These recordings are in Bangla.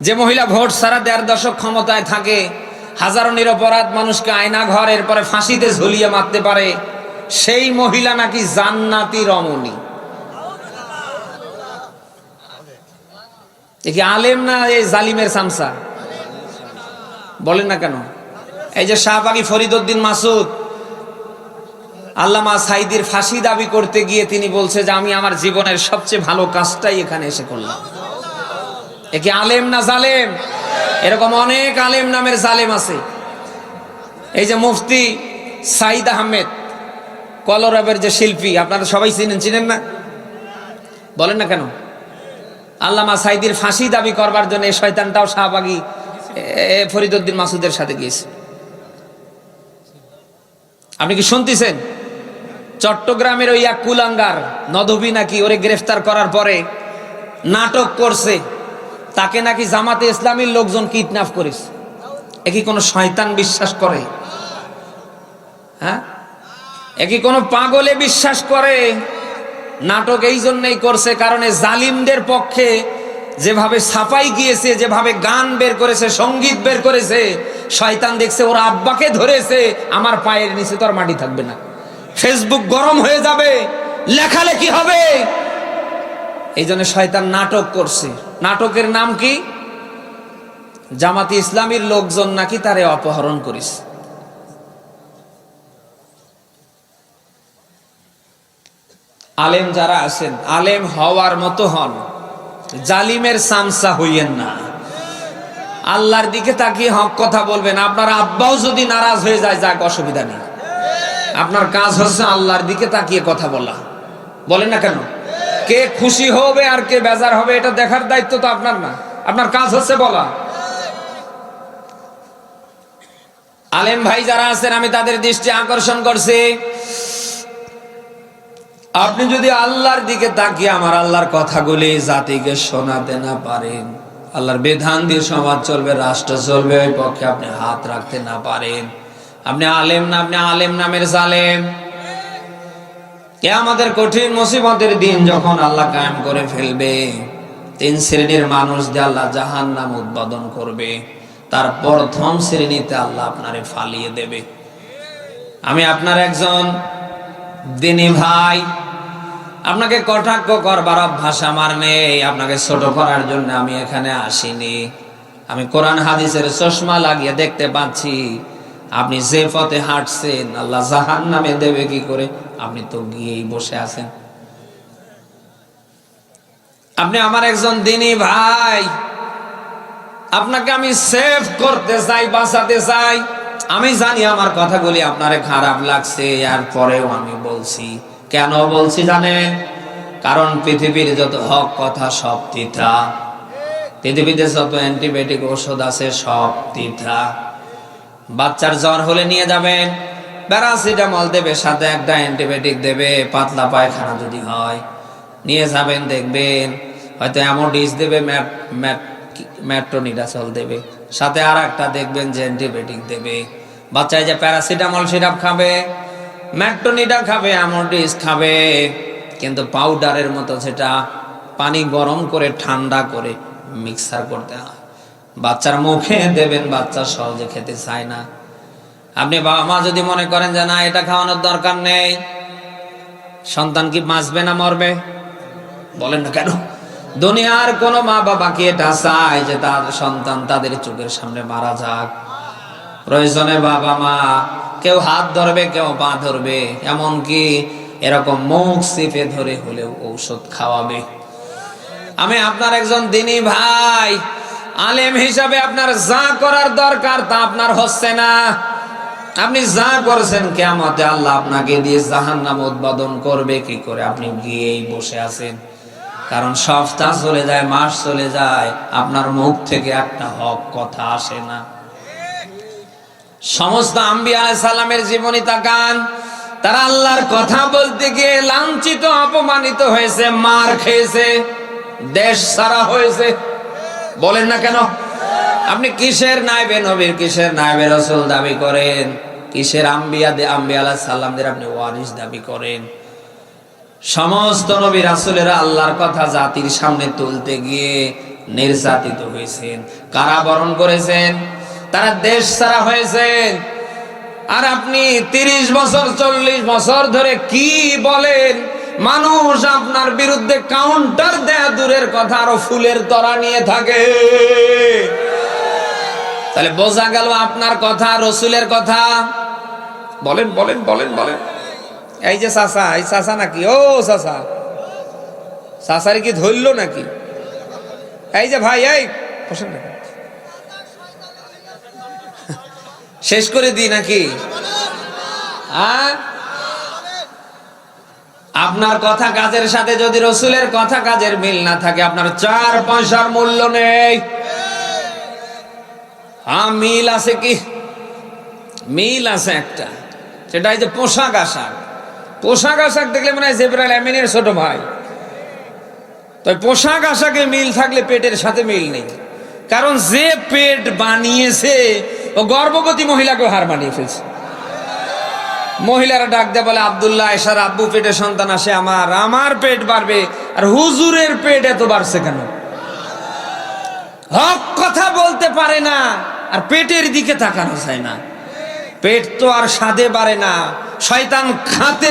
যে মহিলা ভোট ছাড়া ১.৫ দশক ক্ষমতায় থাকে, হাজারো নিরপরাধ মানুষকে আয়না ঘর এরপরে ফাঁসিতে ঝুলিয়ে মারতে পারে, সেই মহিলা নাকি জান্নাতি রমণী। এ কি আলেম না এই জালিমের সামসা? বলেন না কেন? এই যে শাহবাগী ফরিদউদ্দিন মাসুদ আল্লামা সাঈদীর ফাঁসি দাবি করতে গিয়ে তিনি বলছে যে আমি আমার জীবনের সবচেয়ে ভালো কাজটাই এখানে এসে করলাম। এ কি আলেম না জালেম? এরকম অনেক আলেম নামের জালেম আছে। এই যে মুফতি সাঈদ আহমেদ কলরবের যে শিল্পী, আপনারা সবাই চিনেন না? বলেন না কেন? আল্লামা সাঈদীর ফাঁসি দাবি করবার জন্য এই শয়তানটাও শাহবাগী ফরিদউদ্দিন মাসুদের সাথে গিয়েছে। আপনি কি শুনতেছেন? চট্টগ্রামের ওই এক কুলাঙ্গার নদভী নাকি ওরে গ্রেফতার করার পরে নাটক করছে, তাকে নাকি জামাতে ইসলামীর লোকজন কিডন্যাপ করেছে। এ কি কোনো শয়তান বিশ্বাস করে? হ্যাঁ, এ কি কোনো পাগলে বিশ্বাস করে? নাটক এই জন্যই করছে কারণ জালিমদের পক্ষে যেভাবে ছাপাই গিয়েছে, যেভাবে গান বের করেছে, সঙ্গীত বের করেছে, শয়তান দেখছে ওর আব্বাকে ধরেছে, আমার পায়ের নিচে তো আর মাটি থাকবে না, ফেসবুক গরম হয়ে যাবে, লেখালেখি হবে। এই জন্য শয়তান নাটক করছে। নাটকের নাম কি? জামাতে ইসলামীর লোকজন নাকি তারে অপহরণ করেছে। আলেম যারা আছেন, আলেম হওয়ার মতো হন, জালিমের সামসা হইয়েন না। আল্লাহর দিকে তাকিয়ে হক কথা বলবেন। আপনার আব্বাও যদি নারাজ হয়ে যায়, যাক, অসুবিধা নেই। আপনার কাজ হচ্ছে আল্লাহর দিকে তাকিয়ে কথা বলা। বলেন না কেন? কে খুশি হবে আর কে বেজার হবে এটা দেখার দায়িত্ব তো আপনার না, আপনার কাজ হচ্ছে বলা। আলেম ভাই যারা আছেন, আমি তাদের দৃষ্টি আকর্ষণ করছি, আপনি যদি আল্লাহর দিকে তাকিয়ে আমার আল্লাহর কথাগুলি জাতিকে শোনাতে না পারেন, আল্লাহর বিধান দিয়ে সমাজ চলবে, রাষ্ট্র চলবে, ওই পক্ষে আপনি হাত রাখতে না পারেন, আপনি আলেম না, আপনি আলেম নামের জালেম। কিয়ামতের কঠিন মুসিবতের দিন যখন আল্লাহ কায়েম করে ফেলবে, 3 শ্রেণীর মানুষ দিয়ে আল্লাহ জাহান্নাম উদ্বোধন করবে, তার প্রথম শ্রেণীতে আল্লাহ আপনারে ফালিয়ে দেবে। আমি আপনার একজন দিনী ভাই, আপনাকে কটাক্ষ করবার অভ্যাস আমার নেই, আপনাকে ছোট করার জন্য আমি এখানে আসিনি। আমি কোরআন হাদিসের চশমা লাগিয়ে দেখতে পাচ্ছি আপনি যে পথে হাঁটছেন আল্লাহ জাহান্নামে দেবে কি করে, আপনি তো গিয়েই বসে আছেন। আপনি আমার একজন দিনী ভাই, আপনাকে আমি সেভ করতে চাই, বাঁচাতে চাই। আমি জানি আমার কথাগুলি আপনারে খারাপ লাগছে, আর পরেও আমি বলছি। কেন বলছি জানেন? কারণ পৃথিবীর যত হক কথা সব তিতা, পৃথিবীতে যত অ্যান্টিবায়োটিক ওষুধ আছে সব তিতা। বাচ্চার জ্বর হলে নিয়ে যাবেন, প্যারাসিটামল দেবে, সাথে একটা অ্যান্টিবায়োটিক দেবে। পাতলা পায়খানা যদি হয় নিয়ে যাবেন, দেখবেন হয়তো অ্যামোডিস দেবে, মেট্রোনিডাজল দেবে, সাথে আর একটা দেখবেন যে অ্যান্টিবায়োটিক দেবে। বাচ্চায় যে প্যারাসিটামল সিরাপ খাবে, মেট্রোনিডা খাবে, অ্যামোডিস খাবে, কিন্তু পাউডারের মতো সেটা পানি গরম করে ঠান্ডা করে মিক্সার করতে হয়, বাচ্চার মুখে দেবেন, বাচ্চা সহজে খেতে চায় না। আপনি বাবা মা যদি মনে করেন যে না এটা খাওয়ানোর দরকার নেই, সন্তান কি বাঁচবে না মরবে? বলেন না কেন? দুনিয়ার কোন মা বাবা কি এটা চায় যে তার সন্তান তাদের চোখের সামনে মারা যাক? প্রয়োজনে বাবা মা কেউ হাত ধরবে, কেউ পা ধরবে, এমনকি এরকম মুখ চিপে ধরে হলেও ঔষধ খাওয়াবে। আমি আপনার একজন দিনী ভাই, আলেম হিসাবে আপনার যা করার দরকার তা আপনার হচ্ছে না। আপনি যা করছেন, কিয়ামতে আল্লাহ আপনাকে দিয়ে জাহান্নাম উদ্বোধন করবে কি করে, আপনি গিয়েই বসে আছেন। কারণ সপ্তাহ চলে যায়, মাস চলে যায়, আপনার মুখ থেকে একটা হক কথা আসে না। সমস্ত আম্বিয়া আলাইহিস সালামের জীবনী তাকান, তারা আল্লাহর কথা বলতে গিয়ে লাঞ্ছিত, অপমানিত হয়েছে, মার খেয়েছে, দেশ ছাড়া হয়েছে। বলেন না কেন? আপনি কিসের নায়েবে নবীর, কিসের নায়েবে রাসূল দাবি করেন? কিসের আম্বিয়া আলাইহিস সালামদের আপনি ওয়ারিস দাবি করেন? সমস্ত নবী রাসূলেরা আল্লাহর কথা জাতির সামনে তুলতে গিয়ে নির্যাতিত হয়েছেন, কারাবরণ করেছেন, তারা দেশ ছাড়া হয়েছেন। আর আপনি 30 বছর 40 বছর ধরে কি বলেন? মানুষ আপনার বিরুদ্ধে কাউন্টার দেয়া দূরের কথা, আরো ফুলের তরা নিয়ে থাকে। তাহলে বোঝা গেল আপনার কথা রসুলের কথা। বলেন বলেন বলেন বলেন। এই যে চাচা, এই চাচা নাকি? ও চাচা, চাচারে কি ধরলো নাকি? এই যে ভাই, এই বসেন না, শেষ করে দিই নাকি? আপনার কথা কাজের সাথে যদি রসুলের কথা কাজের মিল না থাকে, আপনার 4 পয়সার মূল্য নেই। হ্যাঁ, মিল আছে কি? মিল আছে একটা, সেটা এই যে পোশাক আশাক। পোশাক আশাক দেখলে মনে হয় জিবরাইল আমিনের ছোট ভাই। তো পোশাক আশাকে মিল থাকলে পেটের সাথে মিল নেই। কারণ যে পেট বানিয়েছে ও গর্ভবতী মহিলাকে হার মানিয়ে ফেলছে। মহিলারা ডাক দেয় বলে, আব্দুল্লাহ আয়েশার আব্বু পেটে সন্তান আসে, আমার পেট বাড়বে, আর হুজুরের পেট এত বাড়ছে কেন? হক কথা বলতে পারে না, আর পেটের দিকে তাকানো যায় না। পেট তো আর স্বাদে বাড়ে না, শয়তান খাতে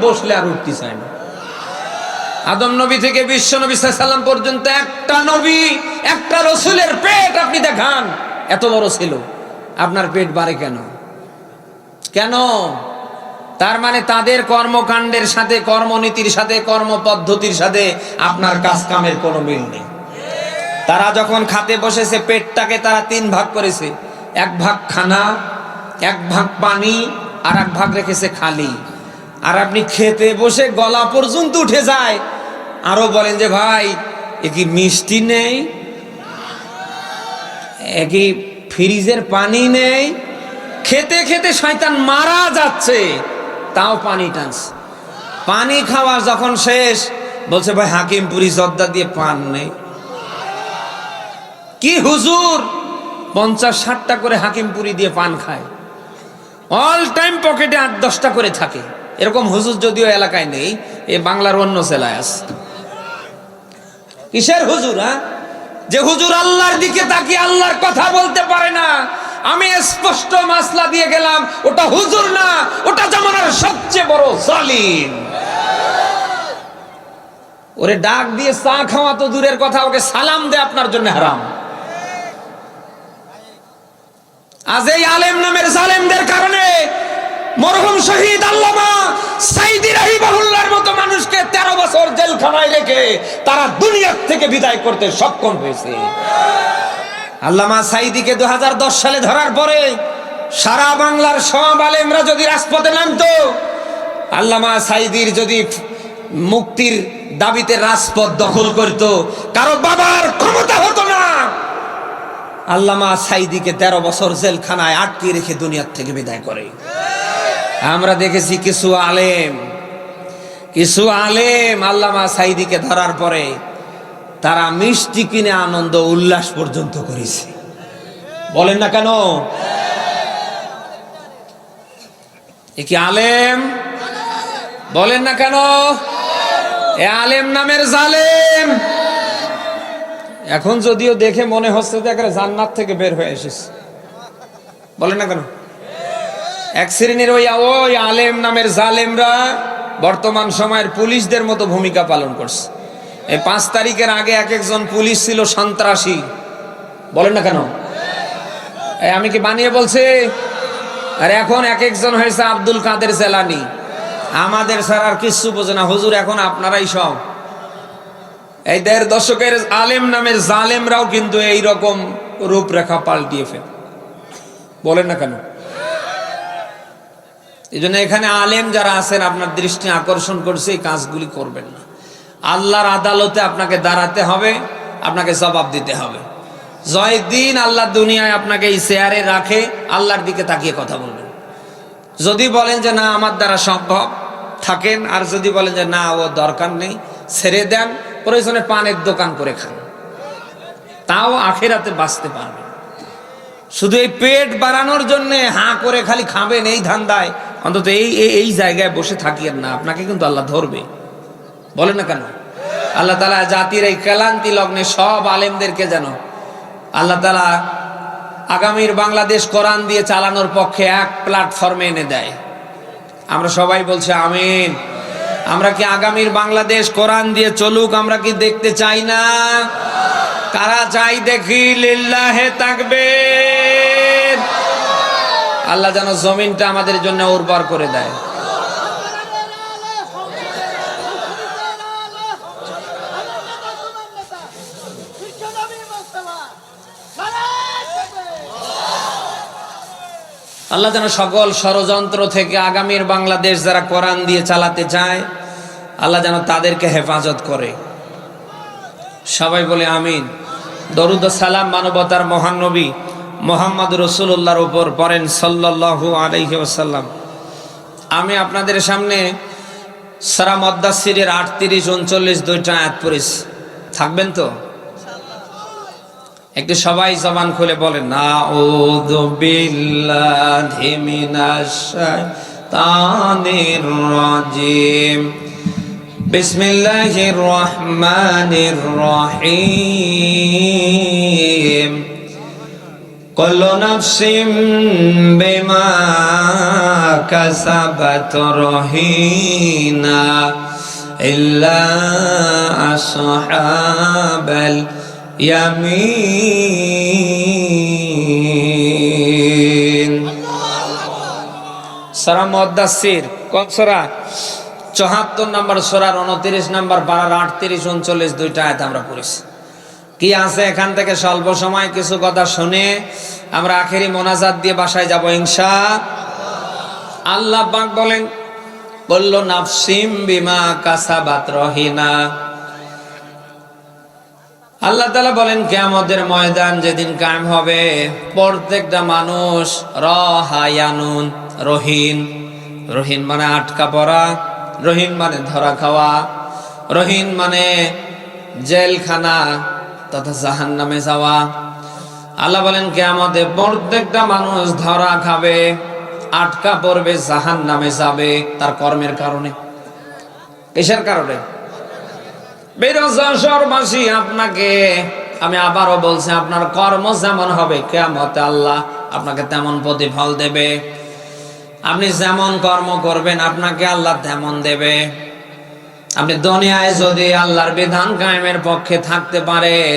বসলে আর উঠতে চায় না। আদম নবী থেকে বিশ্ব নবী সাল্লাল্লাহু আলাইহি ওয়াসাল্লাম পর্যন্ত একটা নবী, একটা রসুলের পেট আপনি দেখান এত বড় ছিল, আপনার পেট বাড়ে কেন? কেন? তার মানে তাদের কর্মকাণ্ডের সাথে, কর্মনীতির সাথে, কর্মপদ্ধতির সাথে আপনার কাজ কামের কোনো মিল নেই। তারা যখন খাতে বসেছে, পেটটাকে তারা 3 ভাগ করেছে। 1 ভাগ খানা, 1 ভাগ পানি, আর 1 ভাগ রেখেছে খালি। আর আপনি খেতে বসে গলা পর্যন্ত উঠে যায়, আরো বলেন যে ভাই এ কি মিষ্টি নেই, এ কি ফ্রিজের পানি নেই? খেতে খেতে শয়তান মারা যাচ্ছে, তাও পানি টানছে। পানি খাওয়া যখন শেষ, বলছে ভাই হাকিমপুরি জর্দা দিয়ে পান নেই। কি হুজুর 50-60টা করে হাকিমপুরি দিয়ে পান খায়, অল টাইম পকেটে 8-10টা করে থাকে। এরকম হুজুর যদিও এলাকায় নেই, এ বাংলার অন্য জেলায় আছে। কিসের হুজুর? যে হুজুর আল্লাহর দিকে তাকিয়ে আল্লাহর কথা বলতে পারে না। আমি স্পষ্ট মাসলা দিয়ে গেলাম, ওটা হুজুর না, ওটা জামানার সবচেয়ে বড় জালিম। ওরে ডাক দিয়ে চা খাওয়া তো দূরের কথা, ওকে সালাম দে আপনার জন্য হারাম। আজ এই আলেম নামের জালেমদের কারণে মরহুম শহীদ আল্লামা সাইদি রাহিমাহুল্লাহর মতো মানুষকে 13 বছর জেলখানায় রেখে তারা দুনিয়া থেকে বিদায় করতে সক্ষম হয়েছে। আল্লামা সাইদিকে 2010 সালে ধরার পরে সারা বাংলার সব আলেমরা যদি রাজপথে নামতো, আল্লামা সাইদির যদি মুক্তির দাবিতে রাজপথ দখল করত, কারো বাবার ক্ষমতা হতো না। আল্লামা সাইদিকে 13 বছর জেলখানায় আটকে রেখে দুনিয়া থেকে বিদায় করে। আমরা দেখেছি কিছু আলেম আল্লামা সাইদিকে ধরার পরে তারা মিষ্টি কিনে আনন্দ উল্লাস পর্যন্ত করেছে। বলেন না কেন? এ কি আলেম? বলেন না কেন? এ আলেম নামের জালেম। এখন যদিও দেখে মনে হচ্ছে যে জান্নাত থেকে বের হয়ে এসেছে। বলেন না কেন? এক শ্রেণীর ওই আলেম নামের জালেমরা বর্তমান সময়ের পুলিশদের মতো ভূমিকা পালন করছে। এই 5 তারিখের আগে একজন পুলিশ ছিল সন্ত্রাসী। বলেন না কেন? আমি কি বানিয়ে বলছি? আর এখন একজন হয়েছে আব্দুল কাদের জেলানি। আমাদের স্যার আর কিচ্ছু বোঝে না, হুজুর এখন আপনারাই সব। এই 1.5 দশকের আলেম নামের জালেমরাও কিন্তু এই রকম রূপরেখা পাল্টিয়ে ফেলে। বলেন না কেন? এই জন্য এখানে আলেম যারা আছেন, আপনার দৃষ্টি আকর্ষণ করছে, এই কাজগুলি করবেন না। আল্লাহর আদালতে আপনাকে দাঁড়াতে হবে, আপনাকে জবাব দিতে হবে। জয়দিন আল্লাহ দুনিয়ায় আপনাকে এই চেয়ারে রাখে, আল্লাহর দিকে তাকিয়ে কথা বলবেন। যদি বলেন যে না আমার দ্বারা সম্ভব, থাকেন। আর যদি বলেন যে না ও দরকার নেই, ছেড়ে দেন, প্রয়োজনে পানের দোকান করে খান, তাও আখিরাতে বাঁচতে পারবেন। শুধু এই পেট বাড়ানোর জন্য হাঁ করে খালি খাবেন, এই ধান্দায় অন্তত এই জায়গায় বসে থাকিয়েন না, আপনাকে কিন্তু আল্লাহ ধরবে। বলেন না কেন? আল্লাহ তাআলা জাতির এই ক্লান্তি লগ্নে সব আলেমদেরকে যেন আল্লাহ তাআলা আগামীর বাংলাদেশ কোরআন দিয়ে চালানোর পক্ষে এক প্ল্যাটফর্মে এনে দেয়। আমরা সবাই বলছি আমিন। আমরা কি আগামীর বাংলাদেশ কোরআন দিয়ে চলুক আমরা কি দেখতে চাই না? কারা চাই দেখি লিল্লাহে তাকবীর। আল্লাহ যেন জমিনটা আমাদের জন্য উর্বর করে দেয়। আল্লাহ যেন সকল ষড়যন্ত্র থেকে আগামীর বাংলাদেশ যারা কোরআন দিয়ে চালাতে চায় আল্লাহ যেন তাদেরকে হেফাজত করে। সবাই বলে আমিন। দরুদ ও সালাম মানবতার মহান নবী মুহাম্মদ রাসূলুল্লাহর উপর পড়েন সাল্লাল্লাহু আলাইহি ওয়াসাল্লাম। আমি আপনাদের সামনে সূরা মুদ্দাসসিরের 38, 39 দুইটা আয়াত পড়েছি। থাকবেন তো? একটু সবাই জবান খুলে বলেন আউযু বিল্লাহি মিনাশ শাইতানির রাজিম বিসমিল্লাহির রহমানির রহিম কুল্লু নাফসিন বিমা কাসাবাত রহিনা ইল্লা আসহাবাল ইয়ামিন। সূরা মুদ্দাসসির কোন সূরা? 74 নম্বর সূরার 29 নম্বর পারার 38, 39 দুইটা আয়াত আমরা পড়েছি। কি আছে এখান থেকে স্বল্প সময় কিছু কথা শুনে আমরা আখেরি মোনাজাত দিয়ে বাসায় যাব ইনশাআল্লাহ। আল্লাহ পাক বলেন কুল্লু নাফসিম বিমা কাসাবাত রহিনা। আল্লাহ তাআলা বলেন কিয়ামতের ময়দান যেদিন কায়েম হবে প্রত্যেকটা মানুষ রহায়ানুন, রহিন, রহিন মানে আটকা পড়া, রহিন মানে ধরা খাওয়া, রহিন মানে জেলখানা তথা জাহান্নামে যাওয়া। আল্লাহ বলেন কিয়ামতে প্রত্যেকটা মানুষ ধরা খাবে, আটকা পড়বে, জাহান্নামে যাবে তার কর্মের কারণে। কিসের কারণে? বেরোজবাসী আপনাকে আমি আবারও বলছি আপনার কর্ম যেমন হবে কিয়ামতে আল্লাহ আপনাকে তেমন প্রতিফল দেবে। আপনি যেমন কর্ম করবেন আপনাকে আল্লাহ তেমন দেবে। আপনি দুনিয়ায় যদি আল্লাহর বিধান কায়েমের পক্ষে থাকতে পারেন,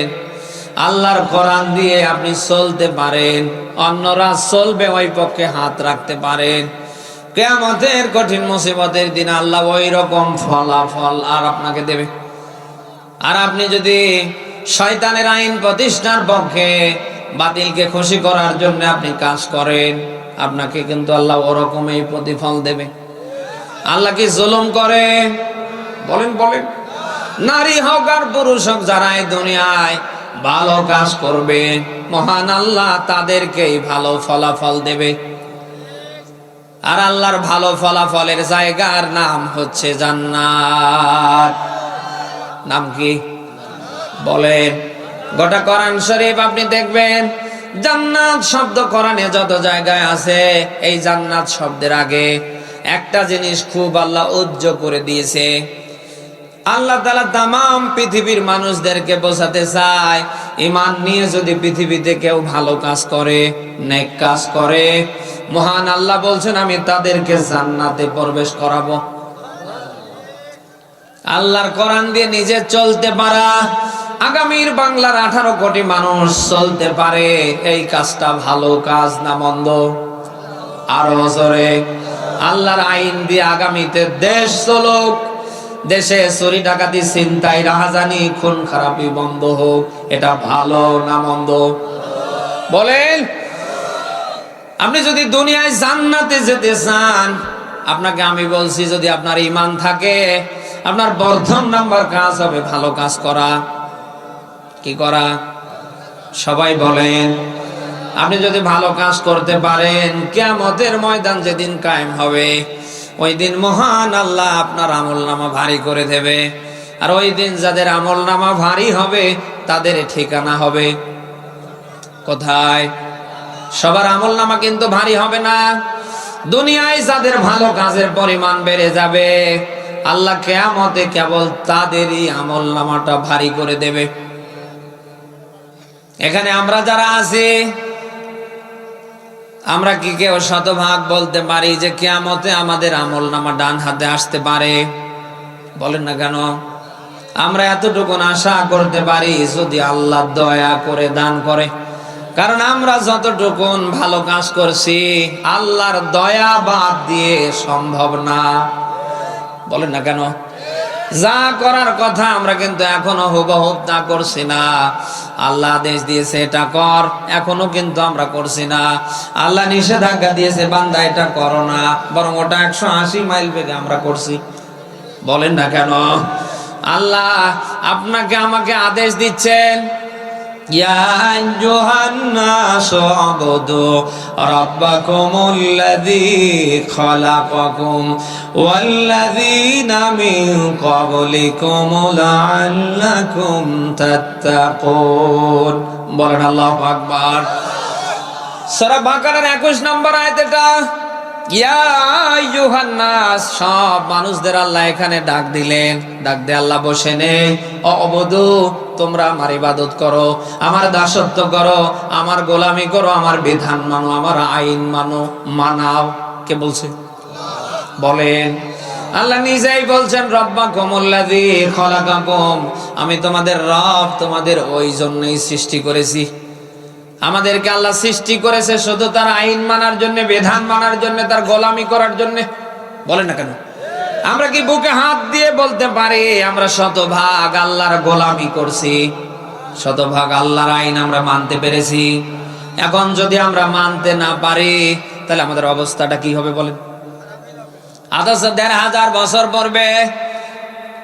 আল্লাহর কোরআন দিয়ে আপনি চলতে পারেন, অন্যরা চলবে ওই পক্ষে হাত রাখতে পারেন, কিয়ামতের কঠিন মুসিবতের দিন আল্লাহ ওই রকম ফলাফল আর আপনাকে দেবে। আর আপনি যদি শয়তানের আইন প্রতিষ্ঠার পক্ষে বাতিলকে খুশি করার জন্য আপনি কাজ করেন, আপনাকে কিন্তু আল্লাহ ওরকমই প্রতিফল দেবে। আল্লাহ কি জুলুম করে? বলেন বলেন। নারী হোক আর পুরুষ হোক যারা এই দুনিয়ায় ভালো কাজ করবে মহান আল্লাহ তাদেরকেই ভালো ফলাফল দেবে। আর আল্লাহর ভালো ফলাফলের জায়গার নাম হচ্ছে জান্নাত। নাম কি বলেন? গোটা কোরআন শরীফ আপনি দেখবেন জান্নাত শব্দ কোরআনে যত জায়গায় আছে এই জান্নাত শব্দের আগে একটা জিনিস খুব আল্লাহ উজ্জ্বল করে দিয়েছে। আল্লাহ তাআলা তামাম পৃথিবীর মানুষদেরকে বোঝাতে চায় ঈমান নিয়ে যদি পৃথিবীতে কেউ ভালো কাজ করে, নেক কাজ করে, মহান আল্লাহ বলছেন আমি তাদেরকে জান্নাতে প্রবেশ করাবো। আল্লাহর কোরআন দিয়ে নিজে চলতে পারা, আগামীর বাংলার 18 কোটি মানুষ চলতে পারে, এই কাজটা ভালো কাজ না মন্দ? আরো জোরে। আল্লাহর আইন দিয়ে আগামীতে দেশ চলুক, দেশে চুরি ডাকাতি ছিনতাই রাহাজানি খুন খারাপি বন্ধ হোক, এটা ভালো না মন্দ? বলেন। আপনি যদি দুনিয়ায় জান্নাতে যেতে চান, আপনাকে আমি বলছি যদি আপনার ঈমান থাকে আপনার প্রথম নাম্বার কাজ হবে ভালো কাজ করা। কি করা? সবাই বলেন। আপনি যদি ভালো কাজ করতে পারেন কিয়ামতের ময়দান যেদিন কায়েম হবে ওই দিন মহান আল্লাহ আপনার আমলনামা ভারী করে দেবে। আর ওই দিন যাদের আমলনামা ভারী হবে তাদের ঠিকানা হবে কোথায়? সবার আমলনামা কিন্তু ভারী হবে না। দুনিয়ায় যাদের ভালো কাজের পরিমাণ বেড়ে যাবে আল্লাহ কিয়ামতে কেবল তাদেরই আমল নামাটা ভারী করে দেবে। এখানে আমরা যারা আছি, আমরা কি কেউ শতভাগ বলতে পারি যে কিয়ামতে আমাদের আমল নামা ডান হাতে আসতে পারে? বলেন না কেন? আমরা এতটুকু আশা করতে পারি যদি আল্লাহ দয়া করে দান করে, কারণ আমরা যতটুকু ভালো কাজ করছি আল্লাহর দয়া বাদ দিয়ে সম্ভব না। বলেন না কেন? যা করার কথা আমরা কিন্তু এখনো হুবহু তা করছি না। আল্লাহ আদেশ দিয়েছে এটা কর, এখনো কিন্তু আমরা করছি না। আল্লাহ নিষেধাজ্ঞা দিয়েছে বান্দা এটা করো না, বরং ওটা 180 মাইল বেগে আমরা করছি। বলেন না কেন? আল্লাহ আপনাকে আমাকে আদেশ দিচ্ছেন, ইয়া আইয়ুহান নাসু উবুদু রাব্বাকুমুল্লাযী খালাকাকুম ওয়াল্লাযীনা মিন ক্বাবলিকুম লাআল্লাকুম তাত্তাকুন। বলেন আল্লাহু আকবার। সূরা বাকারার 21 নম্বর আয়াত এটা। ইয়া আইয়ুহান নাস, সব মানুষদের আল্লাহ এখানে ডাক দিলেন। ডাক দিয়ে আল্লাহ বসে নেই, অবুদু, তোমরা আমার ইবাদত করো, আমার দাসত্ব করো, আমার গোলামি করো, আমার বিধান মানো, আমার আইন মানো, মানাও। কে বলছে? বলেন। আল্লাহ নিজেই বলছেন, রব্বাকুমুল্লাযী খালাকাকুম, আমি তোমাদের রব, তোমাদের ওই জন্যই সৃষ্টি করেছি। আমাদেরকে আল্লাহ সৃষ্টি করেছে শুধু তার আইন মানার জন্য, বিধান মানার জন্য, তার গোলামি করার জন্য। বলেন না কেন? আমরা কি বুকে হাত দিয়ে বলতে পারি আমরা শতভাগ আল্লাহর গোলামি করছি, শতভাগ আল্লাহর আইন আমরা মানতে পেরেছি? এখন যদি আমরা মানতে না পারি তাহলে আমাদের অবস্থাটা কি হবে বলেন? অথচ ১৫০০ বছর পূর্বে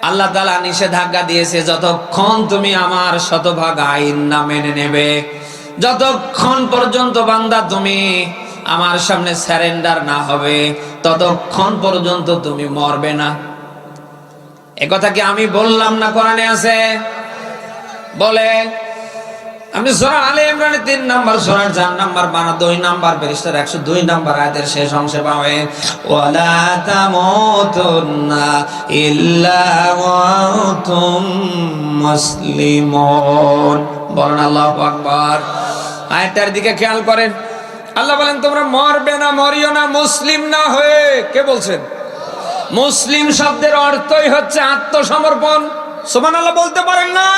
আল্লাহ তাআলা নিষেধাজ্ঞা দিয়েছে, যতক্ষণ তুমি আমার শতভাগ আইন না মেনে নেবে, যতক্ষণ পর্যন্ত বান্দা তুমি আমার সামনে সারেন্ডার না হবে, ততক্ষণ পর্যন্ত তুমি মরবে না। একথা কি আমি বললাম না? কোরআনে আছে। বলে আপনি সূরা আলে ইমরানের ৩ নম্বর সূরার ৪ নম্বর বানা ২ নম্বর পৃষ্ঠার ১০২ নম্বর আয়াতের শেষ অংশে পাবেন, ওয়ালা তামুতুন্না ইল্লা ওয়া আনতুম মুসলিমুন। বলেন আল্লাহু আকবার। আয়াতের দিকে খেয়াল করেন। আল্লাহ বলেন তোমরা মরবে না, মরিও না মুসলিম না হয়ে। কে বলছেন? মুসলিম শব্দের অর্থই হচ্ছে আত্মসমর্পণ। সুবহানাল্লাহ বলতে পারেন না?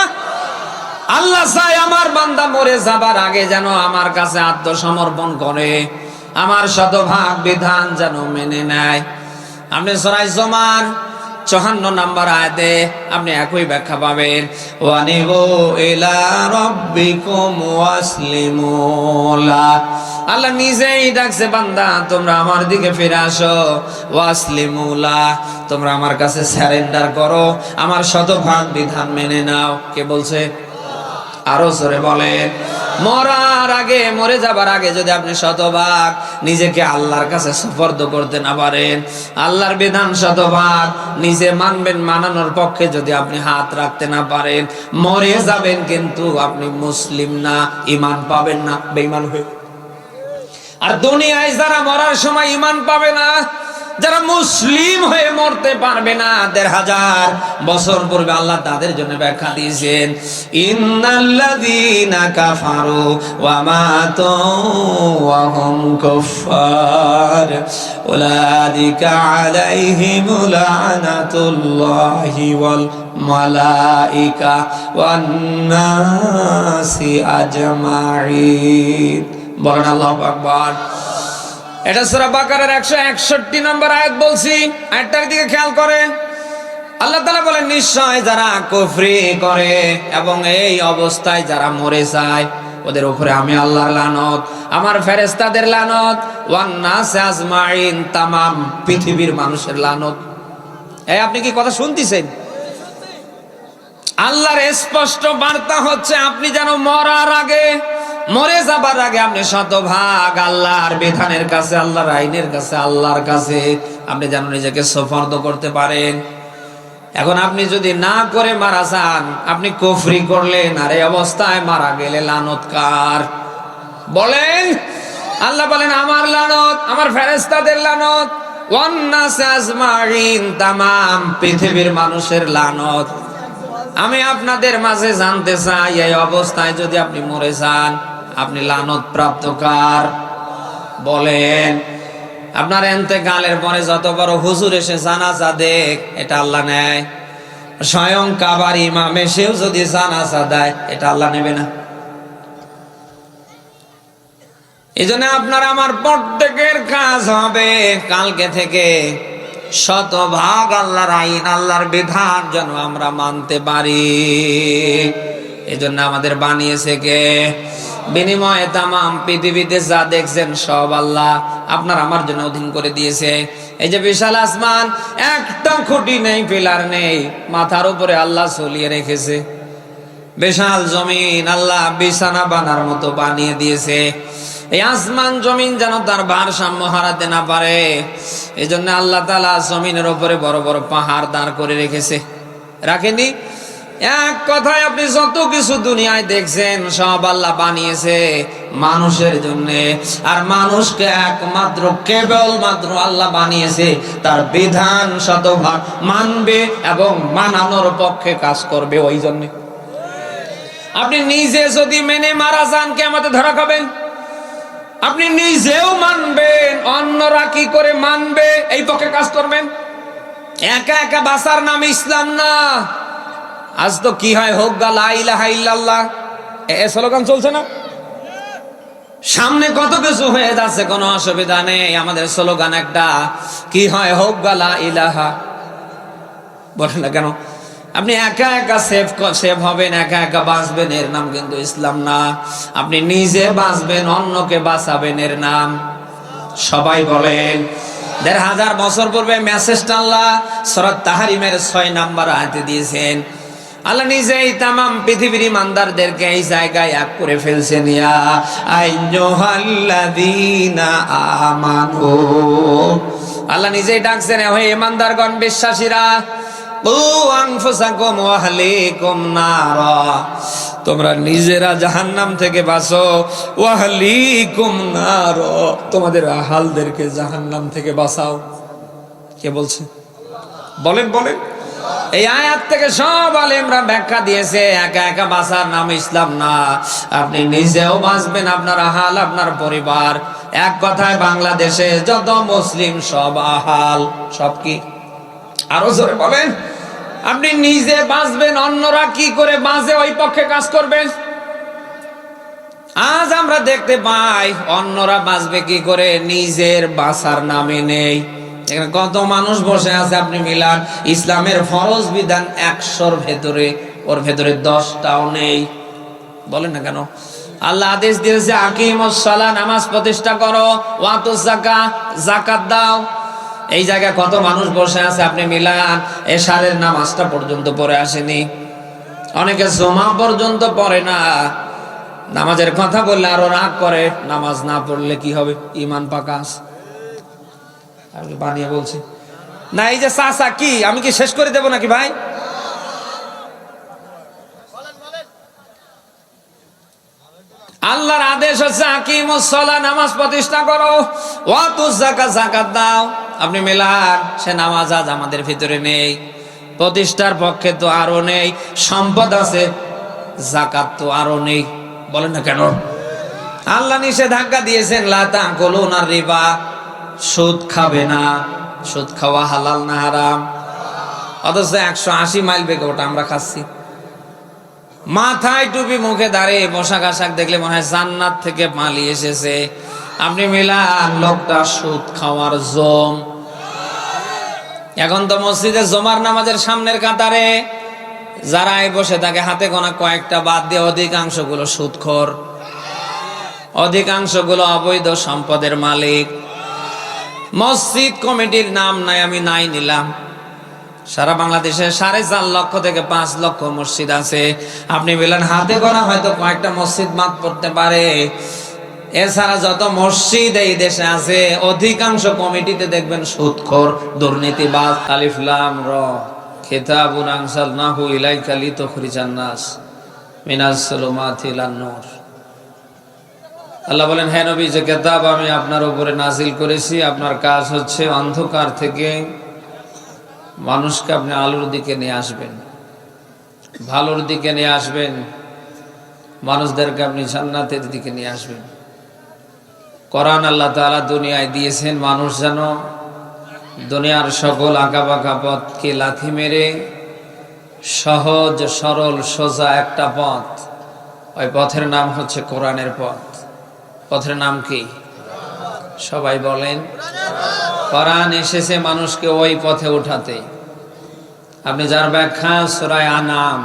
আল্লাহ চায় আমার বান্দা মরে যাবার আগে যেন আমার কাছে আত্মসমর্পণ করে, আমার শতভাগ বিধান যেন মেনে নেয়। আপনি সূরা জুমার ৫৪ নম্বর আয়াতে আপনি একই ব্যাখ্যা পাবেন, ওয়ানিবু ইলা রাব্বিকুম ওয়াসলিমু লা। আল্লাহ নিজেই ডাকছে, বান্দা তোমরা আমার দিকে ফিরে আসো, ওয়াসলিমু লা, তোমরা আমার কাছে সারেন্ডার করো, আমার শতভাগ বিধান মেনে নাও। কে বলছে? আরো জোরে বলেন। মরার আগে, মরে যাবার আগে যদি আপনি শতভাগ নিজেকে আল্লাহর কাছে সুপর্দ করতে না পারেন, আল্লাহর বিধান শতভাগ নিজে মানবেন, মানানোর পক্ষে যদি আপনি হাত রাখতে না পারেন, মরে যাবেন কিন্তু আপনি মুসলিম না, ঈমান পাবেন না, বেঈমান হয়ে। আর দুনিয়ায় যারা মরার সময় ঈমান পাবে না, যারা মুসলিম হয়ে মরতে পারবে না, ১৫০০ বছর পূর্বে আল্লাহ তাদের জন্য ব্যাখ্যা দিয়েছেন, ইন্নাল্লাযীনা কাফারু ওয়া মাতু ওয়া হুম কুফার উলাইকা আলাইহিমু লানাতুল্লাহি ওয়াল মালাইকা ওয়ান নাসি আজমাইন। বলেন আল্লাহু আকবার। এটা সূরা বাকারার ১৬১ নম্বর আয়াত বলছি। আয়াতটার দিকে খেয়াল করেন। আল্লাহ তাআলা বলেন, নিশ্চয় যারা কুফরি করে এবং এই অবস্থায় যারা মরে যায়, ওদের উপরে আমি আল্লাহর লানত, আমার ফেরেশতাদের লানত, ওয়ান নাস আজমাইন, তামাম পৃথিবীর মানুষের লানত। এই আপনি কি কথা শুনতেছেন? আল্লাহর স্পষ্ট বার্তা হচ্ছে আপনি যেন মরার আগে, মরে যাবার আগে আপনি শতভাগ আল্লাহর বিধানের কাছে, আল্লাহর আইনের কাছে, আল্লাহর কাছে আপনি যেন নিজেকে সুপর্দ করতে পারেন। এখন আপনি যদি না করে মারা যান, আপনি কুফরি করলেন, আর এই অবস্থায় মারা গেলে লানত কার? বলেন। আল্লাহ বলেন আমার লানত, আমার ফেরেশতাদের লানত, ওয়ান নাস আজমাইন, তামাম পৃথিবীর মানুষের লানত। আমি আপনাদের মাঝে জানতে চাই, এই অবস্থায় যদি আপনি মরে যান, আপনি লানত প্রাপ্ত কার? বলেন। আপনার ইন্তেকালের পরে যত বড় হুজুর এসে জানাজা দেখ, এটা আল্লাহ নেয়? স্বয়ং কাবার ইমাম এসেও যদি জানাজা দেয়, এটা আল্লাহ নেবে না? এই জন্য আপনার আমার প্রত্যেকের কাজ হবে কালকে থেকে শতভাগ আল্লাহর আইন, আল্লাহর বিধান যেন আমরা মানতে পারি। এই জন্য আমাদের বানিয়েছে কে? বিনিময়ে তামাম পৃথিবীতে যা দেখছেন সব আল্লাহ আপনার আমার জন্য অধীন করে দিয়েছে। এই যে বিশাল আসমান, একটা খুঁটি নেই, পিলার নেই, মাথার উপরে আল্লাহ ঝুলিয়ে রেখেছে। বিশাল জমিন আল্লাহ বিছানা বানার মতো বানিয়ে দিয়েছে। এই আসমান জমিন যেন তার ভারসাম্য হারাতে না পারে, এই জন্য আল্লাহ তাআলা জমিনের উপরে বড় বড় পাহাড় দাঁড় করে রেখেছে। রাখেনি? এক কথায় আপনি যত কিছু দুনিয়ায় দেখছেন সব আল্লাহ বানিয়েছে মানুষের জন্য। আর মানুষকে একমাত্র কেবলমাত্র আল্লাহ বানিয়েছে তার বিধান শতভাগ মানবে এবং মানানোর পক্ষে কাজ করবে। ওই জন্য আপনি নিজে যদি মেনে মারা যান, কিয়ামতে ধরা খাবেন। আপনি নিজেও মানবেন, অন্যরা কি করে মানবে এই পক্ষে কাজ করবেন। একা একা বাঁচার নাম ইসলাম না। আজ তো কি হয়, হোক গা লা ইলাহা ইল্লাল্লাহ, এ স্লোগান চলছে না? সামনে কত কিছু হয়ে যাচ্ছে, কোনো অসুবিধা নেই। আমাদের স্লোগান একটা, কি হয়, হোক গা লা ইলাহা। বলেন না কেন? আপনি একা একা সেভ হবেন, একা একা বাঁচবেন, এর নাম কিন্তু ইসলাম না। আপনি নিজে বাঁচবেন, অন্যকে বাঁচাবেন, এর নাম। সবাই বলেন। ১৫০০ বছর পূর্বে মেসেজটা আল্লাহ সূরা তাহরিমের ৬ নম্বর আয়াতে দিয়েছেন। আল্লাহ নিজেই তামাম পৃথিবীর ইমানদারদেরকে এই জায়গায় এক করে ফেলছেন। ইয়া আইয়ুহাল্লাযীনা আমানু, আল্লাহ নিজেই ডাকছেন, হে ইমানদারগণ, বিশ্বাসীরা, তোমরা নিজেরা জাহান্নাম থেকে বাঁচো, ওয়াহলিকুম নার, তোমাদের আহালদেরকে জাহান্নাম থেকে বাঁচাও। কে বলছে? বলেন বলেন। এই আয়াত থেকে সব আলেমরা ব্যাখ্যা দিয়েছে, একা একা বাঁচার নাম ইসলাম না। আপনি নিজেও বাঁচবেন, আপনার আহাল, আপনার পরিবার। এক কথায় বাংলাদেশে যত মুসলিম সব আহাল। সব কি? আরো জোরে বলেন। আপনি নিজে বাঁচবেন, অন্যরা কি করে বাঁচে ওই পক্ষে কাজ করবেন। আজ আমরা দেখতে পাই অন্যরা বাঁচবে কি করে, নিজের বাঁচার নামে নেই। এখানে কত মানুষ বসে আছে, আপনি মিলান ইসলামের ফরজ বিধান ১০০-র ভেতরে, ওর ভেতরে ১০টাও নেই। বলেন না কেন? আল্লাহ আদেশ দিয়েছে, আকিমুস সালাহ, নামাজ প্রতিষ্ঠা করো, ওয়াতুজ যাকাত, যাকাত দাও। এই জায়গায় কত মানুষ বসে আছে, আপনি মিলান এশারের নামাজটা পর্যন্ত পড়ে আসেনি। অনেকে জুমা পর্যন্ত পড়ে না। নামাজের কথা বললে আরো রাগ করে, নামাজ না পড়লে কি হবে, ঈমান পাকা আছে। আমি বানিয়ে বলছি না। এই যে চাচা, কি আমি কি শেষ করে দেব নাকি ভাই? আল্লাহর আদেশ হচ্ছে আকিমুস সালাহ, নামাজ প্রতিষ্ঠা করো, ওয়াতুজ যাকাত, যাকাত দাও। আপনি মেলান সে নামাজ আজ আমাদের ভিতরে নেই, প্রতিষ্ঠার পক্ষে তো আরো নেই, সম্পদ আছে, যাকাত তো আরো নেই। বলেন না কেন? আল্লাহ নিষেধাজ্ঞা দিয়েছেন, লা তাকুলুনা রিবা, সুদ খাবে না। সুদ খাওয়া হালাল না হারাম? অথচ ১৮০ মাইল বেগে ওটা আমরা খাচ্ছি। মাথায় টুপি, মুখে দাঁড়িয়ে, পোশাক আশাক দেখলে মনে হয় জান্নাত থেকে পালিয়ে এসেছে। আপনি মিলান লোকটা সুদ খাওয়ার জম। এখন তো মসজিদে জমার নামাজের সামনের কাতারে যারা বসে থাকে, হাতে গোনা কয়েকটা বাদ দিয়ে অধিকাংশ গুলো সুদখোর, অধিকাংশ গুলো অবৈধ সম্পদের মালিক। মসজিদ কমিটির নাম নাই, আমি নাই নিলাম। সারা বাংলাদেশে ৪.৫ লক্ষ থেকে ৫ লক্ষ মসজিদ আছে। আপনি বললেন হাতে গোনা হয়তো কয়েকটা মসজিদ বাদ পড়তে পারে। এছাড়া যত মসজিদ এই দেশে আছে, অধিকাংশ কমিটিতে দেখবেন সুদখোর, দুর্নীতিবাজ। আলিফ লাম র, কিতাবুন আনজালনাহু ইলাইকা লিতুখরিজান নাস মিনাজ যুলুমাতি ইলান নূর। আল্লাহ বলেন, হ্যাঁ নবী, যে কিতাব আমি আপনার উপরে নাজিল করেছি, আপনার কাজ হচ্ছে অন্ধকার থেকে মানুষকে আপনি আলোর দিকে নিয়ে আসবেন, ভালোর দিকে নিয়ে আসবেন, মানুষদেরকে আপনি জান্নাতের দিকে নিয়ে আসবেন। কোরআন আল্লাহ তাআলা দুনিয়ায় দিয়েছেন মানুষ যেন দুনিয়ার সকল আঁকাবাঁকা পথকে লাথি মেরে সহজ সরল সোজা একটা পথ, ওই পথের নাম হচ্ছে কোরআনের পথ। পথের নাম কি? সবাই বলেন। কোরআন এসেছে মানুষকে ওই পথে উঠাতে। আপনি যার ব্যাখ্যা সূরা আনাম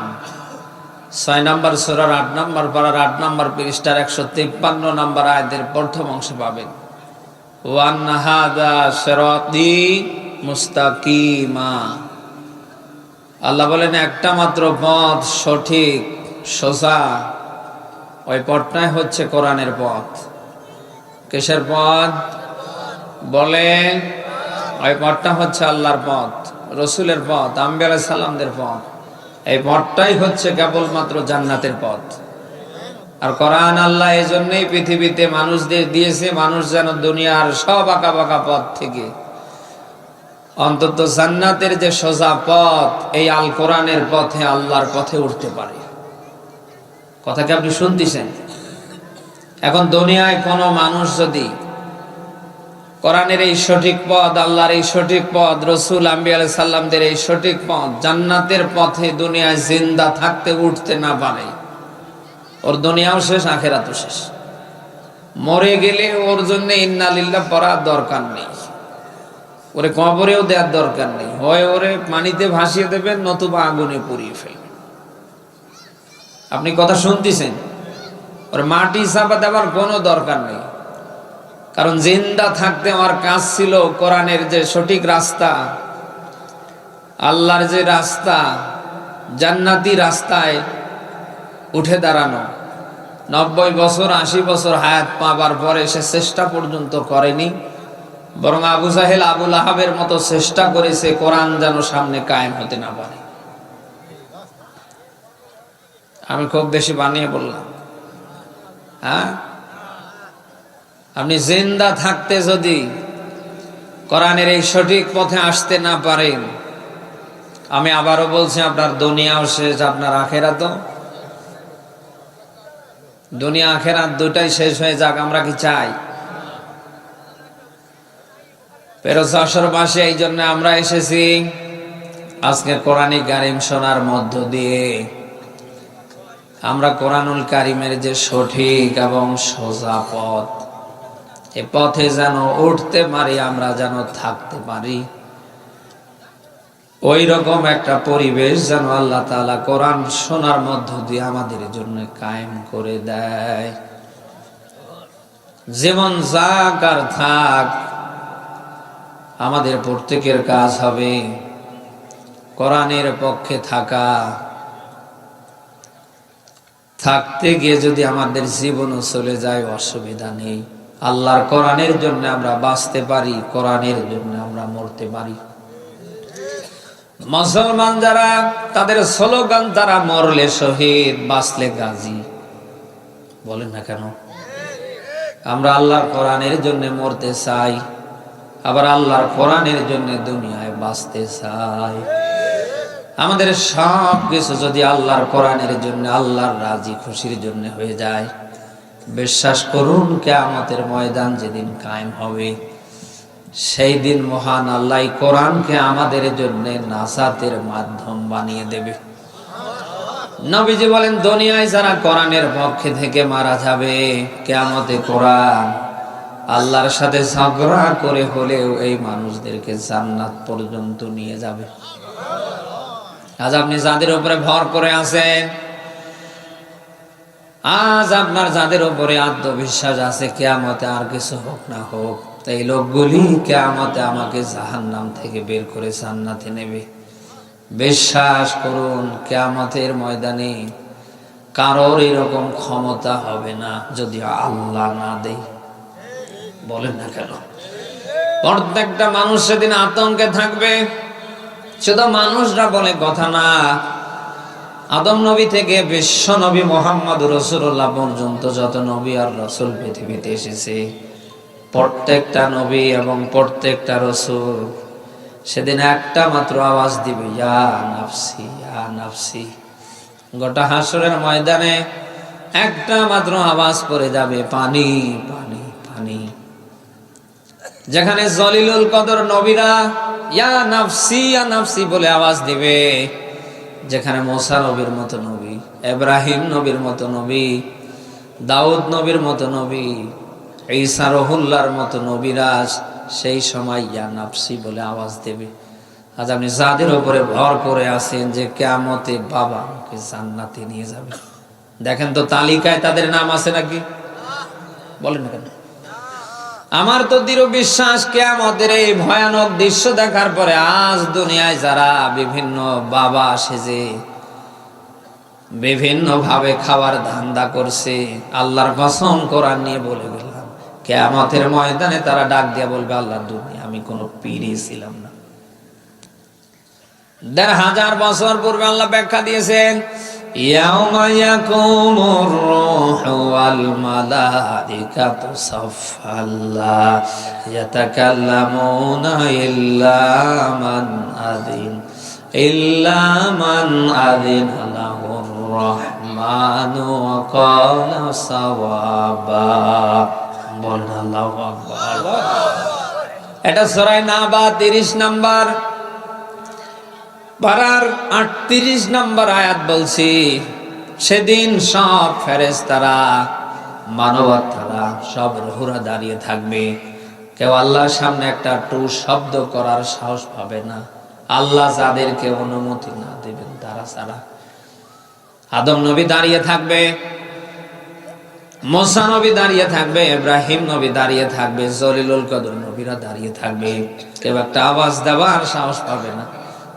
6 নম্বর সূরার 8 নম্বর পারার 8 নম্বর পৃষ্ঠার 153 নম্বর আয়াতের প্রথম অংশ পাবেন। ওয়ান হাদা সিরাতি মুস্তাকিমা। আল্লাহ বলেন, একটা মাত্র পথ সঠিক সোজা, ওই পথটাই হচ্ছে কোরআনের পথ। কিসের পথ? বলেন। ওই পথটা হচ্ছে আল্লাহর পথ, রসুলের পথ, আম্বিয়া আলাইহিস সালামদের পথ। এই পথটাই হচ্ছে কেবলমাত্র জান্নাতের পথ। আর কোরআন আল্লাহ এই জন্যই পৃথিবীতে মানুষদের দিয়েছে, মানুষ যেন দুনিয়ার সব আঁকা বাঁকা পথ থেকে অন্তত জান্নাতের যে সোজা পথ, এই আল কোরআনের পথে, আল্লাহর পথে উঠতে পারে। কথা কি আপনি শুনতেছেন? এখন দুনিয়ায় কোনো মানুষ যদি কোরআনের এই সঠিক পথ, আল্লাহর এই সঠিক পথ, রসুল আম্বিয়া আলাইহিস সালামদের এই সঠিক পথ, জান্নাতের পথে দুনিয়ায় জিন্দা থাকতে উঠতে না পারে, ওর দুনিয়াও শেষ, আখেরাতও শেষ। মরে গেলে ওর জন্য ইন্না লিল্লাহ পড়ার দরকার নেই, ওরে কবরেও দেওয়ার দরকার নেই। হয় ওরে পানিতে ভাসিয়ে দেবেন, নতুবা আগুনে পুড়িয়ে ফেলবেন। আপনি কথা শুনতেছেন? ওর মাটি চাপা দেওয়ার কোনো দরকার নেই, কারণ জিন্দা থাকতে আমার কাজ ছিল কোরআনের যে সঠিক রাস্তা, আল্লাহর যে রাস্তা, জান্নাতি রাস্তায় উঠে দাঁড়ানো। 90 বছর 80 বছর হায়াত পাবার পরে সে চেষ্টা পর্যন্ত করেনি, বরং আবু জাহেল আবু লাহাবের মতো চেষ্টা করেছে কোরআন যেন সামনে কায়েম হতে না পারে। আমি খুব বেশি বানিয়ে বললাম? হ্যাঁ, আপনি জিন্দা থাকতে যদি কোরআনের এই সঠিক পথে আসতে না পারেন, আমি আবারও বলছি, আপনার দুনিয়াও শেষ, আপনার আখেরাতও। দুনিয়া আখেরাত দুটাই শেষ হয়ে যাক, আমরা কি চাই? ফেরত আসর মাসে এই জন্য আমরা এসেছি আজকে কোরআনুল কারীম শোনার মধ্য দিয়ে আমরা কোরআনুল কারীমের যে সঠিক এবং সোজা পথ, এ পথে যেন উঠতে পারি, আমরা যেন থাকতে পারি, ওই রকম একটা পরিবেশ যেন আল্লাহ তাআলা কোরআন শোনার মধ্য দিয়ে আমাদের জন্য কায়েম করে দেয়। যেমন যাক আর থাক, আমাদের প্রত্যেকের কাজ হবে কোরআনের পক্ষে থাকা। থাকতে গিয়ে যদি আমাদের জীবনও চলে যায়, অসুবিধা নেই। আল্লাহর কোরআনের জন্য আমরা বাঁচতে পারি, কোরআনের জন্য আমরা মরতে পারি। মুসলমান যারা, তাদের স্লোগান, তারা মরলে শহীদ, বাঁচলে গাজী। বলেন না কেন? আমরা আল্লাহর কোরআনের জন্য মরতে চাই, আবার আল্লাহর কোরআনের জন্য দুনিয়ায় বাঁচতে চাই। আমাদের সব কিছু যদি আল্লাহর কোরআনের জন্য, আল্লাহর রাজি খুশির জন্য হয়ে যায়, বিশ্বাস করুন কিয়ামতের ময়দান যেদিন কায়েম হবে, সেই দিন মহান আল্লাহ কোরআনকে আমাদের জন্য নাজাতের মাধ্যম বানিয়ে দেবে। নবীজি বলেন, দুনিয়ায় যারা কোরআনের পক্ষে থেকে মারা যাবে, কিয়ামতে কোরআন আল্লাহর সাথে ঝগড়া করে হলেও এই মানুষদেরকে জান্নাত পর্যন্ত নিয়ে যাবে। আজ আপনি যাদের উপরে ভর করে আছেন, আজ আপনার যাদের উপরে আত্মবিশ্বাস আছে, কিয়ামতে আর কিছু হোক না হোক, এই লোকগুলি কিয়ামতে আমাকে জাহান্নাম থেকে বের করে জান্নাতে নেবে। বিশ্বাস করুন, কিয়ামতের ময়দানে কারোর এরকম ক্ষমতা হবে না যদি আল্লাহ না দেয়। বলেন না কেন? প্রত্যেকটা মানুষ সেদিন আতঙ্কে থাকবে। শুধু মানুষরা বলে কথা না, আদম নবী থেকে বিশ্ব নবী মোহাম্মদ রাসূলুল্লাহ পর্যন্ত যত নবী আর রাসূল পৃথিবীতে এসেছে, প্রত্যেকটা নবী এবং প্রত্যেকটা রাসূল সেদিন একটা মাত্র আওয়াজ দিবে, ইয়া নাফসি ইয়া নাফসি। গোটা হাসরের ময়দানে একটা মাত্র আওয়াজ করে যাবে, পানি পানি পানি। যেখানে জলিলুল কদর নবীরা ইয়া নাফসি বলে আওয়াজ দিবে, যেখানে মুসা নবীর মতো নবী, ইব্রাহিম নবীর মতো নবী, দাউদ নবীর মতো নবী, ঈসা রুহুল্লাহর মতো নবীরা সেই সময় ইয়া নাফসি বলে আওয়াজ দেবে। আজ আপনি যাদের উপরে ভর করে আছেন যে কিয়ামতে বাবা আমাকে জান্নাতে নিয়ে যাবে, দেখেন তো তালিকায় তাদের নাম আছে নাকি? বলেন না কেন? আমার তো দৃঢ় বিশ্বাস কিয়ামতের এই ভয়ানক দৃশ্য দেখার পরে আজ দুনিয়ায় যারা বিভিন্ন বাবা সেজে বিভিন্ন ভাবে খাওয়ার ধান্দা করছে, আল্লাহর কসম কোরআন নিয়ে বলে গেলাম, কিয়ামতের ময়দানে তারা ডাক দিয়ে বলবে, আল্লাহ দুনিয়া আমি কোনো পীরই ছিলাম না। ১,৫০০ বছর পূর্বে আল্লাহ ব্যাখ্যা দিয়েছেন, ইয়াউমা ইয়াকুমুর রূহু ওয়াল মালাইকাতু সাফফান লা ইয়াতাকাল্লামুনা ইল্লা মান আযিনা লাহুর রাহমানু ওয়া ক্বালা সাওয়াবা। বলেন আল্লাহু আকবার। এটা সূরা নাবা ৩০ নাম্বার পারার ৩৮ নম্বর আয়াত বলছি, সেদিন সব ফেরেশতারা মানবতারা সব রুহুরা দাঁড়িয়ে থাকবে, কেউ আল্লাহর সামনে একটা টু শব্দ করার সাহস পাবে না, আল্লাহ যাদেরকে অনুমতি না দেবেন তারা ছাড়া। আদম নবী দাঁড়িয়ে থাকবে, মুসা নবী দাঁড়িয়ে থাকবে, ইব্রাহিম নবী দাঁড়িয়ে থাকবে, জলিলুল কদর নবীরা দাঁড়িয়ে থাকবে, কেউ একটা আওয়াজ দেওয়ার সাহস পাবে না।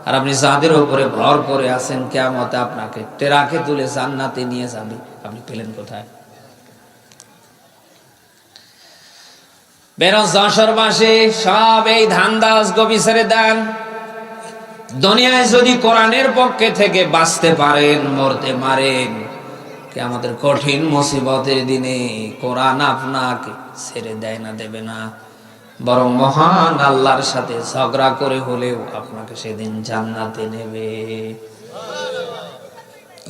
আর আপনি যাদের উপরে ভর করে আছেন কিয়ামতে আপনাকে টেরাকে তুলে জান্নাতে নিয়ে যাবে, আপনি পেলেন কোথায়? বেরোজ যশোরবাসী সব এই ধান্দাজ গবি ছেড়ে দেন। দুনিয়ায় যদি কোরআনের পক্ষে থেকে বাঁচতে পারেন, মরতে পারেন, কিয়ামতের কঠিন মুসিবতের দিনে কোরআন আপনাকে ছেড়ে দেয় না, দেবে না, বরং মহান আল্লাহর সাথে ঝগড়া করে হলেও আপনাকে সেদিন জান্নাতে নেবে।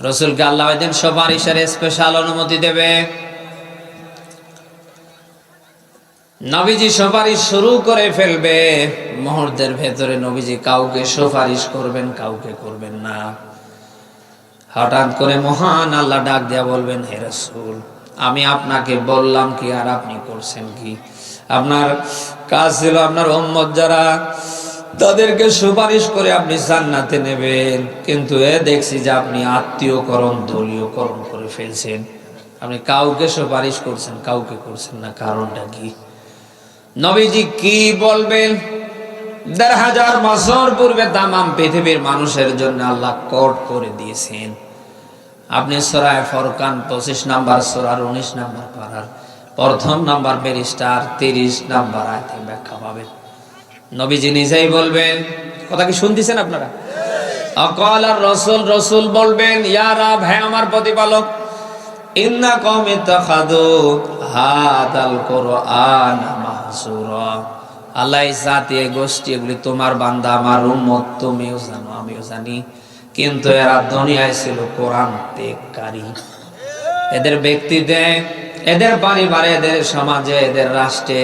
রাসূলকে আল্লাহ ওইদিন সুপারিশের স্পেশাল অনুমতি দেবে। নবীজি সুপারিশ শুরু করে ফেলবে, মুহূর্তের ভেতরে নবীজি কাউকে সুপারিশ করবেন, কাউকে করবেন না। হঠাৎ করে মহান আল্লাহ ডাক দিয়া বলবেন, হে রাসূল, আমি আপনাকে বললাম কি আর আপনি করছেন কি? আপনার কাজ ছিল আপনার উম্মত যারা তাদেরকে সুপারিশ করে আপনি জান্নাতে নেবেন, কিন্তু দেখছি যে আপনি আত্মীয়করণ দলীয়করণ করে ফেলছেন। আপনি কাউকে সুপারিশ করছেন, কাউকে করছেন না, কারণটা কি? নবীজি কি বলবেন? ১,৫০০ বছর পূর্বে তামাম পৃথিবীর মানুষের জন্য আল্লাহ কোড করে দিয়েছেন। আপনি সূরা ফুরকান ২৫ নাম্বার সূরার ১৯ নাম্বার পারার প্রথম নাম্বার পৃষ্ঠার ৩০ নাম্বার আয়াতে ব্যাখ্যা পাবেন। নবীজি নিজেই বলবেন, কথা কি শুনতেছেন আপনারা? অকাল আর রসুল বলবেন, ইয়া রাব, হে আমার প্রতিপালক, ইন্না কওমি তাখাযু হাদাল কুরআন মাহসুরা। আল্লাহ জাতি গোষ্ঠী এগুলি তোমার বান্দা, আমার উম্মত, তুমিও জানো আমিও জানি, কিন্তু এরা দুনিয়ায় ছিল কোরআন ত্যাগকারী। এদের ব্যক্তিতে, এদের পরিবারে, এদের সমাজে, এদের রাষ্ট্রে,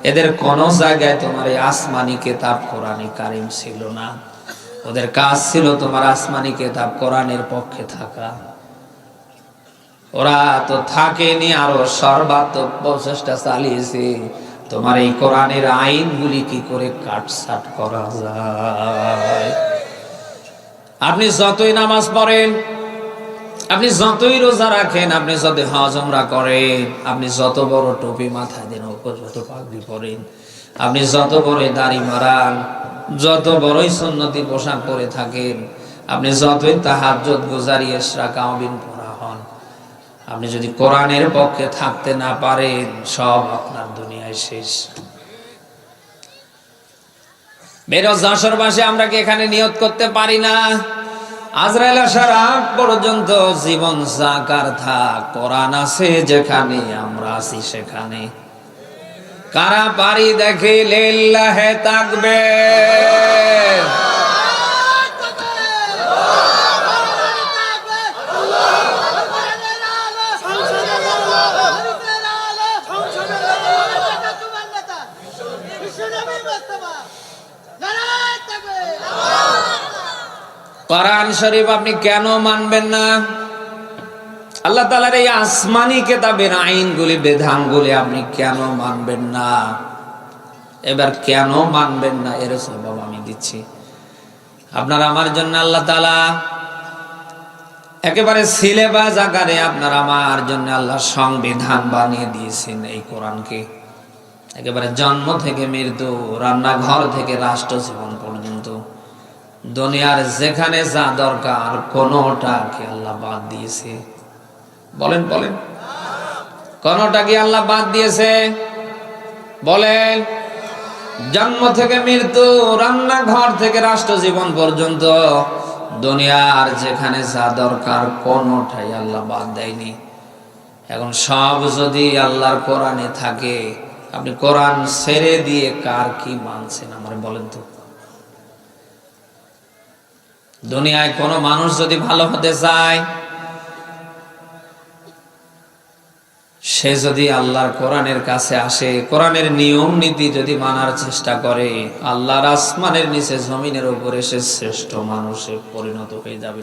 এদের কোন জায়গায় তোমার এই আসমানি কিতাব কোরআনে কারিম ছিল না। ওদের কাজ ছিল তোমার আসমানি কিতাব কোরআনের পক্ষে থাকা। ওরা তো থাকেনি, আরো সর্বাত্মক প্রচেষ্টা চালিয়েছে তোমার এই কোরআনের আইনগুলি কি করে কাটছাট করা যায়। আপনি যতই নামাজ পড়েন, আপনি যতই রোজা রাখেন, আপনি যত হজ উমরা করেন, আপনি যত বড় টুপি মাথায় দেন, যত পাগড়ি পরেন, আপনি যত বড় দাড়ি মারান, যত বড়ই সুন্নতি পোশাক পরে থাকেন, আপনি যতই তাহাজ্জুদ গুজারি ইশরাক আওয়াবিন পড়া হন, আপনি যদি কোরআনের পক্ষে থাকতে না পারেন, সব আপনার দুনিয়ায় শেষ। বেরোজ যশোরবাসী আমরা কি এখানে নিয়ত করতে পারি না? আজরাইল আসার আগ পর্যন্ত জীবন যাকার থাক, কোরআন আছে যেখানে, আমরা আছি সেখানে। কারা পারি দেখে লিল্লাহে তাকবীর। কোরআন শরীফ আপনি কেন মানবেন না? আল্লাহ তাআলার এই আসমানি কিতাবের আইনগুলি, বিধানগুলি আপনি কেন মানবেন না? এবার কেন মানবেন না এর জবাব আমি দিচ্ছি। আপনার আমার জন্য আল্লাহ তাআলা একেবারে সিলেবাস আকারে আপনার আমার জন্য আল্লাহ সংবিধান বানিয়ে দিয়েছেন এই কোরআনকে। একেবারে জন্ম থেকে মৃত্যু, রান্নাঘর থেকে রাষ্ট্র জীবন পর্যন্ত দুনিয়ার যেখানে যা দরকার কোনটাকে আল্লাহ বাদ দিয়েছে। বলেন বলেন, কোনটা কি আল্লাহ বাদ দিয়েছে? বলেন। জন্ম থেকে মৃত্যু, রান্নাঘর থেকে রাষ্ট্র জীবন পর্যন্ত দুনিয়ার যেখানে যা দরকার কোনটাই আল্লাহ বাদ দেয়নি। এখন সব যদি আল্লাহর কোরআনে থাকে, আপনি কোরআন ছেড়ে দিয়ে কার কি মানছেন আমার বলেন তো? দুনিয়ায় কোনো মানুষ যদি ভালো হতে চায়, সে যদি আল্লাহর কোরআনের কাছে আসে, কোরআনের নিয়ম নীতি যদি মানার চেষ্টা করে, আল্লাহর আসমানের নিচে জমিনের উপরে সে শ্রেষ্ঠ মানুষে পরিণত হয়ে যাবে।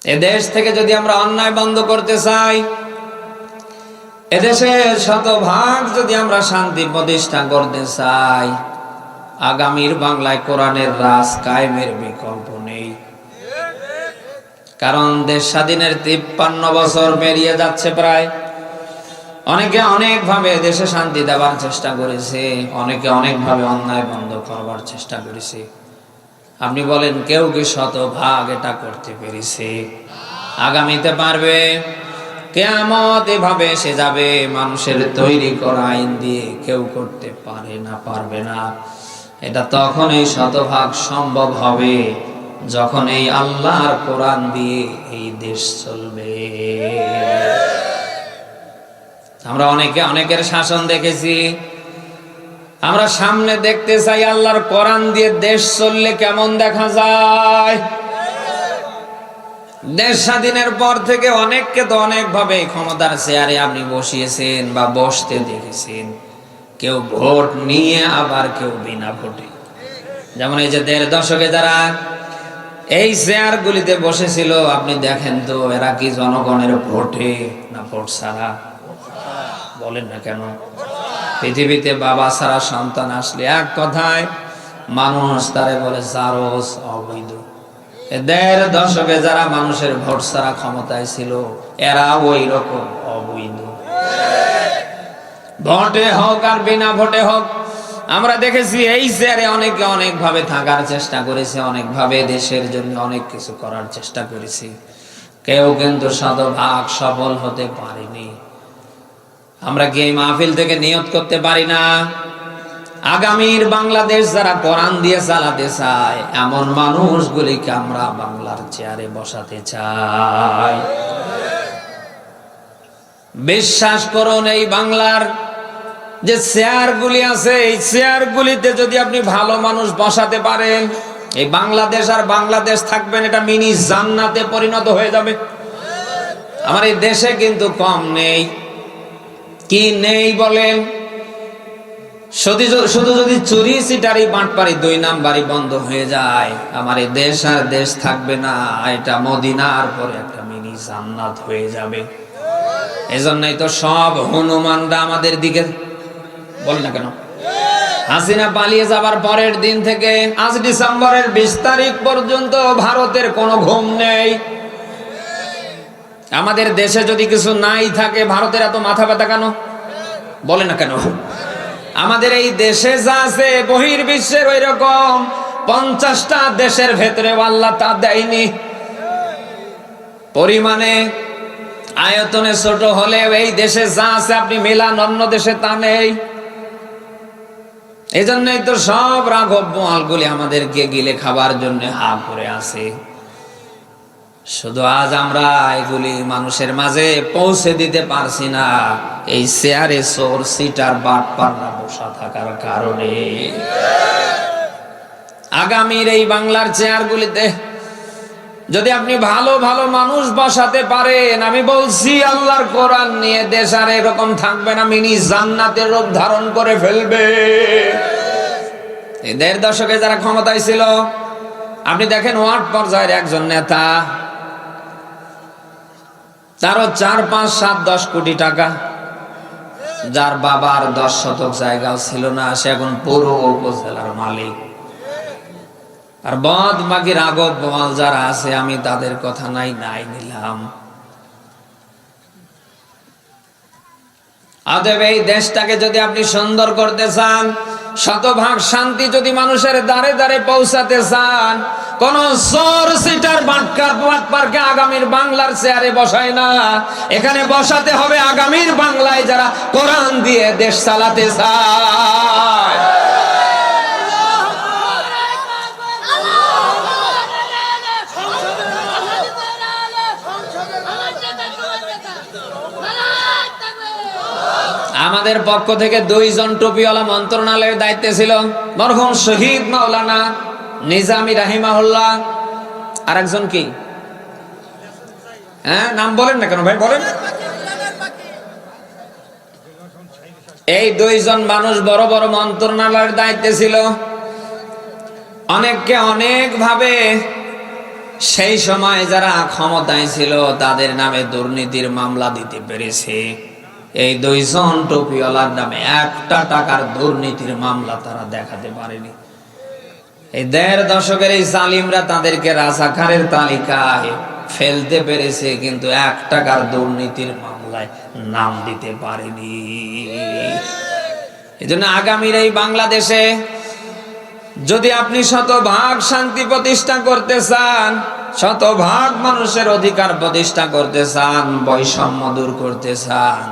এদেশ থেকে যদি আমরা অন্যায় বন্ধ করতে চাই, এদেশে শতভাগ যদি আমরা শান্তি প্রতিষ্ঠা করতে চাই, আগামীর বাংলায় কোরআনের রাজ কায়েমের বিকল্প নেই। কারণ দেশ স্বাধীনের 53 বছর পেরিয়ে যাচ্ছে প্রায়। অনেকে অনেক ভাবে দেশে শান্তি দেওয়ার চেষ্টা করেছে, অনেকে অনেক ভাবে অন্যায় বন্ধ করবার চেষ্টা করেছে। আপনি বলেন কেউ কি শতভাগ এটা করতে পেরেছে? আগামীতে পারবে? কিয়ামত এভাবে এসে যাবে, মানুষের তৈরি করা আইন দিয়ে কেউ করতে পারে না, পারবে না। এটা তখনই শতভাগ সম্ভব হবে যখন এই আল্লাহর কোরআন দিয়ে এই দেশ চলবে। আমরা অনেকে অনেকের শাসন দেখেছি, আমরা সামনে দেখতে চাই আল্লাহর কোরআন দিয়ে দেশ চললে কেমন দেখা যায়। দেশ স্বাধীনের পর থেকে অনেককে তো অনেক ভাবে ক্ষমতার চেয়ারে আপনি বসিয়েছেন বা বসতে দেখেছেন, কেউ ভোট নিয়ে, আবার কেউ বিনা ভোটে। যেমন এই যে 1.5 দশকে যারা এই চেয়ার গুলিতে বসেছিল, আপনি দেখেন তো এরা কি জনগণের ভোটে না ভোট ছাড়া? বলেন না কেন? পৃথিবীতে বাবা ছাড়া সন্তান আসলে এক কথায় মানুষ তারে বলে জারজ, অবৈধ। 1.5 দশকে যারা মানুষের ভোট ছাড়া ক্ষমতায় ছিল, এরা ওই রকম অবৈধ। ভোটে হোক আর বিনা ভোটে হোক, আমরা দেখেছি এই চেয়ারে অনেকে অনেক ভাবে থাকার চেষ্টা করেছে, অনেক ভাবে দেশের জন্য অনেক কিছু করার চেষ্টা করেছি, কেউ কিন্তু শতভাগ সফল হতে পারেনি। আমরা কি এই মাহফিল থেকে নিয়ত করতে পারি না, আগামীর বাংলাদেশ যারা কোরআন দিয়ে চালাতে চায় এমন মানুষগুলিকে আমরা বাংলার চেয়ারে বসাতে চাই? বিশ্বাস করুন, এই বাংলার যে চেয়ারগুলি আছে, এই চেয়ারগুলিতে যদি আপনি ভালো মানুষ বসাতে পারেন, এই বাংলাদেশ আর বাংলাদেশ থাকবেন, এটা মিনি জান্নাতে পরিণত হয়ে যাবে। আমার এই দেশে কিন্তু কম নেই। কি নেই বলেন? শুধু যদি চুরি চিটারি বাটপারি 2 নাম্বারই বন্ধ হয়ে যায়, আমার এই দেশ আর দেশ থাকবে না, এটা মদিনার পরে একটা মিনি জান্নাত হয়ে যাবে। এজন্যই তো সব হনুমানরা আমাদের দিকে, বল না কেন? হাসিনা পালিয়ে যাবার পরের দিন থেকে আজ ডিসেম্বরের 20 তারিখ পর্যন্ত ভারতের কোনো ঘুম নেই। আমাদের দেশে যদি কিছু নাই থাকে, ভারতের এত মাথা ব্যথা কেন? বলে না কেন? আমাদের এই দেশে যা আছে বহির্বিশ্বের ওই রকম 50টা দেশের ভেতরে আল্লাহ তা দেয়নি। পরিমাণে আয়তনে ছোট হলে এই দেশে যা আছে আপনি মেলান অন্য দেশে তা নেই। এই জন্যই তো সব রাঘব বোয়ালগুলি আমাদেরকে গিলে খাবার জন্য হা করে আছে। শুধু আজ আমরা এগুলি মানুষের মাঝে পৌঁছে দিতে পারছি না, এই চেয়ারে চোর সিটার বাটপাররা বসা থাকার কারণে। আগামীর এই বাংলার চেয়ারগুলিতে যদি আপনি ভালো ভালো মানুষ বসাতে পারেন, আমি বলছি আল্লাহর কোরআন নিয়ে দেশ আর এরকম থাকবে না, মিনি জান্নাতের রূপ ধারণ করে ফেলবে। এই ১.৫ দশকে যারা ক্ষমতায় ছিল, আপনি দেখেন ওয়ার্ড পর্যায়ের একজন নেতা, তারও ৪, ৫, ৭, ১০ কোটি টাকা, যার বাবার ১০ শতক জায়গাও ছিল না, সে এখন পুরো উপজেলার মালিক। আর বাদ বাকি রাঘব বোয়াল যারা আছে, আমি তাদের কথা নাই নিলাম। অতএব এই দেশটাকে যদি আপনি সুন্দর করতে চান, শতভাগ শান্তি যদি মানুষের দ্বারে দ্বারে পৌঁছাতে চান, কোন চোর সিটার বাটপারকে আগামীর বাংলার চেয়ারে বসায় না, এখানে বসাতে হবে আগামীর বাংলায় যারা কোরআন দিয়ে দেশ চালাতে চায়। আমাদের পক্ষ থেকে ২ জন টুপিওয়ালা মন্ত্রণালয়ের দায়িত্বে ছিল, মরহুম শহীদ মাওলানা নিজামী রাহিমাহুল্লাহ, আর একজন কি, হ্যাঁ নাম বলেন না কেন ভাই, বলেন। এই ২ জন মানুষ বড় বড় মন্ত্রণালয়ের দায়িত্বে ছিল। অনেককে অনেক ভাবে সেই সময় যারা ক্ষমতায় ছিল তাদের নামে দুর্নীতির মামলা দিতে পেরেছে। এই ২ জন টুপিওয়ালার নামে একটা টাকার দুর্নীতির মামলা তারা দেখাতে পারেনি। এই ১.৫ দশকের এই জালিমরা তাদেরকে রাজাকারের তালিকায় ফেলতে পেরেছে, কিন্তু ১ টাকার দুর্নীতির মামলায় নাম দিতে পারেনি। এই জন্য আগামীর এই বাংলাদেশে যদি আপনি শতভাগ শান্তি প্রতিষ্ঠা করতে চান, শতভাগ মানুষের অধিকার প্রতিষ্ঠা করতে চান, বৈষম্য দূর করতে চান,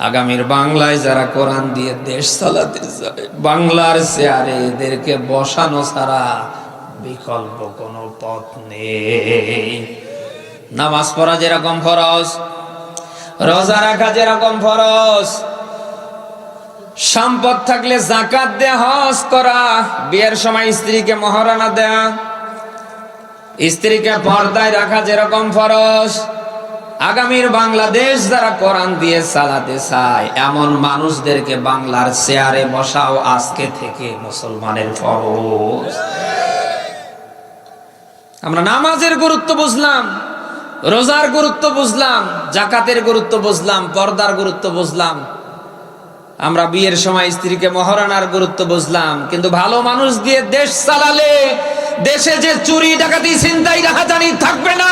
আগামীর বাংলায় যারা কোরআন দিয়ে দেশ চালাতে চায়, বাংলার চেয়ারে এদেরকে বসানো ছাড়া বিকল্প কোনো পথ নেই। নামাজ পড়া যেরকম ফরজ, রোজা রাখা যেরকম ফরজ, সম্পদ থাকলে যাকাত দেয়া, হজ করা, বিয়ের সময় স্ত্রীকে মহারানা দেয়া, স্ত্রীকে পর্দায় রাখা যেরকম ফরজ, আগামীর বাংলাদেশ যারা কোরআন দিয়ে চালাতে চায় এমন মানুষদেরকে বাংলার চেয়ারে বসাও আজকে থেকে মুসলমানের ফরজ। আমরা নামাজের গুরুত্ব বুঝলাম, রোজার গুরুত্ব বুঝলাম, যাকাতের গুরুত্ব বুঝলাম, পর্দার গুরুত্ব বুঝলাম, আমরা বিয়ের সময় স্ত্রীকে মহারানার গুরুত্ব বুঝলাম, কিন্তু ভালো মানুষ দিয়ে দেশ চালালে দেশে যে চুরি ডাকাতি ছিনতাই রাহাজানি থাকবে না,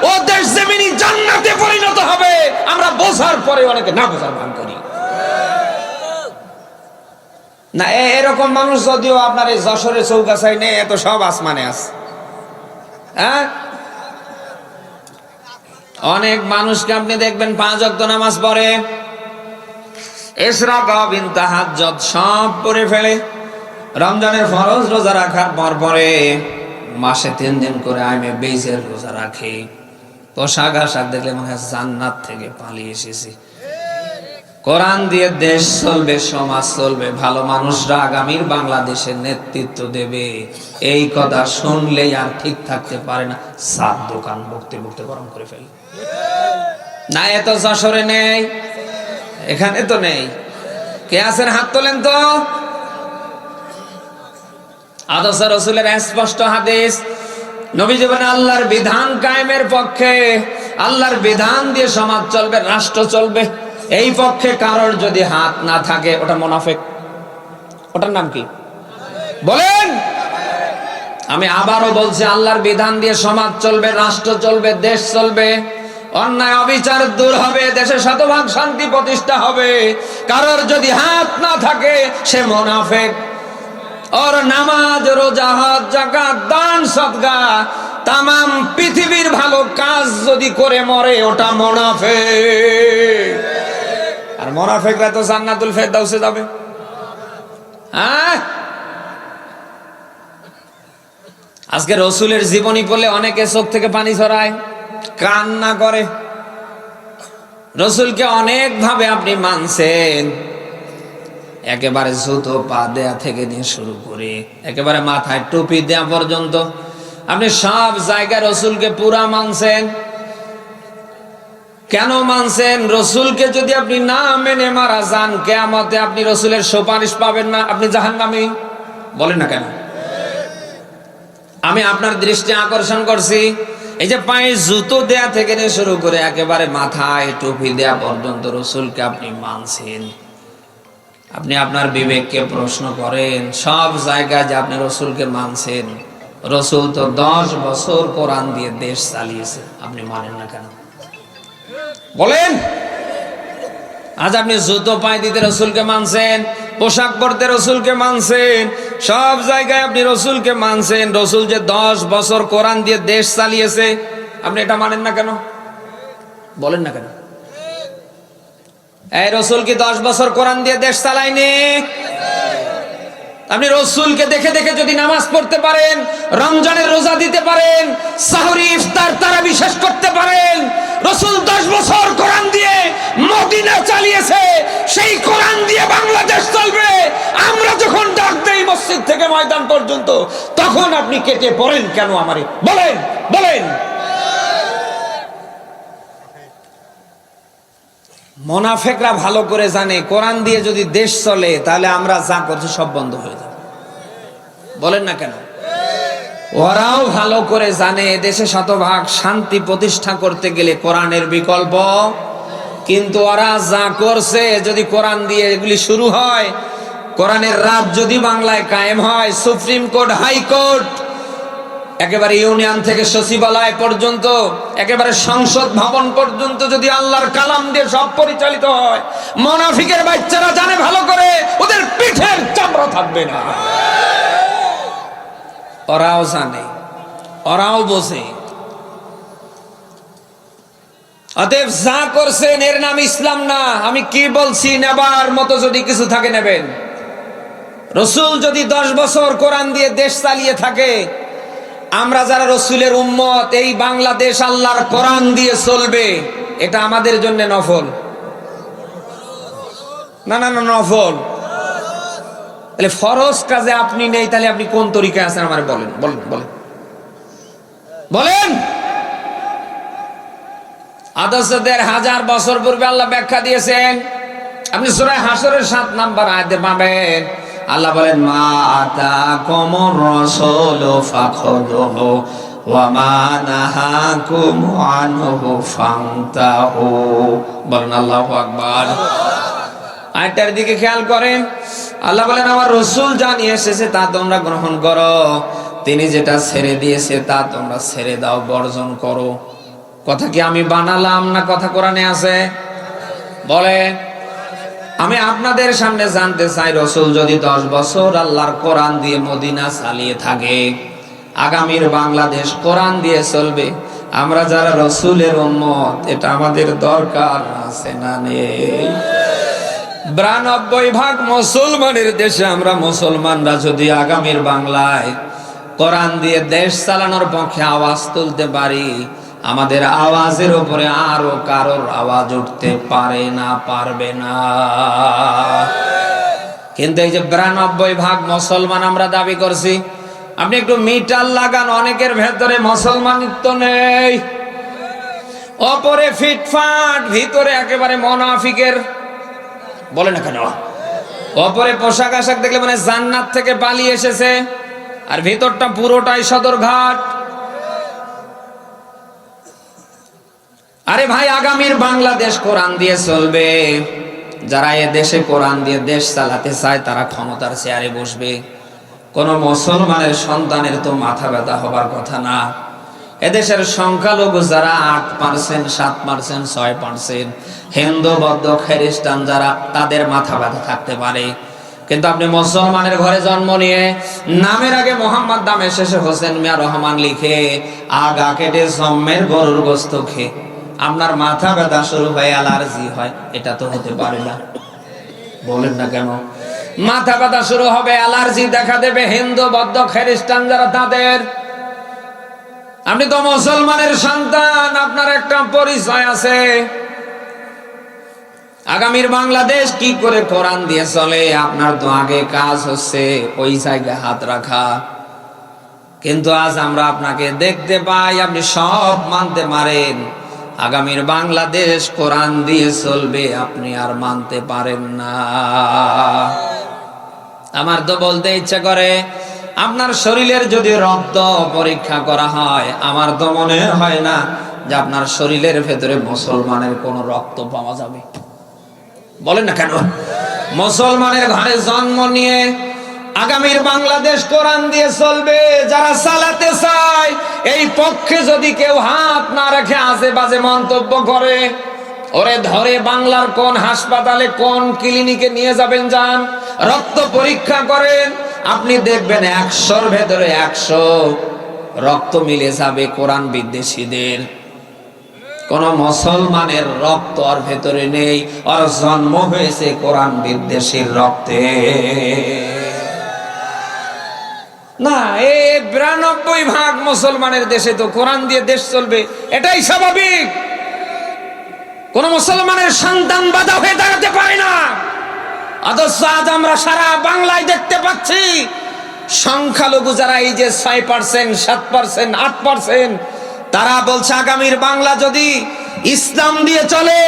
ও দেশ জমিনি জান্নাতে পরিণত হবে। আমরা বোঝার পরে অনেকে না বোঝার ভান করি না। এরকম মানুষ যদিও আপনার এই যশোরের চৌগাছায় নেই, এত সব আসমানে আছে। হ্যাঁ, অনেক মানুষকে আপনি দেখবেন ৫ ওয়াক্ত নামাজ পড়ে, ইশরাক বিন তাহাজ্জুদ সব পড়ে ফেলে, রমজানের ফরজ রোজা রাখার পর পরে মাসে ৩ দিন করে আইমে বেজের রোজা রাখে, পোশাক আশাক দেখলে মনে হয় জান্নাত থেকে পালিয়ে এসেছি। কোরআন দিয়ে দেশ চলবে, সমাজ চলবে, ভালো মানুষরা আগামীর বাংলাদেশের নেতৃত্ব দেবে, এই কথা শুনলেই আর ঠিক থাকতে পারে না, সাত দোকান বকতে বকতে গরম করে ফেলে। না এত যশোরে নেই, এখানে তো নেই, কে আছেন হাত তোলেন তো। আদর্শ রাসূলের স্পষ্ট হাদিস, নবী জীবনে আল্লাহর বিধান কায়েমের পক্ষে, আল্লাহর বিধান দিয়ে সমাজ চলবে, রাষ্ট্র চলবে, এই পক্ষে কারোর যদি হাত না থাকে ওটা মুনাফিক। ওটার নাম কি বলেন? আমি আবারও বলছি, আল্লাহর বিধান দিয়ে সমাজ চলবে, রাষ্ট্র চলবে, দেশ চলবে, অন্যায় অবিচার দূর হবে, দেশে শতভাগ শান্তি প্রতিষ্ঠা হবে, কারোর যদি হাত না থাকে সে মুনাফিক। ওর নামাজ, রোজা, হজ, যাকাত, দান, সদকা, তামাম পৃথিবীর ভালো কাজ যদি করে মরে ওটা মুনাফিক। আর মুনাফিকরা তো জান্নাতুল ফেরদাউসে যাবে। আজকে রসুলের জীবনী পড়লে অনেকে চোখ থেকে পানি ছড়ায়, কান্না করে। রসুলকে অনেক ভাবে আপনি মানছেন, একেবারে জুতো পা দেয়া থেকে নিয়ে শুরু করে একেবারে মাথায় টুপি দেয়া পর্যন্ত আপনি সব জায়গায় রসুলকে পুরা মানছেন। কেন মানছেন? রসুলকে যদি আপনি না মেনে মারা যান, কিয়ামতে আপনি রসুলের সুপারিশ পাবেন না, আপনি জাহান্নামী। বলেন না কেন? আমি আপনার দৃষ্টি আকর্ষণ করছি, এই যে পায়ে জুতো দেয়া থেকে নিয়ে শুরু করে একেবারে মাথায় টুপি দেয়া পর্যন্ত রসুলকে আপনি মানছেন। আপনি আপনার বিবেককে প্রশ্ন করেন, সব জায়গায় যে আপনি রসুলকে মানছেন, রসুল তো 10 বছর কোরআন দিয়ে দেশ চালিয়েছে, আপনি মানেন না কেন? বলেন। আজ আপনি জুতো পায়ে দিতে রসুলকে মানছেন, পোশাক পরতে রসুলকে মানছেন, সব জায়গায় আপনি রসুলকে মানছেন। রসুল যে 10 বছর কোরআন দিয়ে দেশ চালিয়েছে, আপনি এটা মানেন না কেন? বলেন না কেন? এই রসুল কি 10 বছর কোরআন দিয়ে দেশ চালায়নি? আপনি রসুলকে দেখে দেখে যদি নামাজ পড়তে পারেন, রমজানের রোজা দিতে পারেন, সাহরি ইফতার তারা বিশেষ করতে পারেন, রসুল 10 বছর কোরআন দিয়ে মদিনা চালিয়েছে, সেই কোরআন দিয়ে বাংলাদেশ চলবে। আমরা যখন ডাক দেই মসজিদ থেকে ময়দান পর্যন্ত, তখন আপনি কেটে পড়েন কেন আমারে? বলেন, বলেন। মুনাফিকরা ভালো করে জানে, কোরআন দিয়ে যদি দেশ চলে তাহলে আমরা যা করছি সব বন্ধ হয়ে যাবে। বলেন না কেন? ওরাও ভালো করে জানে, দেশে শতভাগ শান্তি প্রতিষ্ঠা করতে গেলে কোরআনের বিকল্প, কিন্তু ওরা যা করছে, যদি কোরআন দিয়ে এগুলি শুরু হয়, কোরআনের রাত যদি বাংলায় কায়েম হয়, সুপ্রিম কোর্ট, হাইকোর্ট, একেবারে ইউনিয়ন থেকে সচিবালয় পর্যন্ত, একেবারে সংসদ ভবন পর্যন্ত যদি আল্লাহর কালাম দিয়ে সব পরিচালিত হয়, মুনাফিকের বাচ্চারা জানে ভালো করে, ওদের পিঠের চামড়া থাকবে না। ওরাও জানে, ওরাও বোঝে। অতএব যা করছেন এর নাম ইসলাম না। আমি কি বলছি, নেবার মতো যদি কিছু থাকে নেবেন। রসুল যদি 10 বছর কোরআন দিয়ে দেশ চালিয়ে থাকে, আমরা যারা রসুলের উম্মত, এই বাংলাদেশ আল্লাহর কোরআন দিয়ে চলবে, এটা আমাদের জন্য নফল না? না না, নফল। তাহলে ফরজ কাজে আপনি নেই, তাহলে আপনি কোন তরিকায় আছেন আমার বলেন, বলেন, বলেন, বলেন। আদর্শ 1000 বছর পূর্বে আল্লাহ ব্যাখ্যা দিয়েছেন। আপনি সূরা হাশরের 7 নম্বর আয়াতে পাবেন, আল্লাহ বলেন, মা আতাকুমুর রাসূলু ফাখুযুহু ওয়া মা নাহাকুম আনহু ফান্তাহু। বলেন আল্লাহু আকবার। আয়াতের দিকে খেয়াল করেন, আল্লাহ বলেন, আমার রাসূল যা নিয়ে এসেছে তা তোমরা গ্রহণ করো, তিনি যেটা ছেড়ে দিয়েছে তা তোমরা ছেড়ে দাও, বর্জন করো। কথা কি আমি বানালাম না কথা কোরআনে আছে? বলে। আমি আপনাদের সামনে জানতে চাই, রসুল যদি 10 বছর আল্লাহর কোরআন দিয়ে মদিনা চালিয়ে থাকে, আগামীর বাংলাদেশ কোরআন দিয়ে চলবে, আমরা যারা রসুলের উম্মত, এটা আমাদের দরকার আছে না নেই? 92% মুসলমানের দেশে আমরা মুসলমানরা যদি আগামীর বাংলায় কোরআন দিয়ে দেশ চালানোর পক্ষে আওয়াজ তুলতে পারি, আমাদের আওয়াজের উপরে আরো কারোর আওয়াজ উঠতে পারে না, পারবে না। কিন্তু এই যে 92% মুসলমান আমরা দাবি করছি, আপনি একটু মিটার লাগান, অনেকের ভেতরে মুসলমানিত্ব নেই, অপরে ফিটফাট, ভিতরে একেবারে মুনাফিকের। বলে না কেন? অপরে পোশাক আশাক দেখলে মানে জান্নাত থেকে পালিয়ে এসেছে, আর ভিতরটা পুরোটাই সদরঘাট। আরে ভাই, আগামীর বাংলাদেশ কোরআন দিয়ে চলবে। যারা এ দেশে কোরআন দিয়ে দেশ চালাতে চায়, তারা ক্ষমতার চেয়ারে বসবে। কোন মুসলমানের সন্তানের তো মাথা ব্যথা হবার কথা না। এদেশের সংখ্যালঘু যারা 8%, 7%, 6%, হিন্দু, বৌদ্ধ, খ্রিস্টান যারা, তাদের মাথা ব্যথা থাকতে পারে। কিন্তু আপনি মুসলমানের ঘরে জন্ম নিয়ে নামের আগে মোহাম্মদ, দামের শেষে হোসেন মিয়া রহমান লিখে আগা কেটে জম্মের গরুর গোস্ত খেয়ে আপনার মাথা ব্যথা শুরু হয়, অ্যালার্জি হয়, এটা তো হতে পারে না। বলেন না কেন? মাথা ব্যথা শুরু হবে, অ্যালার্জি দেখা দেবে, হিন্দু বৌদ্ধ খ্রিস্টান যারা তাদের। আপনি তো মুসলমানের সন্তান, আপনার একটা পরিচয় আছে। আগামীর বাংলাদেশ কি করে কোরআন দিয়ে চলে, আপনার তো আগে কাজ হচ্ছে ওই জায়গায় হাত রাখা। কিন্তু আজ আমরা আপনাকে দেখতে পাই আপনি সব মানতে পারেন, আগামীর বাংলাদেশ কোরআন দিয়ে চলবে আপনি আর মানতে পারেন না। আমার তো বলতে ইচ্ছা করে, আপনার শরীরের যদি রক্ত পরীক্ষা করা হয়, আমার তো মনে হয় না যে আপনার শরীরের ভেতরে মুসলমানের কোনো রক্ত পাওয়া যাবে। বলেন না কেন? মুসলমানের ঘরে জন্ম নিয়ে আগামীর বাংলাদেশ কোরআন দিয়ে চলবে যারা চালাতে চায়, এই পক্ষে যদি কেউ হাত না রেখে আজে বাজে মন্তব্য করে, ওরে ধরে বাংলার কোন হাসপাতালে কোন ক্লিনিকে নিয়ে যাবেন, যান রক্ত পরীক্ষা করেন, আপনি দেখবেন 100-র ভেতরে 100 রক্ত মিলে যাবে কোরআন বিদ্বেষীদের। কোন মুসলমানের রক্ত আর ভেতরে নেই, আর জন্ম হয়েছে কোরআন বিদ্বেষীর রক্তে। না, এই 92% মুসলমানের দেশে তো কোরআন দিয়ে দেশ চলবে, এটাই স্বাভাবিক। কোন মুসলমানের সন্তান বাধা হয়ে দাঁড়াতে পারে না। অথচ আজ আমরা সারা বাংলায় দেখতে পাচ্ছি সংখ্যালঘু যারা, এই যে 6%, 7%, 8%, তারা বলছে আগামীর বাংলা যদি ইসলাম দিয়ে চলে,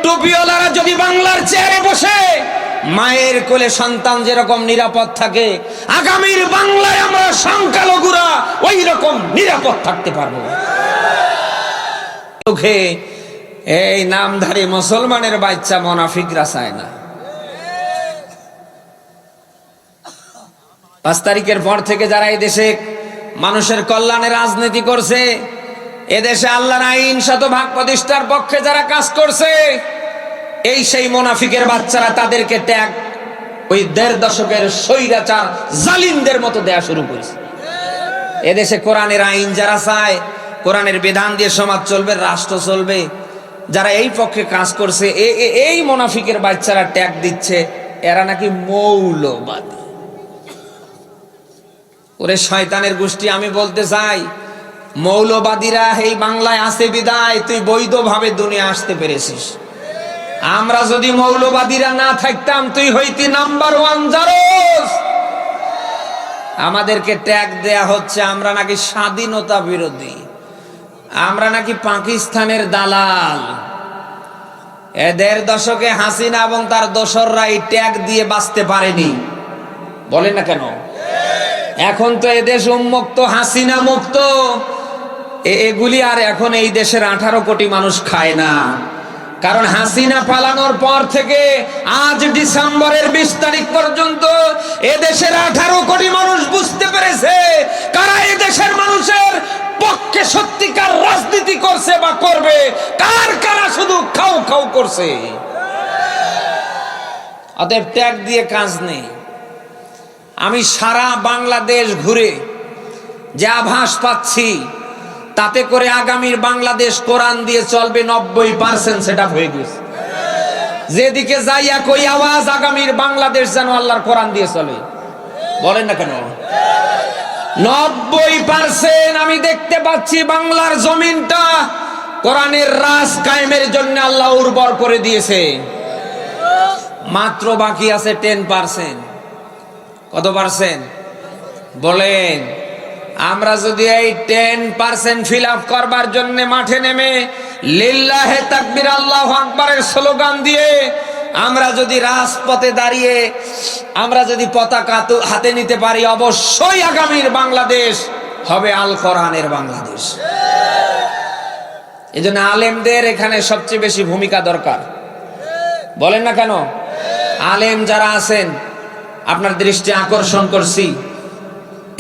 টুপিওয়ালারা যদি বাংলার চেয়ারে বসে, মায়ের কোলে সন্তান যেরকম নিরাপদ থাকে, আগামীর বাংলায় আমরা সংখ্যালঘুরা ওই রকম নিরাপদ থাকতে পারবো। এই নামধারী মুসলমানের বাচ্চা মুনাফিকরা চায় না। 5 তারিখের পর থেকে যারা এই দেশে মানুষের কল্যাণে রাজনীতি করছে, এদেশে আল্লাহর আইন শতভাগ প্রতিষ্ঠার পক্ষে যারা কাজ করছে, এই সেই মুনাফিকের বাচ্চারা তাদেরকে ট্যাগ ওই 1.5 দশকের স্বৈরাচার জালিমদের মতো দেয়া শুরু করেছে। এদেশে কোরআনের আইন যারা চায়, কোরআনের বিধান দিয়ে সমাজ চলবে, রাষ্ট্র চলবে, যারা এই পক্ষে কাজ করছে, এই মুনাফিকের বাচ্চারা ট্যাগ দিচ্ছে এরা নাকি মৌলবাদী। ওরে শয়তানের গোষ্ঠী, আমি বলতে চাই, মৌলবাদীরা এই বাংলায় আছে বিদায় তুই বৈধভাবে দুনিয়া আসতে পেরেছিস। আমরা যদি মৌলবাদীরা না থাকতাম, তুই হইতি নাম্বার 1 জারজ। আমাদেরকে ট্যাগ দেয়া হচ্ছে আমরা নাকি স্বাধীনতা বিরোধী, আমরা নাকি পাকিস্তানের দালাল। 1.5 দশকে হাসিনা এবং তার দোসররা এই ট্যাগ দিয়ে বাঁচতে পারেনি। বলেন না কেন? এখন তো এদেশ উন্মুক্ত, হাসিনা মুক্ত, এগুলি আর এখন এই দেশের 18 কোটি মানুষ খায় না। কারণ হাসিনা পালানোর পর থেকে আজ ডিসেম্বরের 20 তারিখ পর্যন্ত এদেশের 18 কোটি মানুষ বুঝতে পেরেছে কারা এদেশের মানুষের পক্ষে সত্যিকার রাজনীতি করছে বা করবে, কার কারা শুধু খাও খাও করছে। অতএব ট্যাগ দিয়ে কাজ নেই। আমি সারা বাংলাদেশ ঘুরে যে আভাস পাচ্ছি, তাতে করে আগামীর বাংলাদেশ কোরআন দিয়ে চলবে 90% সেটআপ হয়ে গেছে। যেদিকে যাই একই আওয়াজ, আগামীর বাংলাদেশ যেন আল্লাহর কোরআন দিয়ে চলে। বলেন না কেন? 90% আমি দেখতে পাচ্ছি বাংলার জমিনটা কোরআনের রাজ কায়েমের জন্য আল্লাহ উর্বর করে দিয়েছে। মাত্র বাকি আছে 10%। কত পার্সেন্ট বলেন? আমরা যদি এই 10% ফিল আপ করবার জন্য মাঠে নেমে লিল্লাহে তাকবীর আল্লাহু আকবারের স্লোগান দিয়ে আমরা যদি রাজপথে দাঁড়িয়ে আমরা যদি পতাকা হাতে নিতে পারি, অবশ্যই আগামীর বাংলাদেশ হবে আল কোরআনের বাংলাদেশ। এজন্য আলেমদের এখানে সবচেয়ে বেশি ভূমিকা দরকার। বলেন না কেন? আলেম যারা আছেন, আপনার দৃষ্টি আকর্ষণ করছি,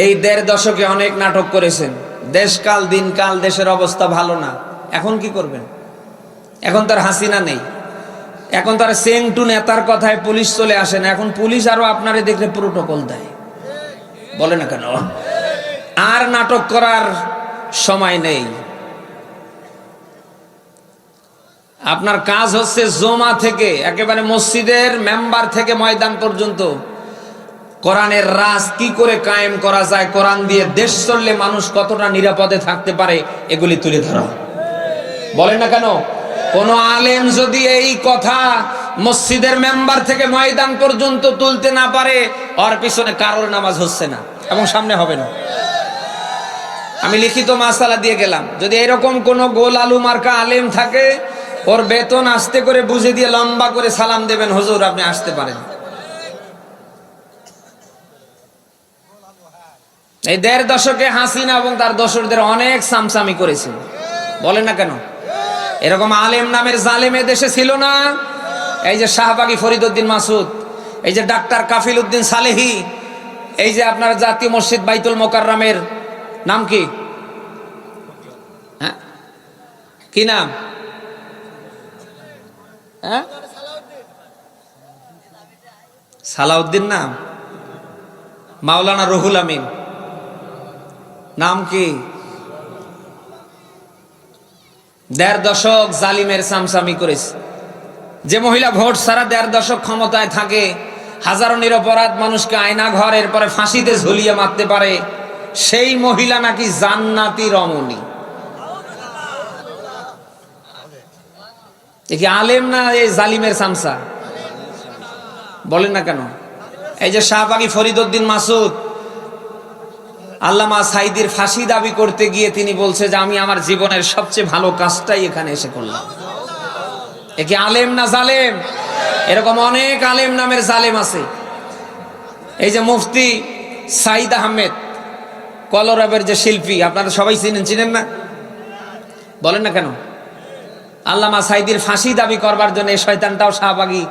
এই 1.5 দশকে অনেক নাটক করেছেন। দেশকাল দিনকাল দেশের অবস্থা ভালো না, এখন কি করবেন? এখন তার হাসিনা নেই, এখন তার সেংটু নেতার কথায় পুলিশ চলে আসে না, এখন পুলিশ আরো আপনারে দেখলে প্রোটোকল দেয়। বলে না কেন? আর নাটক করার সময় নেই। আপনার কাজ হচ্ছে জমা থেকে একেবারে মসজিদের মেম্বার থেকে ময়দান পর্যন্ত কোরআনের রাজ কি করে কায়েম করা যায়, কোরআন দিয়ে দেশ চললে মানুষ কতটা নিরাপদে থাকতে পারে, এগুলি তুলে ধরা। বলেন না কেন? কোন আলেম যদি এই কথা মসজিদের মেম্বার থেকে ময়দান পর্যন্ত তুলতে না পারে, ওর পিছনে কারোর নামাজ হচ্ছে না এবং সামনে হবে না। আমি লিখিত মাসালা দিয়ে গেলাম, যদি এরকম কোন গোল আলু মার্কা আলেম থাকে, ওর বেতন আস্তে করে বুঝে দিয়ে লম্বা করে সালাম দেবেন, হুজুর আপনি আসতে পারেন। এই ১.৫ দশকে হাসিনা এবং তার দোসরদের অনেক সামসামি করেছে, বলেন না কেন? এরকম আলেম নামের জালেম দেশে ছিল না? এই যে শাহবাগী ফরিদউদ্দিন মাসুদ, এই যে ডাক্তার কাফিল উদ্দিন সালেহি, এই যে আপনার জাতীয় মসজিদ বাইতুল মোকাররমের নাম কি, হ্যাঁ কি নাম, হ্যাঁ সালাউদ্দিন নাম, মাওলানা রুহুল আমিন নাম কি? ১.৫ দশক জালিমের সামসামি করেছে। যে মহিলা ভোট ছাড়া ১.৫ দশক ক্ষমতায় থাকে, হাজারো নিরপরাধ মানুষকে আয়না ঘর এরপরে ফাঁসিতে ঝুলিয়ে মারতে পারে, সেই মহিলা নাকি জান্নাতি রমণী। এ কি আলেম না এই জালিমের সামসা? বলেন না কেন? এই যে শাহবাগী ফরিদউদ্দিন মাসুদ, আল্লামা সাইদির ফাঁসি দাবি করতে গিয়ে তিনি বলছে যে আমি আমার জীবনের সবচেয়ে ভালো কাজটাই এখানে এসে করলাম। এ কি আলেম না জালেম? এরকম অনেক আলেম নামের জালেম আছে। এই যে মুফতি সাইদ আহমেদ, কলরবের যে শিল্পী, আপনারা সবাই চিনেন না? বলেন না কেন? আল্লামা সাইদির ফাঁসি দাবি করবার জন্য এই শয়তানটাও শাহবাগী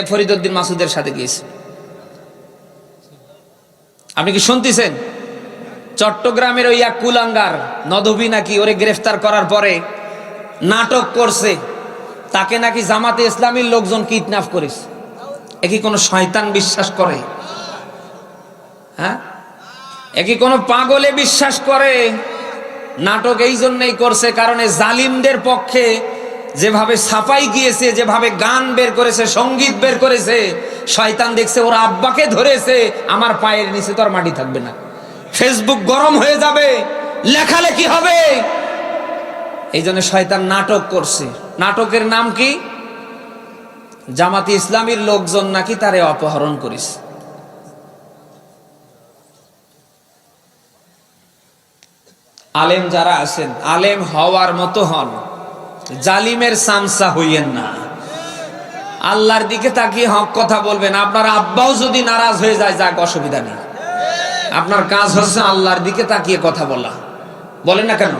ফরিদউদ্দিন মাসুদের সাথে গিয়েছে। আপনি কি শুনতেছেন? চট্টগ্রামের ওই এক কুলাঙ্গার নদভী নাকি ওরে গ্রেফতার করার পরে নাটক করছে, তাকে নাকি জামাতে ইসলামীর লোকজন কিডন্যাপ করেছে। এ কি কোনো শয়তান বিশ্বাস করে? হ্যাঁ, এ কি কোনো পাগলে বিশ্বাস করে? নাটক এই জন্যই করছে কারণে জালিমদের পক্ষে যেভাবে ছাপাই গিয়েছে, যেভাবে গান বের করেছে, সঙ্গীত বের করেছে, শয়তান দেখছে ওর আব্বাকে ধরেছে, আমার পায়ের নিচে তো আর মাটি থাকবে না, ফেসবুক গরম হয়ে যাবে, লেখালেখি হবে। এই জন্য শয়তান নাটক করছে। নাটকের নাম কি? জামাতি ইসলামীর লোকজন নাকি তারে অপহরণ করেছে। আলেম যারা আছেন, আলেম হওয়ার মতো হন, জালিমের সামসা হইয়েন না। আল্লাহর দিকে তাকিয়ে হক কথা বলবেন। আপনার আব্বাও যদি নারাজ হয়ে যায়, যাক, অসুবিধা নেই। আপনার কাজ হচ্ছে আল্লাহর দিকে তাকিয়ে কথা বলা। বলেন না কেন?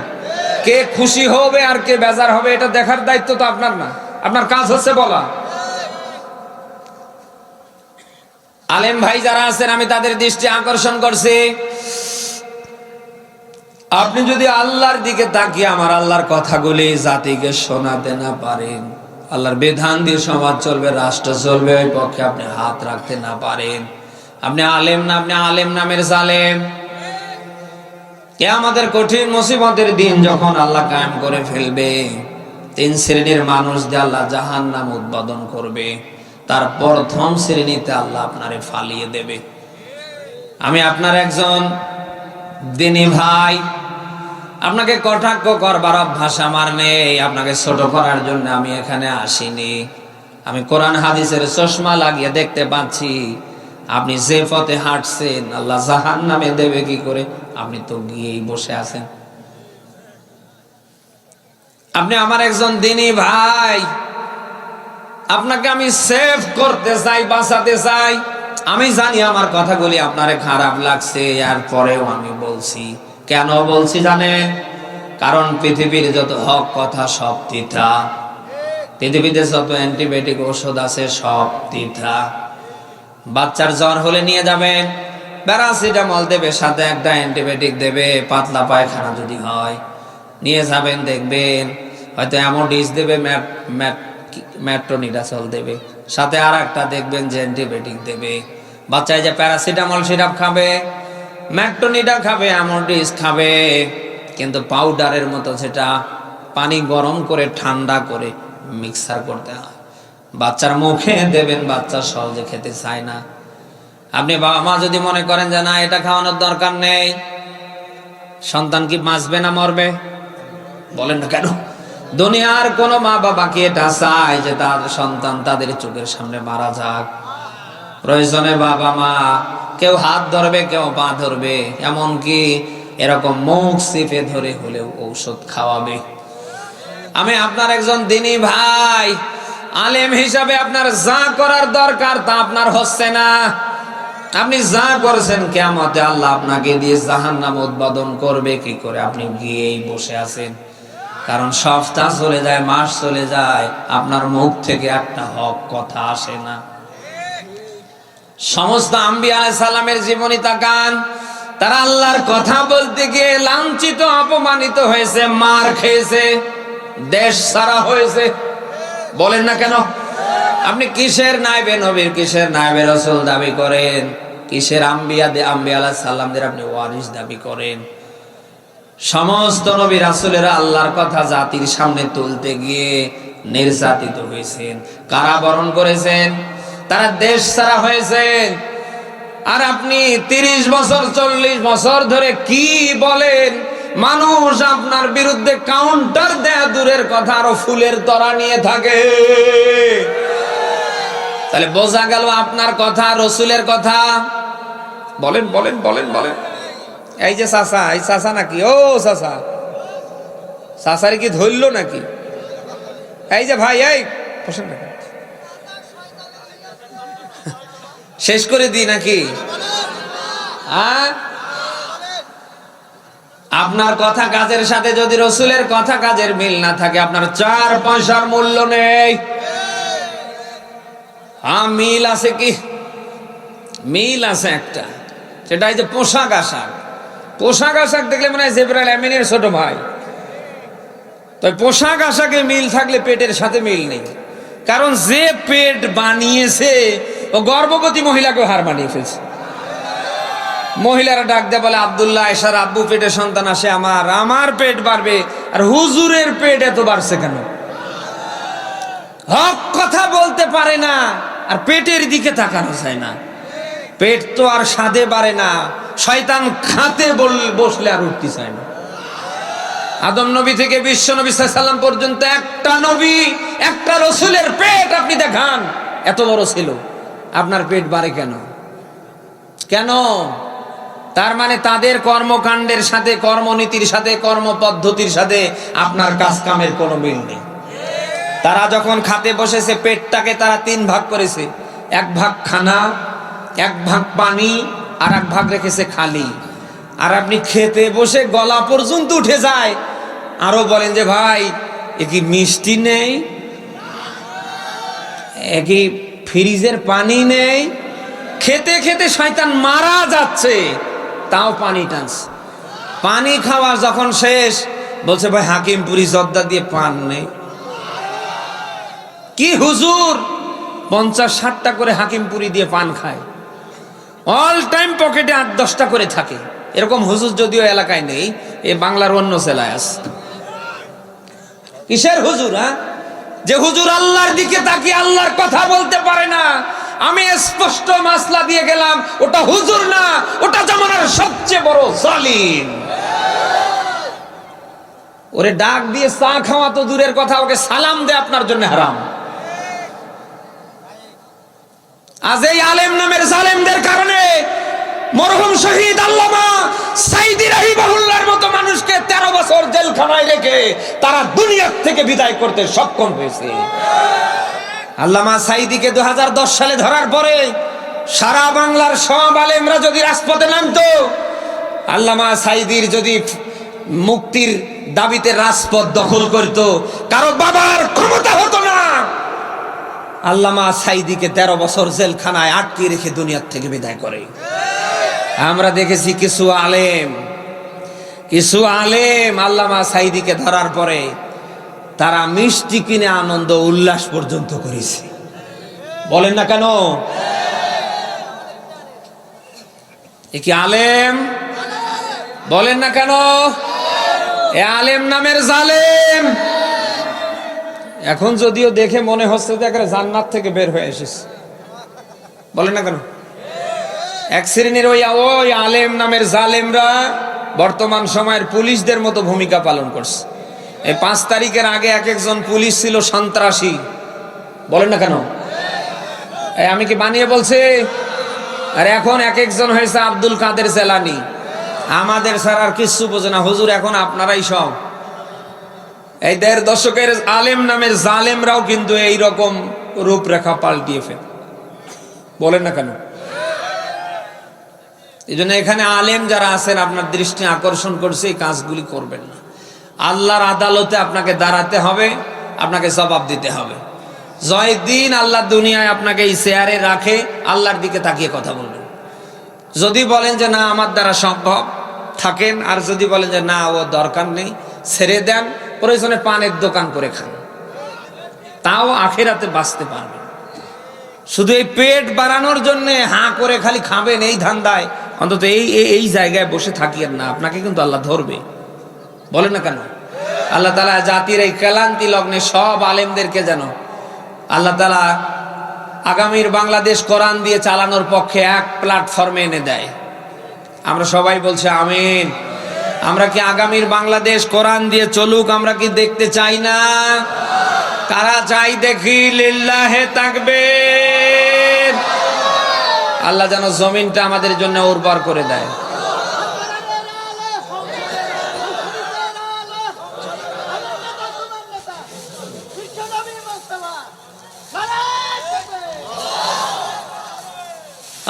কে খুশি হবে আর কে বেজার হবে এটা দেখার দায়িত্ব তো আপনার না, আপনার কাজ হচ্ছে বলা। আলেম ভাই যারা আছেন, আমি তাদের দৃষ্টি আকর্ষণ করছি, আপনি যদি আল্লাহর দিকে তাকিয়ে আমার আল্লাহর কথাগুলি জাতিকে শোনাতে না পারেন, আল্লাহর বিধান দিয়ে সমাজ চলবে, রাষ্ট্র চলবে, ওই পক্ষে আপনি হাত রাখতে না পারেন, আপনি আলেম না, আপনি আলেম নামের জালেম। কিয়ামতের কঠিন মুসিবতের দিন যখন আল্লাহ কায়েম করে ফেলবে, 3 শ্রেণীর মানুষ দিয়ে আল্লাহ জাহান্নাম উদ্বোধন করবে, তার প্রথম শ্রেণীতে আল্লাহ আপনারে ফালিয়ে দেবে। আমি আপনার একজন দিনী ভাই, আপনাকে কটাক্ষ করবার অভ্যাস আমার নেই, আপনাকে ছোট করার জন্য আমি এখানে আসিনি। আমি কোরআন হাদিসের চশমা লাগিয়ে দেখতে পাচ্ছি আপনি যে পথে হাঁটছেন আল্লাহ জাহান্নামে দেবে কি করে, আপনি তো গিয়েই বসে আছেন। আপনি আমার একজন দিনী ভাই, আপনাকে আমি সেভ করতে চাই, বাঁচাতে চাই। আমি জানি আমার কথাগুলি আপনারে খারাপ লাগছে, এর পরেও আমি বলছি। কেন বলছি জানেন? কারণ পৃথিবীর যত হক কথা সব তিতা, পৃথিবীতে যত অ্যান্টিবায়োটিক ওষুধ আছে সব তিতা। বাচ্চার জ্বর হলে নিয়ে যাবেন, প্যারাসিটামল দেবে, সাথে একটা অ্যান্টিবায়োটিক দেবে। পাতলা পায়খানা যদি হয় নিয়ে যাবেন, দেখবেন হয়তো অ্যামোডিস দেবে, মেট্রোনিডাজল দেবে, সাথে আর একটা দেখবেন যে অ্যান্টিবায়োটিক দেবে। বাচ্চায় যে প্যারাসিটামল সিরাপ খাবে, মেট্রোনিডা খাবে, অ্যামোডিস খাবে, কিন্তু পাউডারের মতো সেটা পানি গরম করে ঠান্ডা করে মিক্সার করতে হয়, বাচ্চার মুখে দেবেন, বাচ্চা সহজে খেতে চায় না। আপনি বাবা মা যদি মনে করেন যে না এটা খাওয়ানোর দরকার নেই, সন্তান কি বাঁচবে না মরবে? বলেন না কেন? দুনিয়ার কোন মা বাবা কি এটা চায় যে তার সন্তান তাদের চোখের সামনে মারা যাক? প্রয়োজনে বাবা মা কেউ হাত ধরবে, কেউ পা ধরবে, এমনকি এরকম মুখ চিপে ধরে হলেও ঔষধ খাওয়াবে। আমি আপনার একজন দিনী ভাই, আলেম হিসাবে আপনার যা করার দরকার তা আপনার হচ্ছে না। আপনি যা করছেন কিয়ামতে আল্লাহ আপনাকে দিয়ে জাহান্নাম উদ্বোধন করবে কি করে? আপনি গিয়েই বসে আছেন। কারণ সপ্তাহ চলে যায়, মাস চলে যায়, আপনার মুখ থেকে একটা হক কথা আসে না। সমস্ত আম্বিয়া আলাইহিস সালামের জীবনী তাকান, তারা আল্লাহর কথা বলতে গিয়ে লাঞ্ছিত অপমানিত হয়েছে, মার খেয়েছে, দেশ ছাড়া হয়েছে। বলেন না কেন? আপনি কিসের নায়েবে নবীর, কিসের নায়েবে রাসূল দাবি করেন? কিসের আম্বিয়া আলাইহিস সালামদের আপনি ওয়ারিস দাবি করেন? সমস্ত নবী রাসূলেরা আল্লাহর কথা জাতির সামনে তুলতে গিয়ে নির্যাতিত হয়েছেন, কারাবরণ করেছেন, তারা দেশ ছাড়া হয়েছেন। আর আপনি 30 বছর 40 বছর ধরে কি বলেন? মানুষ আপনার বিরুদ্ধে কাউন্টার দেয়া দূরের কথা, আরো ফুলের তরা নিয়ে থাকে। তাহলে বোঝা গেল আপনার কথা রসুলের কথা। বলেন বলেন বলেন বলেন। এই যে চাচা, এই চাচা নাকি? ও চাচা, চাচারে কি ধরলো নাকি? এই যে ভাই, এই বসেন না, শেষ করে দিই নাকি? আপনার কথা কাজের সাথে যদি রসুলের কথা কাজের মিল না থাকে, আপনার 4 পয়সার মূল্য নেই। মিল আছে কি? মিল আছে একটা, সেটা এই যে পোশাক আশাক। পোশাক আশাক দেখলে মনে হয় জিবরাইল আমিনের ছোট ভাই। তো পোশাক আশাকে মিল থাকলে পেটের সাথে মিল নেই। কারণ যে পেট বানিয়েছে ও গর্ভবতী মহিলাকে হার মানিয়ে ফেলছে। মহিলারা ডাক দেয় বলে, আব্দুল্লাহ আয়েশার আব্বু পেটে সন্তান আসে, আমার পেট বাড়বে, আর হুজুরের পেট এত বাড়ছে কেন? হক কথা বলতে পারে না, আর পেটের দিকে তাকানো যায় না। পেট তো আর সাধে বাড়ে না, শয়তান খাতে বসলে আর উঠতে চায় না। আদম নবী থেকে বিশ্ব নবী সাল্লাল্লাহু আলাইহি ওয়াসাল্লাম পর্যন্ত একটা নবী, একটা রসুলের পেট আপনি দেখান এত বড় ছিল, আপনার পেট বাড়ে কেন? কেন? তার মানে তাদের কর্মকাণ্ডের সাথে, কর্মনীতির সাথে, কর্মপদ্ধতির সাথে আপনার কাজ কামের কোনো মিল নেই। তারা যখন খাতে বসেছে, পেটটাকে তারা 3 ভাগ করেছে, 1 ভাগ খানা, 1 ভাগ পানি, আর 1 ভাগ রেখেছে খালি। আর আপনি খেতে বসে গলা পর্যন্ত উঠে যায়, আরো বলেন যে ভাই এ কি মিষ্টি নেই, এ কি ফ্রিজের পানি নেই? খেতে খেতে শয়তান মারা যাচ্ছে, তাও পানি টানছে। পানি খাওয়া যখন শেষ, বলছে ভাই হাকিমপুরি জর্দা দিয়ে পান নেই। কি হুজুর 50-60টা করে হাকিমপুরি দিয়ে পান খায়, অল টাইম পকেটে 8-10টা করে থাকে। এরকম হুজুর যদিও এলাকায় নেই, এ বাংলার অন্য জেলায় আছে। কিসের হুজুর? যে হুজুর আল্লাহর দিকে তাকিয়ে আল্লাহর কথা বলতে পারে না। আমি স্পষ্ট মাসলা দিয়ে গেলাম, ওটা হুজুর না, ওটা জামানার সবচেয়ে বড় জালিম। ওরে ডাক দিয়ে চা খাওয়া তো দূরের কথা, ওকে সালাম দে আপনার জন্য হারাম। আজ এই আলেম নামের জালেমদের কারণে মরহুম শহীদ আল্লামা সাইদি রাহিমাহুল্লাহর মতো মানুষকে 13 বছর জেলখানায় রেখে তারা দুনিয়া থেকে বিদায় করতে সক্ষম হয়েছে। আল্লামা সাইদিকে 2010 সালে ধরার পরে সারা বাংলার সব আলেমরা যদি রাজপথে নামতো, আল্লামা সাইদির যদি মুক্তির দাবিতে রাজপথ দখল করত, কারো বাবার ক্ষমতা হতো না। আল্লামা সাইদিকে 13 বছর জেলখানায় আটকে রেখে দুনিয়া থেকে বিদায় করে। আমরা দেখেছি কিছু আলেম আল্লামা সাইদিকে ধরার পরে তারা মিষ্টি কিনে আনন্দ উল্লাস পর্যন্ত করেছে। বলেন না কেন? এ কি আলেম? বলেন না কেন? এ আলেম নামের জালেম। এখন যদিও দেখে মনে হচ্ছে যে জান্নাত থেকে বের হয়ে এসেছে। বলেন না কেন? এক শ্রেণীর ওই আলেম নামের জালেমরা বর্তমান সময়ের পুলিশদের মতো ভূমিকা পালন করছে। এই 5 তারিখের আগে এক একজন পুলিশ ছিল সন্ত্রাসী, বলেন না কেন? আমি কি বানিয়ে বলছি? আর এখন এক একজন হয়েছে আব্দুল কাদের জেলানি। আমাদের ছাড়া আর কিচ্ছু বোঝে না হুজুর, এখন আপনারাই সব। এই 1.5 দশকের আলেম নামের জালেমরাও কিন্তু এই রকম রূপরেখা পাল্টিয়ে ফেলে, বলেন না কেন? এই জন্য এখানে আলেম যারা আছেন আপনার দৃষ্টি আকর্ষণ করছে, এই কাজগুলি করবেন না। আল্লাহর আদালতে আপনাকে দাঁড়াতে হবে, আপনাকে জবাব দিতে হবে। জয়দিন আল্লাহ দুনিয়ায় আপনাকে এই চেয়ারে রাখে, আল্লাহর দিকে তাকিয়ে কথা বলবেন। যদি বলেন যে না আমার দ্বারা সম্ভব, থাকেন। আর যদি বলেন যে না ও দরকার নেই, ছেড়ে দেন, প্রয়োজনে পানের দোকান করে খান, তাও আখিরাতে বাঁচতে পারবেন। শুধু এই পেট বাড়ানোর জন্য হাঁ করে খালি খাবেন, এই ধান্দায় অন্তত এই জায়গায় বসে থাকিয়েন না, আপনাকে কিন্তু আল্লাহ ধরবে, বলেন না কেন? আল্লাহ তাআলা জাতির এই ক্লান্তি লগ্নে সব আলেমদেরকে যেন আল্লাহ তাআলা আগামীর বাংলাদেশ কোরআন দিয়ে চালানোর পক্ষে এক প্ল্যাটফর্মে এনে দেয়। আমরা সবাই বলছি আমিন। আমরা কি আগামীর বাংলাদেশ কোরআন দিয়ে চলুক আমরা কি দেখতে চাই না? কারা চাই দেখি? লিল্লাহে তাকবীর। আল্লাহ যেন জমিনটা আমাদের জন্য উর্বর করে দেয়।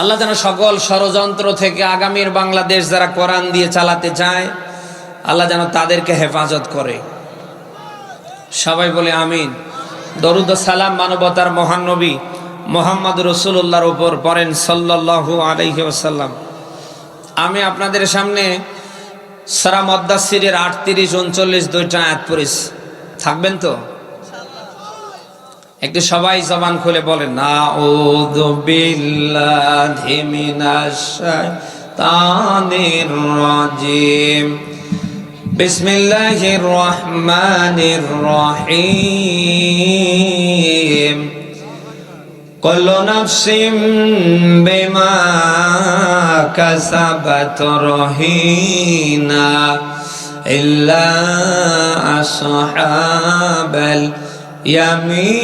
আল্লাহ যেন সকল ষড়যন্ত্র থেকে আগামীর বাংলাদেশ যারা কোরআন দিয়ে চালাতে চায়, আল্লাহ যেন তাদেরকে হেফাজত করে। সবাই বলে আমিন। দরুদ ও সালাম মানবতার মহান নবী মুহাম্মদ রাসূলুল্লাহর উপর পড়েন সাল্লাল্লাহু আলাইহি ওয়াসাল্লাম। আমি আপনাদের সামনে সূরা মুদ্দাসসিরের 38, 39 দুইটা আয়াত পড়েছি। থাকবেন তো? একটু সবাই জবান খুলে বলেন আউযু বিল্লাহি মিনাশ শাইতানির রাজিম, বিসমিল্লাহির রহমানির রহিম, কুল্লু নাফসিন বিমা কাসাবাত রহিনা ইল্লা আসহাবাল ইয়ামিন।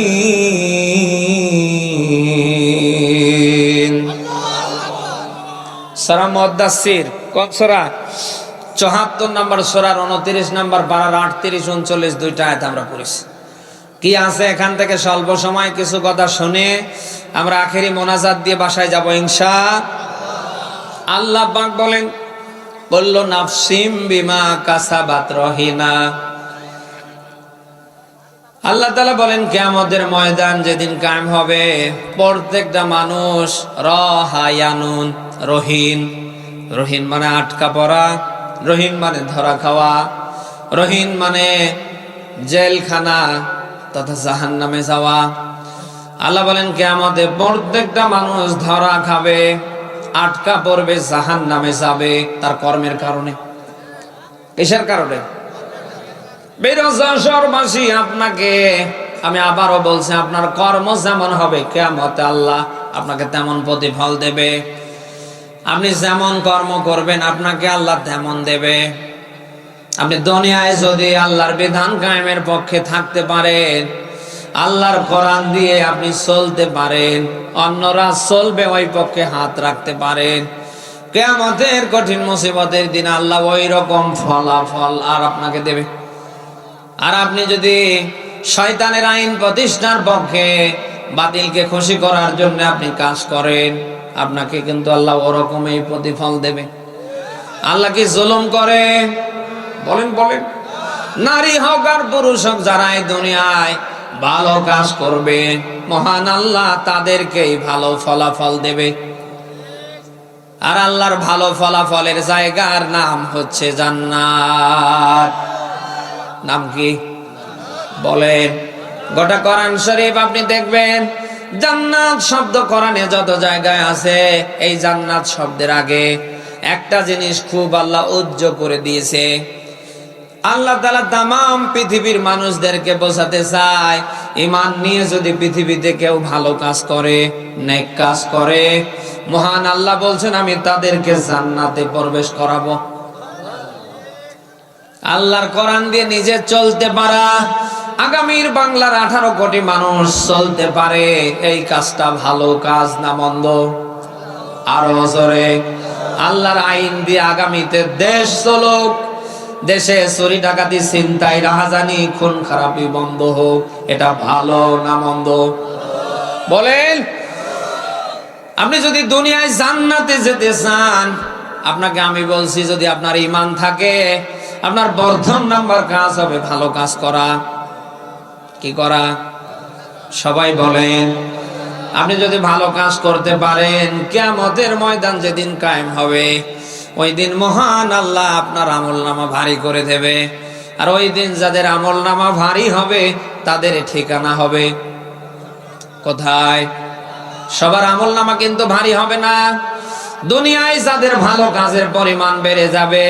সূরা মুদ্দাসসির কোন সূরা? 74 নম্বর সূরার 29 নম্বর পারার 38, 39 দুইটা আয়াত আমরা পড়েছি। কি আছে এখান থেকে স্বল্প সময় কিছু কথা শুনে আমরা আখেরি মোনাজাত দিয়ে বাসায় যাব ইনশাআল্লাহ। আল্লাহ পাক বলেন কুল্লু নাফসিম বিমা কাসাবাত রহিনা। আল্লাহ তাআলা বলেন কিয়ামতের ময়দান যেদিন কায়েম হবে, প্রত্যেকটা মানুষ রহায়ানুন, রহিন, রহিন মানে আটকা পড়া, রহিন মানে ধরা খাওয়া, রহিন মানে জেলখানা তথা জাহান্নামে যাওয়া। আল্লাহ বলেন কিয়ামতে প্রত্যেকটা মানুষ ধরা খাবে, আটকা পড়বে, জাহান্নামে যাবে তার কর্মের কারণে। কিসের কারণে? বেরোজগারবাসী আপনাকে আমি আবারও বলছি, আপনার কর্ম যেমন হবে কিয়ামতে আল্লাহ আপনাকে তেমন প্রতিফল দেবে। আপনি যেমন কর্ম করবেন আপনাকে আল্লাহ তেমন দেবে। আপনি দুনিয়ায় যদি আল্লাহর বিধান কায়েমের পক্ষে থাকতে পারেন, আল্লাহর কোরআন দিয়ে আপনি চলতে পারেন, অন্যরা চলবে ওই পক্ষে হাত রাখতে পারেন, কিয়ামতের কঠিন মুসিবতের দিন আল্লাহ ওই রকম ফলাফল আর আপনাকে দেবে। আর আপনি যদি শয়তানের আইন প্রতিষ্ঠার পক্ষে, বাতিলকে খুশি করার জন্য আপনি কাজ করেন, আপনাকে কিন্তু আল্লাহ ওরকমই প্রতিফল দেবে। আল্লাহ কি জুলুম করে? বলেন বলেন। নারী হোক আর পুরুষ হোক, যারা এই দুনিয়ায় ভালো কাজ করবে মহান আল্লাহ তাদেরকেই ভালো ফলাফল দেবে। আর আল্লাহর ভালো ফলাফলের জায়গার নাম হচ্ছে জান্নাত। নাম কি বলেন? গোটা কোরআন শরীফ আপনি দেখবেন জান্নাত শব্দ কোরআনে যত জায়গায় আছে, এই জান্নাত শব্দের আগে একটা জিনিস খুব আল্লাহ উজ্জ্বল করে দিয়েছে। আল্লাহ তাআলা তামাম পৃথিবীর মানুষদেরকে বোঝাতে চায়, ঈমান নিয়ে যদি পৃথিবীতে কেউ ভালো কাজ করে, নেক কাজ করে, মহান আল্লাহ বলছেন আমি তাদেরকে জান্নাতে প্রবেশ করাবো। আল্লাহর কোরআন দিয়ে নিজে চলতে পারা, আগামীর বাংলার 18 কোটি মানুষ চলতে পারে, এই কাজটা ভালো কাজ না মন্দ? আরো জোরে। আল্লাহর আইন দিয়ে আগামীতে দেশ চলুক, দেশে চুরি ডাকাতি ছিনতাই রাহাজানি খুন খারাপি বন্ধ হোক, এটা ভালো না মন্দ? বলেন। আপনি যদি দুনিয়ায় জান্নাতে যেতে চান, আপনাকে আমি বলছি যদি আপনার ঈমান থাকে, আপনার প্রথম নাম্বার কাজ হবে ভালো কাজ করা। কি করা? সবাই বলেন। আপনি যদি ভালো কাজ করতে পারেন, কিয়ামতের ময়দান যেদিন কায়েম হবে, ওই দিন মহান আল্লাহ আপনার আমলনামা ভারী করে দেবে। আর ওই দিন যাদের আমলনামা ভারী হবে তাদের ঠিকানা হবে কোথায়? সবার আমলনামা কিন্তু ভারী হবে না। দুনিয়ায় যাদের ভালো কাজের পরিমাণ বেড়ে যাবে,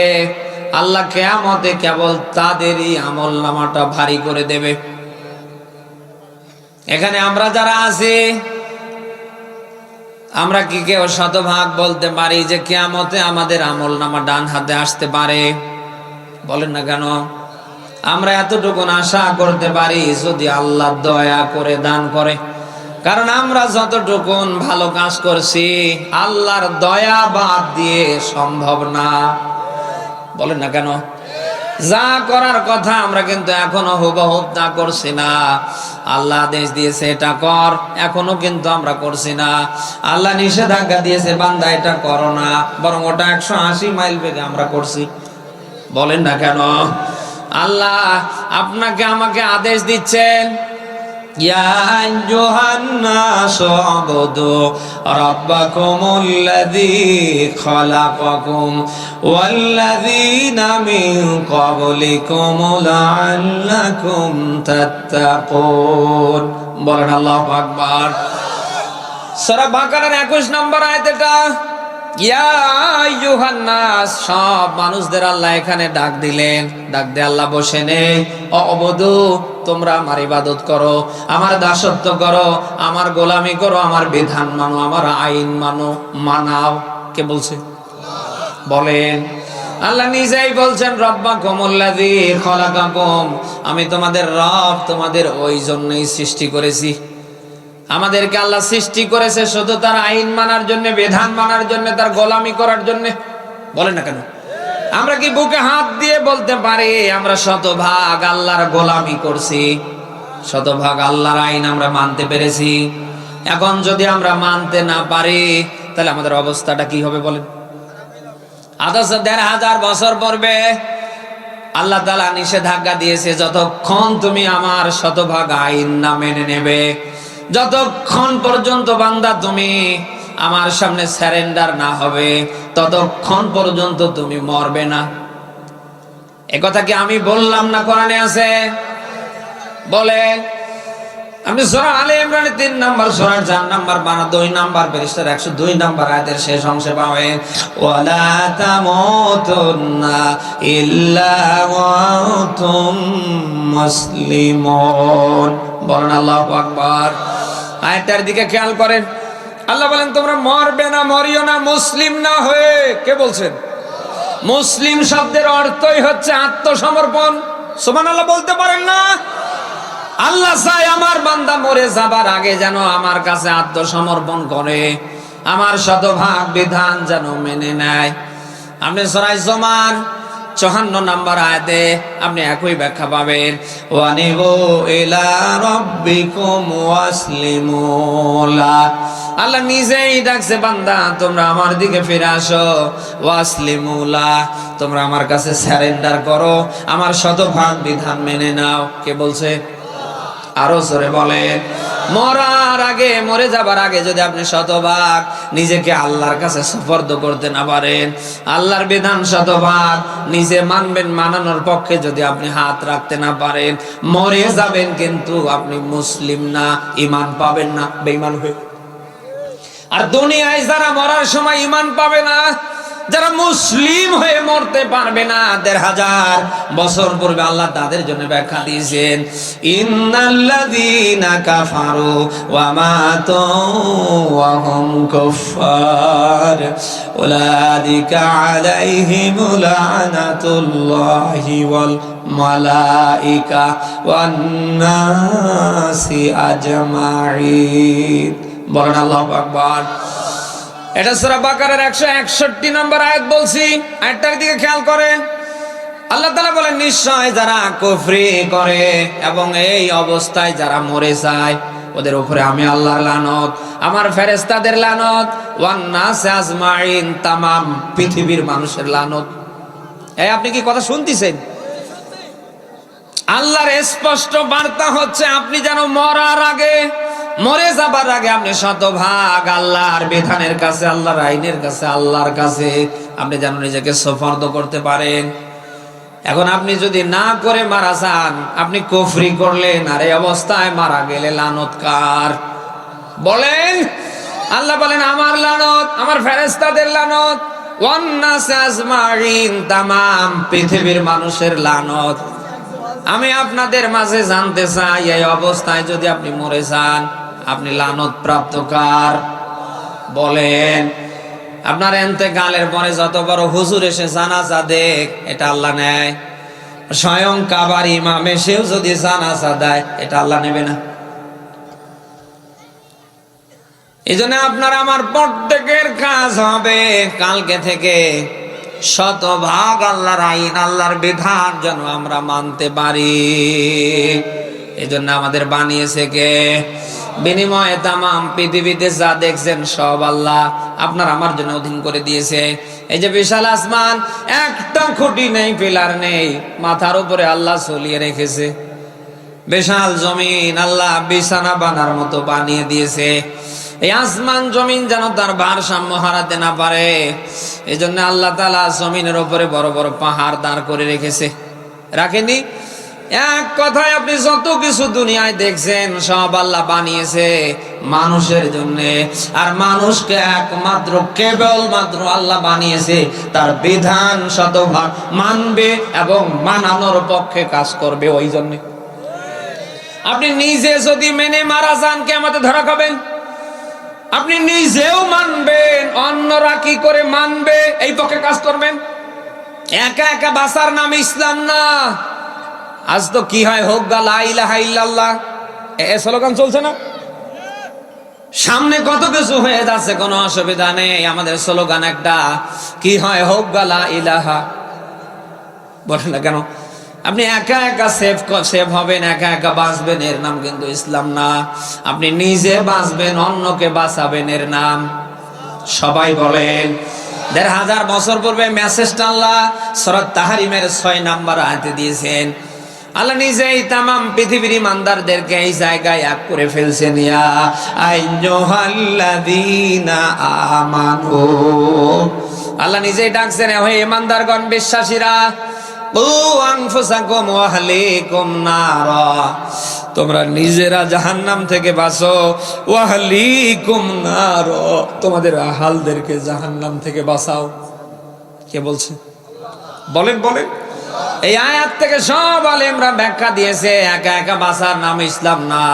আল্লাহ কিয়ামতে কেবল তাদেরই আমলনামাটা ভারী করে দেবে। এখানে আমরা যারা আছি, আমরা কি কেউ শতভাগ বলতে পারি যে কিয়ামতে আমাদের আমলনামা ডান হাতে আসতে পারে? বলেন না কেন? আমরা এতটুকু আশা করতে পারি যদি আল্লাহ দয়া করে দান করে, কারণ আমরা যতটুকু ভালো কাজ করছি আল্লাহর দয়া বাদ দিয়ে সম্ভব না। বলেন না কেন? যা করার কথা আমরা কিন্তু এখনো হুবহুব তা করছি না। আল্লাহ আদেশ দিয়েছে এটা কর, এখনো কিন্তু আমরা করছি না। আল্লাহ নিষেধাজ্ঞা দিয়েছে বান্দা এটা করো না, বরং ওটা 180 মাইল বেগে আমরা করছি। বলেন না কেন? আল্লাহ আপনাকে আমাকে আদেশ দিচ্ছেন, ইয়া আইয়ুহান নাসু উবুদু রাব্বাকুমুল্লাযী খালাকাকুম ওয়াল্লাযীনা মিন ক্বাবলিকুম লাআল্লাকুম তাত্তাকুন। বলেন আল্লাহু আকবার। সূরা বাকারার 21 নম্বর আয়াত এটা। ইয়া আইয়ুহান নাস, সব মানুষদের আল্লাহ এখানে ডাক দিলেন। ডাক দিয়ে আল্লাহ বসে নেই, অবুদু, তোমরা আমার ইবাদত করো, আমার দাসত্ব করো, আমার গোলামি করো, আমার বিধান মানো, আমার আইন মানো, মানাও। কে বলছে? বলেন। আল্লাহ নিজেই বলছেন রব্বাকুমুল্লাযী খালাকাকুম, আমি তোমাদের রব, তোমাদের ওই জন্যই সৃষ্টি করেছি। আমাদেরকে আল্লাহ সৃষ্টি করেছে শুধু তার আইন মানার জন্য, বিধান মানার জন্য, তার গোলামি করার জন্য। বলেন না কেন? আমরা কি বুকে হাত দিয়ে বলতে পারি আমরা শতভাগ আল্লাহর গোলামি করছি, শতভাগ আল্লাহর আইন আমরা মানতে পেরেছি? এখন যদি আমরা মানতে না পারি তাহলে আমাদের অবস্থাটা কি হবে বলেন? আদর্শ ১৫০০ বছর পড়বে। আল্লাহ তাআলা নিষেধাজ্ঞা দিয়েছে যতক্ষণ তুমি আমার শতভাগ আইন না মেনে নেবে, যতক্ষণ পর্যন্ত বান্দা তুমি আমার সামনে সারেন্ডার না হবে, ততক্ষণ পর্যন্ত তুমি মরবে না। একথা কি আমি বললাম না? কোরআনে আছে। বলে আপনি সূরা আলে ইমরানের 3 নম্বর সূরার 4 নম্বর 2 নম্বর পৃষ্ঠার 102 নম্বর আয়াতের শেষ অংশে পাবেন, ওয়ালা তামুতুন্না ইল্লা ওয়া আনতুম মুসলিমুন। বলেন আল্লাহু আকবার। আয়াতটার দিকে খেয়াল করেন। আল্লাহ বলেন তোমরা মরবে না, মরিও না মুসলিম না হয়ে। কে বলছেন? মুসলিম শব্দের অর্থই হচ্ছে আত্মসমর্পণ। সুবহানাল্লাহ বলতে পারেন না? আল্লাহ চায় আমার বান্দা মরে যাবার আগে যেন আমার কাছে আত্মসমর্পণ করে, আমার শতভাগ বিধান যেন মেনে নেয়। আপনি সূরা জুমার 54 নম্বর আয়াতে আপনি একই ব্যাখ্যা পাবেন, ওয়ানিবু ইলা রাব্বিকুম ওয়াসলিমু লা। আল্লাহ নিজেই ডাকছে বান্দা তোমরা আমার দিকে ফিরে আসো, ওয়াসলিমু লা, তোমরা আমার কাছে সারেন্ডার করো, আমার শতভাগ বিধান মেনে নাও। কে বলছে? আরো জোরে বলেন। মরার আগে, মরে যাবার আগে যদি আপনি শতভাগ নিজেকে আল্লাহর কাছে সুপর্দ করতে না পারেন, আল্লাহর বিধান শতভাগ নিজে মানবেন, মানানোর পক্ষে যদি আপনি হাত রাখতে না পারেন, মরে যাবেন কিন্তু আপনি মুসলিম না, ঈমান পাবেন না, বেঈমান হয়ে। আর দুনিয়ায় যারা মরার সময় ঈমান পাবে না, যারা মুসলিম হয়ে মরতে পারবে না ১৫০০ বছর পূর্বে আল্লাহ তাদের জন্য ব্যাখ্যা দিয়েছেন, ইন্নাল্লাযীনা কাফারু ওয়া মাতু ওয়া হুম কুফফার উলাইকা আলাইহিমু লানাতুল্লাহি ওয়াল মালাইকা ওয়ান নাসি আজমাইন। বলেন আল্লাহু আকবার। এটা সূরা বাকারার 161 নম্বর আয়াত বলছি। আয়াতটার দিকে খেয়াল করেন। আল্লাহ তাআলা বলেন, নিশ্চয় যারা কুফরি করে এবং এই অবস্থায় যারা মরে যায় ওদের উপরে আমি আল্লাহর লানত, আমার ফেরেশতাদের লানত, ওয়ান নাস আজমাইন, তামাম পৃথিবীর মানুষের লানত। এই আপনি কি কথা শুনতেছেন? আল্লাহর স্পষ্ট বার্তা হচ্ছে আপনি যেন মরার আগে, মরে যাবার আগে আপনি শতভাগ আল্লাহর বিধানের কাছে, আল্লাহর আইনের কাছে, আল্লাহর কাছে আপনি যেন নিজেকে সুপর্দ করতে পারেন। এখন আপনি যদি না করে মারা যান, আপনি কুফরি করলেন, আর এই অবস্থায় মারা গেলে লানত কার? বলেন। আল্লাহ বলেন আমার লানত, আমার ফেরেশতাদের লানত, ওয়ান নাস আজমাইন, তামাম পৃথিবীর মানুষের লানত। আমি আপনাদের মাঝে জানতে চাই, এই অবস্থায় যদি আপনি মরে যান, আপনি লানত প্রাপ্ত কার? বলেন। আপনার ইন্তেকালের পরে যত বড় হুজুর এসে জানাজা দেখ, এটা আল্লাহ নেয়? স্বয়ং কাবার ইমাম এসেও যদি জানাজা দেয়, এটা আল্লাহ নেবে না? এই জন্য আপনার আমার প্রত্যেকের কাজ হবে কালকে থেকে শতভাগ আল্লাহর আইন, আল্লাহর বিধান যেন আমরা মানতে পারি। এই জন্য আমাদের বানিয়েছে কে? বিনিময়ে তামাম পৃথিবীতে যা দেখছেন সব আল্লাহ আপনার আমার জন্য অধীন করে দিয়েছে। এই যে বিশাল আসমান, একটা খুঁটি নেই, পিলার নেই, মাথার উপরে আল্লাহ ঝুলিয়ে রেখেছে। বিশাল জমিন আল্লাহ বিছানা বানার মতো বানিয়ে দিয়েছে। এই আসমান জমিন যেন তার ভারসাম্য হারাতে না পারে, এই জন্য আল্লাহ তাআলা জমিনের উপরে বড় বড় পাহাড় দাঁড় করে রেখেছে। রাখেনি? এক কথায় আপনি যত কিছু দুনিয়ায় দেখছেন সব আল্লাহ বানিয়েছে মানুষের জন্য। আর মানুষকে একমাত্র কেবলমাত্র আল্লাহ বানিয়েছে তার বিধান শতভাগ মানবে এবং মানানোর পক্ষে কাজ করবে। ওই জন্য আপনি নিজে যদি মেনে মারা যান, কিয়ামতে ধরা খাবেন। আপনি নিজেও মানবেন, অন্যরা কি করে মানবে এই পক্ষে কাজ করবেন। একা একা বাঁচার নাম ইসলাম না। আজ তো কি হয়, হোক গা লা ইলাহা ইল্লাল্লাহ, এ স্লোগান চলছে না? সামনে কত কিছু হয়ে যাচ্ছে, কোনো অসুবিধা নেই। আমাদের স্লোগান একটা, কি হয়, হোক গা লা ইলাহা। বলেন না কেন? আপনি একা একা সেফ হবেন, একা একা বাঁচবেন, এর নাম কিন্তু ইসলাম না। আপনি নিজে বাঁচবেন, অন্যকে বাঁচাবেন, এর নাম। সবাই বলেন। ১৫০০ বছর পূর্বে মেসেজটা আল্লাহ সূরা তাহরিমের ৬ নম্বর আয়াতে দিয়েছেন। আল্লাহ নিজেই তামাম পৃথিবীর ইমানদারদেরকে এই জায়গায় এক করে ফেলছেন। ইয়া আইয়ুহাল্লাযীনা আমানু, আল্লাহ নিজেই ডাকছেন, হে ইমানদারগণ, বিশ্বাসীরা, ও আনফুসাকুম ওয়া আহলিকুম নারা, তোমরা নিজেরা জাহান্নাম থেকে বাঁচো, ওয়া আহলিকুম নারা, তোমাদের আহালদেরকে জাহান্নাম থেকে বাঁচাও। কে বলছে? বলেন বলেন। এই আয়াত থেকে সব আলেমরা ব্যাখ্যা দিয়েছে, একা একা বাঁচার নাম ইসলাম না।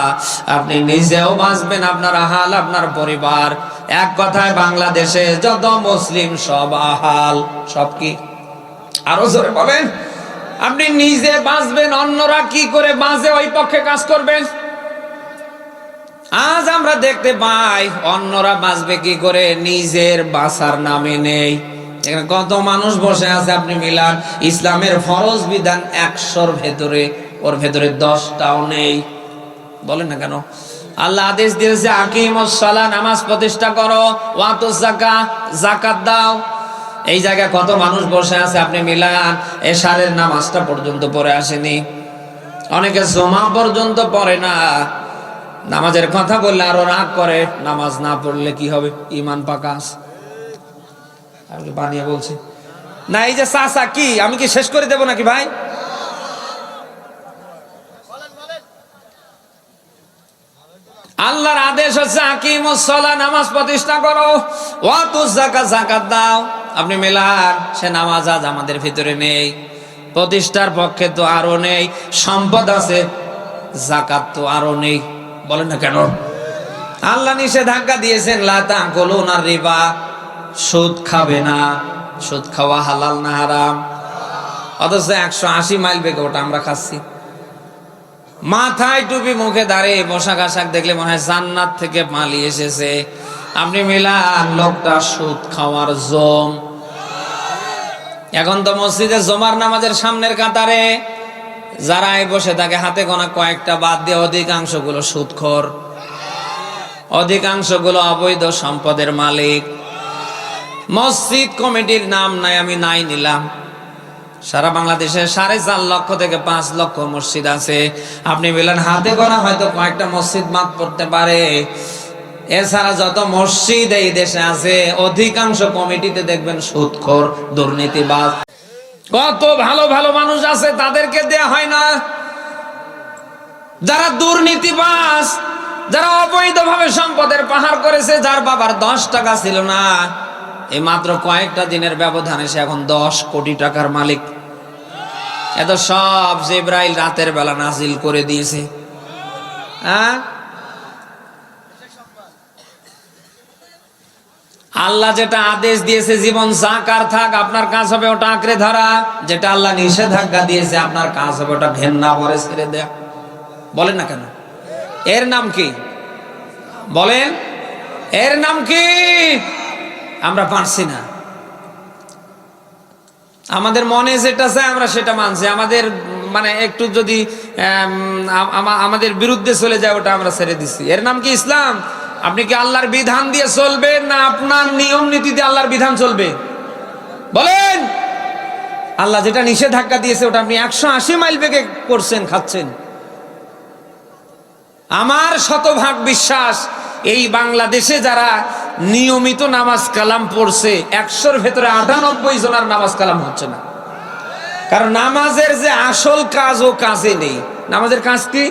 আপনি নিজেও বাঁচবেন, আপনার আহাল, আপনার পরিবার। এক কথায় বাংলাদেশে যত মুসলিম সব আহাল। সব কি? আরো জোরে বলেন। আপনি নিজে বাঁচবেন, অন্যরা কি করে বাঁচে ওই পক্ষে কাজ করবেন। আজ আমরা দেখতে পাই অন্যরা বাঁচবে কি করে, নিজের বাঁচার নামে নেই। এখানে কত মানুষ বসে আছে, আপনি মিলান ইসলামের ফরজ বিধান ১০০-র ভেতরে, ওর ভেতরে ১০টাও নেই। বলেন না কেন? আল্লাহ আদেশ দিয়েছে, আকিমুস সালাহ, নামাজ প্রতিষ্ঠা করো, ওয়াতুজ যাকাত, যাকাত দাও। এই জায়গায় কত মানুষ বসে আছে, আপনি মিলান এশারের নামাজটা পর্যন্ত পড়ে আসেনি, অনেকে জুমা পর্যন্ত পড়ে না। নামাজের কথা বললে আরো রাগ করে, নামাজ না পড়লে কি হবে, ঈমান পাকা আছে। আমি বানিয়ে বলছি না, এই যে চাচা কি, আমি কি শেষ করে দেব নাকি ভাই? আল্লাহর আদেশ হচ্ছে আকিমুস সালাহ, নামাজ প্রতিষ্ঠা করো, ওয়াতুজ যাকাত, যাকাত দাও। আপনি মেলান, সে নামাজ আজ আমাদের ভিতরে নেই, প্রতিষ্ঠার পক্ষে তো আরো নেই, সম্পদ আছে, যাকাত তো আরো নেই। বলেন না কেন? আল্লাহ নিষেধাজ্ঞা দিয়েছেন, লা তাকুলুনা রিবা, সুদ খাবে না। সুদ খাওয়া হালাল না হারাম? অথচ 180 মাইল বেগে ওটা আমরা খাচ্ছি। মাথায় টুপি, মুখে দাঁড়িয়ে, পোশাক আশাক দেখলে মনে হয় জান্নাত থেকে পালিয়ে এসেছে। আপনি মিলান, লোকটা সুদ খাওয়ার জম। এখন তো মসজিদে জমার নামাজের সামনের কাতারে যারা বসে থাকে, হাতে গোনা কয়েকটা বাদ দিয়ে অধিকাংশ গুলো সুদখোর, অধিকাংশ গুলো অবৈধ সম্পদের মালিক। মসজিদ কমিটির নাম নাই, আমি নাই নিলাম। সারা বাংলাদেশে 4.5 লক্ষ থেকে 5 লক্ষ মসজিদ আছে। আপনি বললেন হাতে গোনা হয়তো কয়েকটা মসজিদ বাদ পড়তে পারে, এছাড়া যত মসজিদ এই দেশে আছে অধিকাংশ কমিটিতে দেখবেন সুদখোর, দুর্নীতিবাজ। কত ভালো ভালো মানুষ আছে, তাদেরকে দেয়া হয় না। যারা দুর্নীতিবাজ, যারা অবৈধভাবে সম্পদের পাহাড় করেছে, যার বাবার 10 টাকা ছিল না, এই মাত্র কয়েকটা দিনের ব্যবধানে সে এখন 10 কোটি টাকার মালিক। এত সব জিবরাইল রাতের বেলা নাজিল করে দিয়েছে। হ্যাঁ, আল্লাহ যেটা আদেশ দিয়েছে জীবন যাকার থাক, আপনার কাজ হবে ওটা আঁকড়ে ধরা। যেটা আল্লাহ নিষেধাজ্ঞা দিয়েছে আপনার কাজ হবে ওটা ঘেন্না করে ছেড়ে দেয়া। বলেন না কেন? এর নাম কি? বলেন, এর নাম কি? আমরা পারছি না। আমাদের মনে যেটা চায় আমরা সেটা মানছি। আমাদের মানে একটু যদি আমাদের বিরুদ্ধে চলে যায় ওটা আমরা ছেড়ে দিচ্ছি। এর নাম কি ইসলাম? আপনি কি আল্লাহর বিধান দিয়ে চলবেন না আপনার নিয়ম নীতি দিয়ে আল্লাহর বিধান চলবে? বলেন। আল্লাহ যেটা নিষেধাজ্ঞা দিয়েছে ওটা আপনি 180 মাইল বেগে করছেন, খাচ্ছেন। আমার শতভাগ বিশ্বাস, এই বাংলাদেশে যারা নিয়মিত নামাজ কালাম পড়ছে 100-র ভেতরে 98 জনের নামাজ কালাম হচ্ছে না। কারণ নামাজের যে আসল কাজ ও কাজে নেই। নামাজের কাজ কি?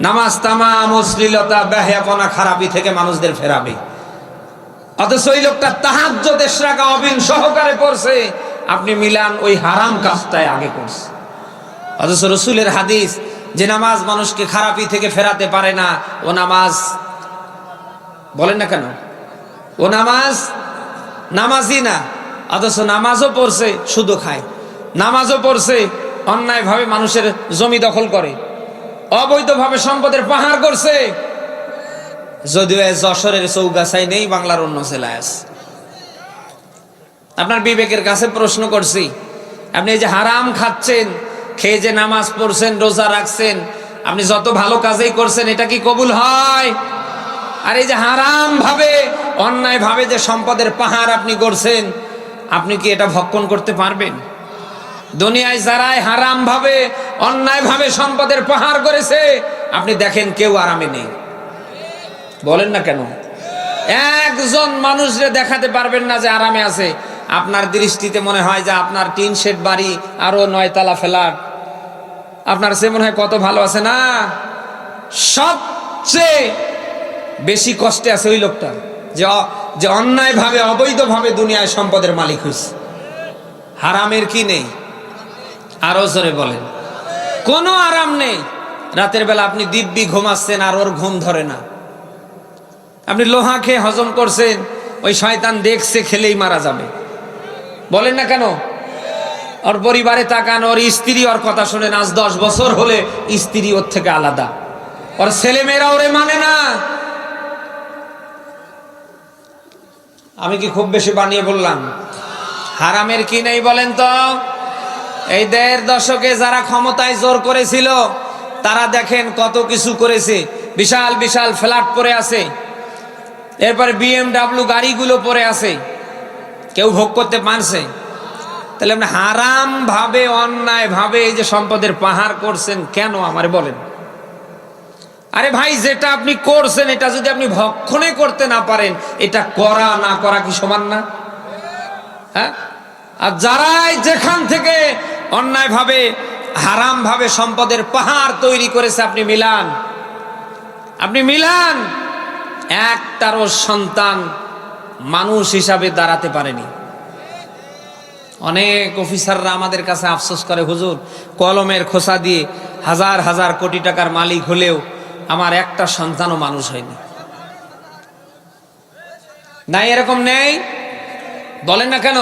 নামাজ তামাম অশ্লীলতা, বেহায়াপনা, খারাপি থেকে মানুষদের ফেরাবে। অথচ ওই লোকটা তাহাজ্জুদ ইশরাকা অবিন সহকারে পড়ছে, আপনি মিলান ওই হারাম কাজটাই আগে করছে। অথচ রাসূলের হাদিস যে নামাজ মানুষকে খারাপি থেকে ফেরাতে পারে না, ও নামাজ, বলেন না কেন, ও নামাজ নামাজই না। অথচ নামাজও পড়ছে, শুধু খায়। নামাজও পড়ছে, অন্যায়ভাবে মানুষের জমি দখল করে, অবৈধভাবে সম্পদের পাহাড় করছে। যদিও যশোরের চৌগাছায় নেই, বাংলার অন্য জেলায় আছে। আপনার বিবেকের কাছে প্রশ্ন করছি, আপনি এই যে হারাম খাচ্ছেন, খেয়ে যে নামাজ পড়ছেন, রোজা রাখছেন, আপনি যত ভালো কাজেই করছেন, এটা কি কবুল হয়? আর এই যে হারাম ভাবে, অন্যায় ভাবে যে সম্পদের পাহাড় আপনি করছেন, আপনি কি এটা ভক্ষণ করতে পারবেন? দুনিয়ায় যারাই হারাম ভাবে, অন্যায় ভাবে সম্পদের পাহাড় করেছে, আপনি দেখেন কেউ আরামে নেই। বলেন না কেন? একজন মানুষরে দেখাতে পারবেন না যে আরামে আছে। আপনার দৃষ্টিতে মনে হয় যে আপনার 3 শেড বাড়ি, আরো 9 তলা ফ্ল্যাট, আপনার সে মনে হয় কত ভালো আছে। না, সবচেয়ে বেশি কষ্টে আছে ওই লোকটা যে অন্যায় ভাবে, অবৈধ ভাবে দুনিয়ায় সম্পদের মালিক হয়েছে। হারামের কি নেই? আরো জোরে বলেন। কোনো আরাম নেই। রাতের বেলা আপনি দিব্যি ঘুমাচ্ছেন আর ওর ঘুম ধরে না। আপনি লোহা খেয়ে হজম করছেন, ওই শয়তান দেখছে খেলেই মারা যাবে। বলেন না কেন? ওর পরিবারে তাকান, ওর স্ত্রী ওর কথা শুনে আজ 10 বছর হলে স্ত্রী ওর থেকে আলাদা, ওর ছেলে মেয়েরা ওরে মানে না। আমি কি খুব বেশি বানিয়ে বললাম? হারামের কি নেই বলেন তো? এই 1.5 দশকে যারা ক্ষমতায় জোর করেছিল, তারা দেখেন কত কিছু করেছে। বিশাল বিশাল ফ্ল্যাট পড়ে আছে, এরপরে BMW গাড়িগুলো পড়ে আছে, কেউ ভোগ করতে পারছে? তাহলে আপনি হারাম ভাবে, অন্যায় ভাবে এই যে সম্পদের পাহাড় করছেন কেন আমারে বলেন? আরে ভাই, যেটা আপনি করছেন এটা যদি আপনি ভক্ষণে করতে না পারেন, এটা করা না করা কি সমান না? হ্যাঁ। আর যারাই যেখান থেকে অন্যায় ভাবে, হারাম ভাবে সম্পদের পাহাড় তৈরি করেছে, আপনি মিলান, একটারও সন্তান মানুষ হিসাবে দাঁড়াতে পারেনি। অনেক অফিসাররা আমাদের কাছে আফসোস করে, হুজুর কলমের খোসা দিয়ে হাজার হাজার কোটি টাকার মালিক হলেও আমার একটা সন্তানও মানুষ হয়নি। নাই এরকম নেই? বলেন না কেন?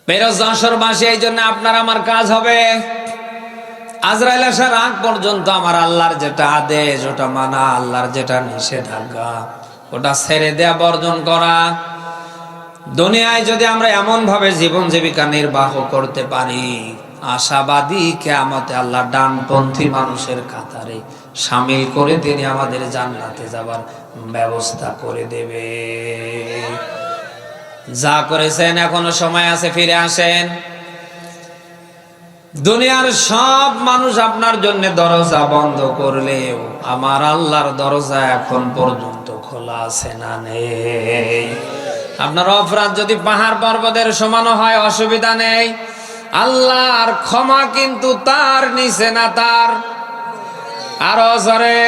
পেরোজ যশোরবাসী, এই জন্য আপনার আমার কাজ হবে আজরাইল আসার আগ পর্যন্ত আমার আল্লাহর যেটা আদেশ ওটা মানা, আল্লাহর যেটা নিষেধাজ্ঞা ওটা ছেড়ে দেয়া, বর্জন করা। দুনিয়ায় যদি আমরা এমন ভাবে জীবন জীবিকা নির্বাহ করতে পারি, আশাবাদী কিয়ামতে আল্লাহ ডানপন্থী মানুষের কাতারে শামিল করে তিনি আমাদের জান্নাতে যাবার ব্যবস্থা করে দেবে। যা করেছেন এখনো সময় আছে, ফিরে আসেন। দুনিয়ার সব মানুষ আপনার জন্য দরজা বন্ধ করলেও আমার আল্লাহর দরজা এখন পর্যন্ত খোলা আছে না নেই? আপনার অপরাধ যদি পাহাড় পর্বতের সমান হয় অসুবিধা নেই, আল্লাহর ক্ষমা কিন্তু তার নিচে না, তার আরো জোরে।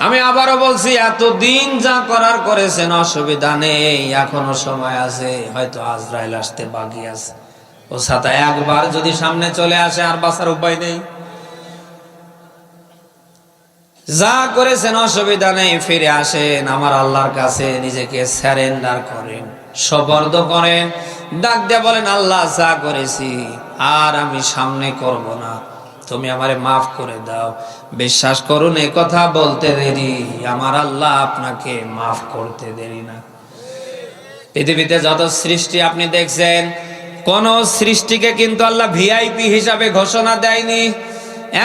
আমি আবারও বলছি, এতদিন যা করার করেছেন, অসুবিধা নেই, এখনো সময় আছে। হয়তো আজরাইল আসতে বাকি আছে, ও সাথে একবার যদি সামনে চলে আসে আর বাঁচার উপায় নেই। যা করেছেন অসুবিধা নেই, ফিরে আসেন আমার আল্লাহর কাছে, নিজেকে সারেন্ডার করেন, সুপর্দ করেন, ডাক দিয়ে বলেন, আল্লাহ যা করেছি আর আমি সামনে করব না, তুমি আমারে মাফ করে দাও। বিশ্বাস করুন, এই কথা বলতে দেরি, আমার আল্লাহ আপনাকে মাফ করতে দেরি না। পৃথিবীতে যত সৃষ্টি আপনি দেখছেন, কোন সৃষ্টিকে কিন্তু আল্লাহ ভিআইপি হিসাবে ঘোষণা দেয়নি।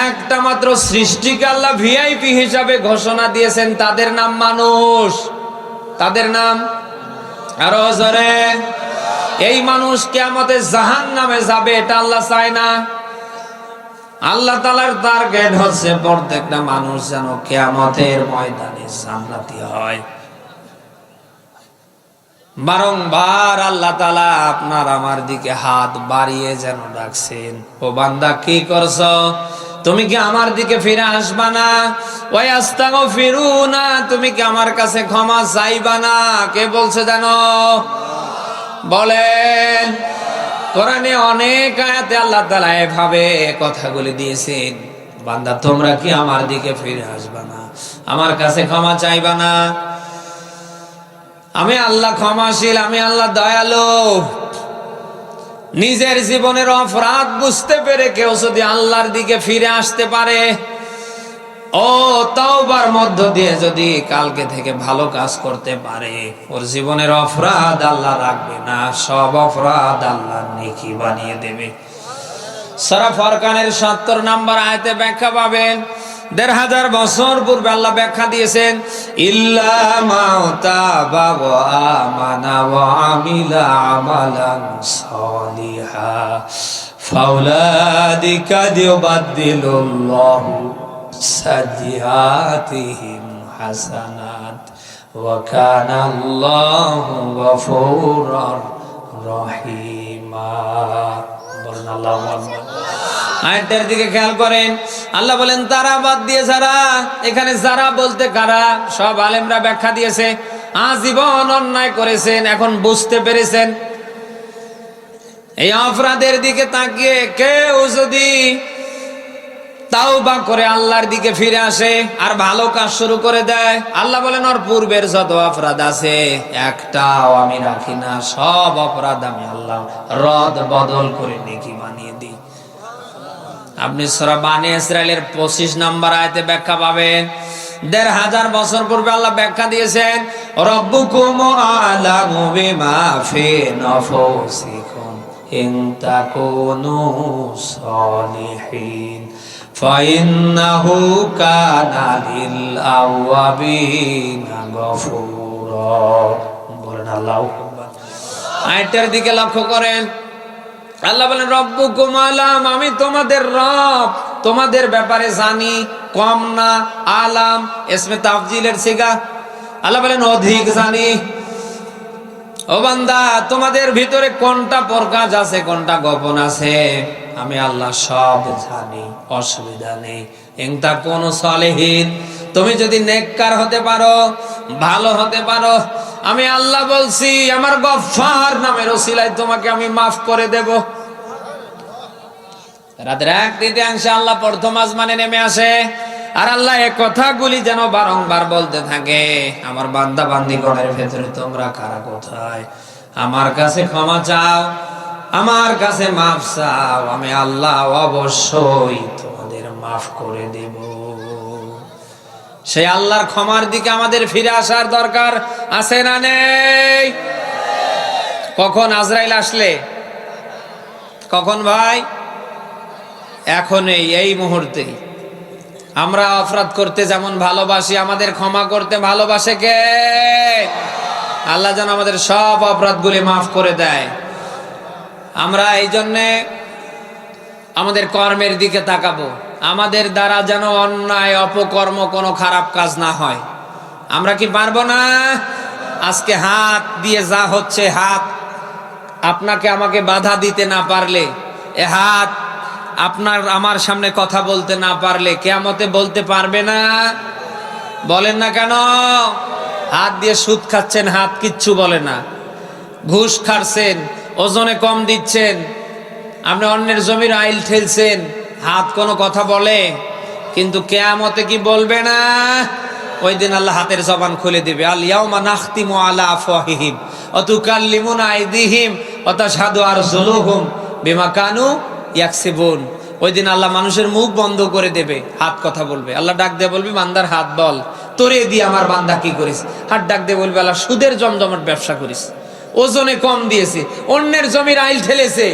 একটা মাত্র সৃষ্টিকে আল্লাহ ভিআইপি হিসাবে ঘোষণা দিয়েছেন, তাদের নাম মানুষ। তাদের নাম আরো জোরে। এই মানুষ কিয়ামতে জাহান্নামে যাবে, এটা আল্লাহ চায় না। আল্লাহ তাআলার টার্গেট হচ্ছে প্রত্যেকটা মানুষ যেন কিয়ামতের ময়দানে জান্নাতি হয়। বারংবার আল্লাহ তাআলা আপনার আমার দিকে হাত বাড়িয়ে যেন ডাকছেন, ও বান্দা কি করছো? তুমি কি আমার দিকে ফিরে আসবা না? ওয়াস্তাগফিরুনা, তুমি কি আমার কাছে ক্ষমা চাইবা না? কে বলছে জানো? বলেন। কোরআনে অনেক আয়াতে আল্লাহ তাআলা এভাবে কথাগুলি দিয়েছেন, বান্দা তোমরা কি আমার দিকে ফিরে আসবা না? আমার কাছে ক্ষমা চাইবা না? আমি আল্লাহ ক্ষমাশীল, আমি আল্লাহ দয়ালু। নিজের জীবনের অপরাধ বুঝতে পেরে কেউ যদি আল্লাহর দিকে ফিরে আসতে পারে, ও তওবার মধ্য দিয়ে যদি কালকে থেকে ভালো কাজ করতে পারে, ওর জীবনের অপরাধ আল্লাহ রাখবে না, সব অপরাধ আল্লাহ নেকি বানিয়ে দেবে। সূরা ফুরকানের ৭০ নম্বর আয়াতে ব্যাখ্যা পাবেন। ১৫০০ বছর পূর্বে আল্লাহ ব্যাখ্যা দিয়েছেন, ইল্লা মাউতাবা ওয়া আমানা ওয়া আমিলা আমালান সালিহা ফাউলাইকা ইউবাদদিলুল্লাহু সাইয়্যাতিহিম হাসানাত ওয়া কানাল্লাহু গফুরুর রহিমা। বলেন আল্লাহু আকবার। আয়াতের দিকে খেয়াল করেন, আল্লাহ বলেন তারা বাদ দিয়ে যারা, এখানে যারা বলতে কারা? সব আলেমরা ব্যাখ্যা দিয়েছে, আজীবন অন্যায় করেছেন, এখন বুঝতে পেরেছেন। এই অপরাধের দিকে তাকিয়ে কেউ যদি তাওবা করে আল্লাহর দিকে ফিরে আসে আর ভালো কাজ শুরু করে দেয়, আল্লাহ বলেন ওর পূর্বের যত অপরাধ আছে একটাও আমি রাখি না, সব অপরাধ আমি আল্লাহ রদ বদল করে নেকি বানিয়ে দিই। আপনি সূরা বানী ইসরাঈলের ২৫ নম্বর আয়াতে ব্যাখ্যা পাবেন। ১৫০০ বছর পূর্বে আল্লাহ ব্যাখ্যা দিয়েছেন, রব্বুকুম আ'লামু বিমা ফি নাফুসিকুম ইন তাকুনু সালিহিন ফাইন্নাহু কানা লিল আওয়াবিনা গফুরা। বলেন আল্লাহু আকবার। আয়াতের দিকে লক্ষ্য করেন, আল্লাহ বলেন রব্বুকুম আলাম, আমি তোমাদের রব, তোমাদের ব্যাপারে জানি। কম না, আলাম ইসমে তাফজিলের সিগা। আল্লাহ বলেন অধিক জানি। ও বান্দা, তোমাদের ভিতরে কোনটা প্রকাশ আছে, কোনটা গোপন আছে, আমি আল্লাহ সব জানি, অসুবিধা নেই। ইনতা কোন সালেহীন, তুমি যদি নেককার হতে পারো, ভালো হতে পারো, আমি আল্লাহ বলছি আমার গফফার নামের ওসিলায় তোমাকে আমি মাফ করে দেব। রাতের এক তৃতীয়াংশে আল্লাহ প্রথম আসমানে নেমে আসে, আর আল্লাহ এই কথাগুলি যেন বারংবার বলতে থাকে, আমার বান্দা বান্দিগণের ভেতরে তোমরা কারা কোথায়, আমার কাছে ক্ষমা চাও, আমার কাছে মাফ চাও, আমি আল্লাহ অবশ্যই তোমাদের মাফ করে দেব। সেই আল্লাহর ক্ষমার দিকে আমাদের ফিরে আসার দরকার আছে না নেই? কখন? আজরাইল আসলে কখন ভাই? এখনই, এই মুহূর্তেই। আমরা অপরাধ করতে যেমন ভালোবাসি, আমাদের ক্ষমা করতে ভালোবাসে কে? আল্লাহ যেন আমাদের সব অপরাধগুলি মাফ করে দেয়। আমরা এই জন্যে আমাদের কর্মের দিকে তাকাবো, আমাদের দ্বারা যেন অন্যায় অপকর্ম কোনো খারাপ কাজ না হয়। আমরা কি পারবো না? আজকে হাত দিয়ে যা হচ্ছে, হাত আপনাকে আমাকে বাধা দিতে না পারলে, এ হাত আপনার আমার সামনে কথা বলতে না পারলে কিয়ামতে বলতে পারবে না? বলেন না কেন? হাত দিয়ে সুদ খাচ্ছেন, হাত কিচ্ছু বলে না। ঘুষ খাচ্ছেন, ওজনে কম দিচ্ছেন, আপনি অন্যের জমির আইল ঠেলছেন, হাত কোনো কথা বলে? কিন্তু কিয়ামতে কি বলবে না? ওই দিন আল্লাহ হাতের জবান খুলে দিবে। আল ইয়াউমা নাখতিমু আলা আফওয়াহিহিম ওয়া তুকাল্লিমুনা আইদিহিম ওয়া তাশহাদু আরজুলুহুম বিমা কানু ইয়াকসিবুন। ওই দিন আল্লাহ মানুষের মুখ বন্ধ করে দেবে, হাত কথা বলবে। আল্লাহ ডাক দিয়ে বলবে, বান্দার হাত বল, তোরে দিয়ে আমার বান্দা কি করিস? হাত ডাক দিয়ে বলবে, আল্লাহ সুদের জমজমাট ব্যবসা করিস, ওজনে কম দিয়েছে, অন্যের জমির আইল ঠেলেছে,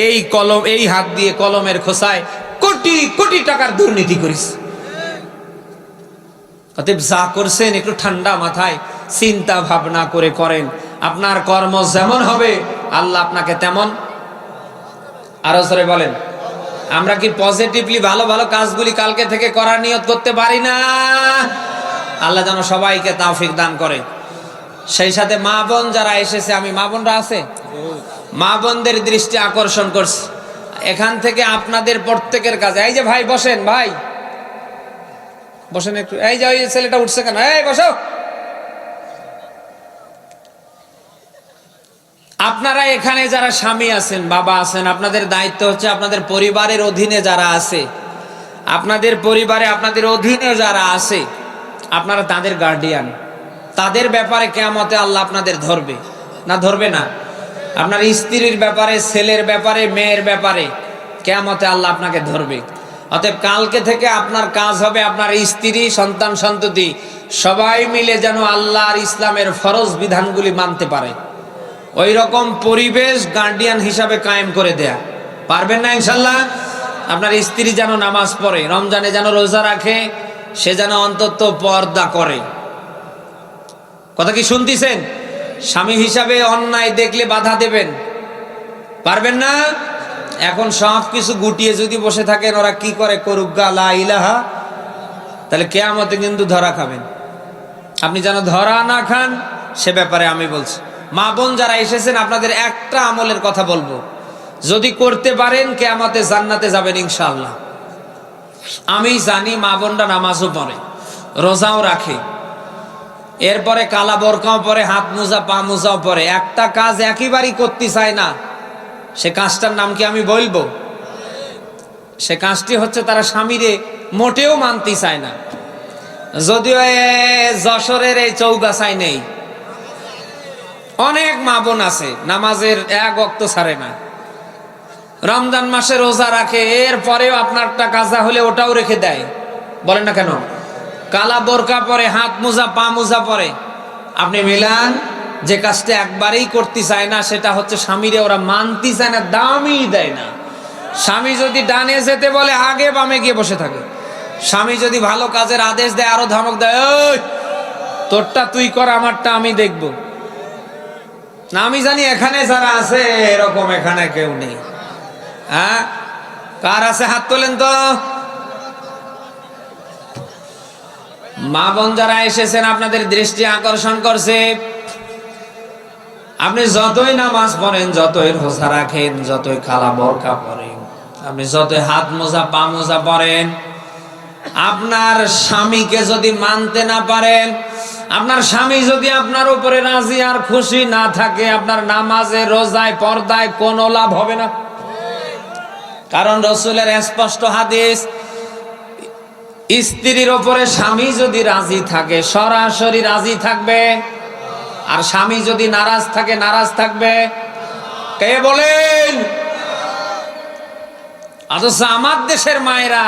এই কলম, এই হাত দিয়ে কলমের খোসায় কোটি কোটি টাকার দুর্নীতি করিস। অতএব যা করছেন একটু ঠান্ডা মাথায় চিন্তা ভাবনা করে করেন। আপনার কর্ম যেমন হবে আল্লাহ আপনাকে তেমন। আরো জোরে বলেন। আমরা কি পজিটিভলি ভালো ভালো কাজগুলি কালকে থেকে করার নিয়ত করতে পারি না? আল্লাহ যেন সবাইকে তৌফিক দান করে। সেই সাথে মা বোন যারা এসেছে, আমি মা বোনরা আছে, মা বোনদের দৃষ্টি আকর্ষণ করছি এখান থেকে আপনাদের প্রত্যেকের কাছে। এই যে ভাই বসেন, ভাই বসেন একটু। এই যে ওই ছেলেটা উঠছে কেন? এই বসো। আপনারা এখানে যারা স্বামী আছেন, বাবা আছেন, আপনাদের দায়িত্ব হচ্ছে আপনাদের পরিবারের অধীনে যারা আছে, আপনাদের পরিবারে আপনাদের অধীনে যারা আছে, আপনারা তাদের গার্ডিয়ান। তাদের ব্যাপারে কিয়ামতে আল্লাহ আপনাদের ধরবে না? ধরবে না? আপনার স্ত্রীর ব্যাপারে, ছেলের ব্যাপারে, মেয়ের ব্যাপারে কিয়ামতে আল্লাহ আপনাকে ধরবে। অতএব কালকে থেকে আপনার কাজ হবে আপনার স্ত্রী, সন্তান সন্ততি সবাই মিলে যেন আল্লাহর ইসলামের ফরজ বিধানগুলি মানতে পারে, ওই রকম পরিবেশ গার্ডিয়ান হিসাবে কায়েম করে দেয়া। পারবেন না ইনশাল্লাহ? আপনার স্ত্রী যেন নামাজ পড়ে, রমজানে যেন রোজা রাখে, সে যেন অন্তত পর্দা করে। কথা কি শুনতেছেন? স্বামী হিসাবে অন্যায় দেখলে বাধা দেবেন, পারবেন না? এখন সব কিছু গুটিয়ে যদি বসে থাকেন, ওরা কি করে করুক গা, লা ইলাহা, তাহলে কিয়ামতে কিন্তু ধরা খাবেন। আপনি যেন ধরা না খান সে ব্যাপারে আমি বলছি। মা বোন যারা এসেছেন, আপনাদের একটা আমলের কথা বলবো, যদি করতে পারেন কিয়ামতে জান্নাতে যাবেন ইনশাআল্লাহ। আমি জানি মা বোনরা নামাজও পড়ে, রোজাও রাখে, এরপরে কালা বোরকাও পরে, হাত মোজা পা মোজাও পরে, একটা কাজ একেবারেই করতে চায় না। সে কাজটার নাম কি আমি বলবো? সে কাজটি হচ্ছে তারা স্বামীরে মোটেও মানতে চায় না। যদিও যশোরের এই চৌগাছায় নেই, অনেক মা বোন আছে নামাজের এক ওয়াক্ত ছাড়ে না, রমজান মাসে রোজা রাখে, এরপরেও আপনারটা কাজা হলে ওটাও রেখে দেয়। বলেন না কেন? কালা বোরকা পরে, হাত মোজা পা মোজা পরে, আপনি মিলান যে কাজটা একবারেই করতে চায় না, সেটা হচ্ছে স্বামীরে ওরা মানতে চায় না, দামই দেয় না। স্বামী যদি ডানে যেতে বলে আগে বামে গিয়ে বসে থাকে, স্বামী যদি ভালো কাজের আদেশ দেয় আরো ধমক দেয়, ওই তোরটা তুই কর, আমারটা আমি দেখব না। আমি জানি এখানে যারা আছে এরকম এখানে কেউ নেই। হ্যাঁ, কার আছে হাত তোলেন তো। মা বোন যারা এসেছেন, আপনাদের দৃষ্টি আকর্ষণ করছে, আপনি যতই নামাজ পড়েন, যতই রোজা রাখেন, যতই কালা বোরকা পরেন, আপনি যতই হাত মোজা পা মোজা পরেন, আপনার স্বামীকে যদি মানতে না পারেন, আপনার স্বামী যদি আপনার উপরে রাজি আর খুশি না থাকে, আপনার নামাজে রোজায় পর্দায় কোনো লাভ হবে না। কারণ রাসূলের স্পষ্ট হাদিস, স্ত্রীর উপরে স্বামী যদি রাজি থাকে সরাসরি রাজি থাকবে, আর স্বামী যদি নারাজ থাকে নারাজ থাকবে। কে বলেন? অথচ আমার দেশের মায়েরা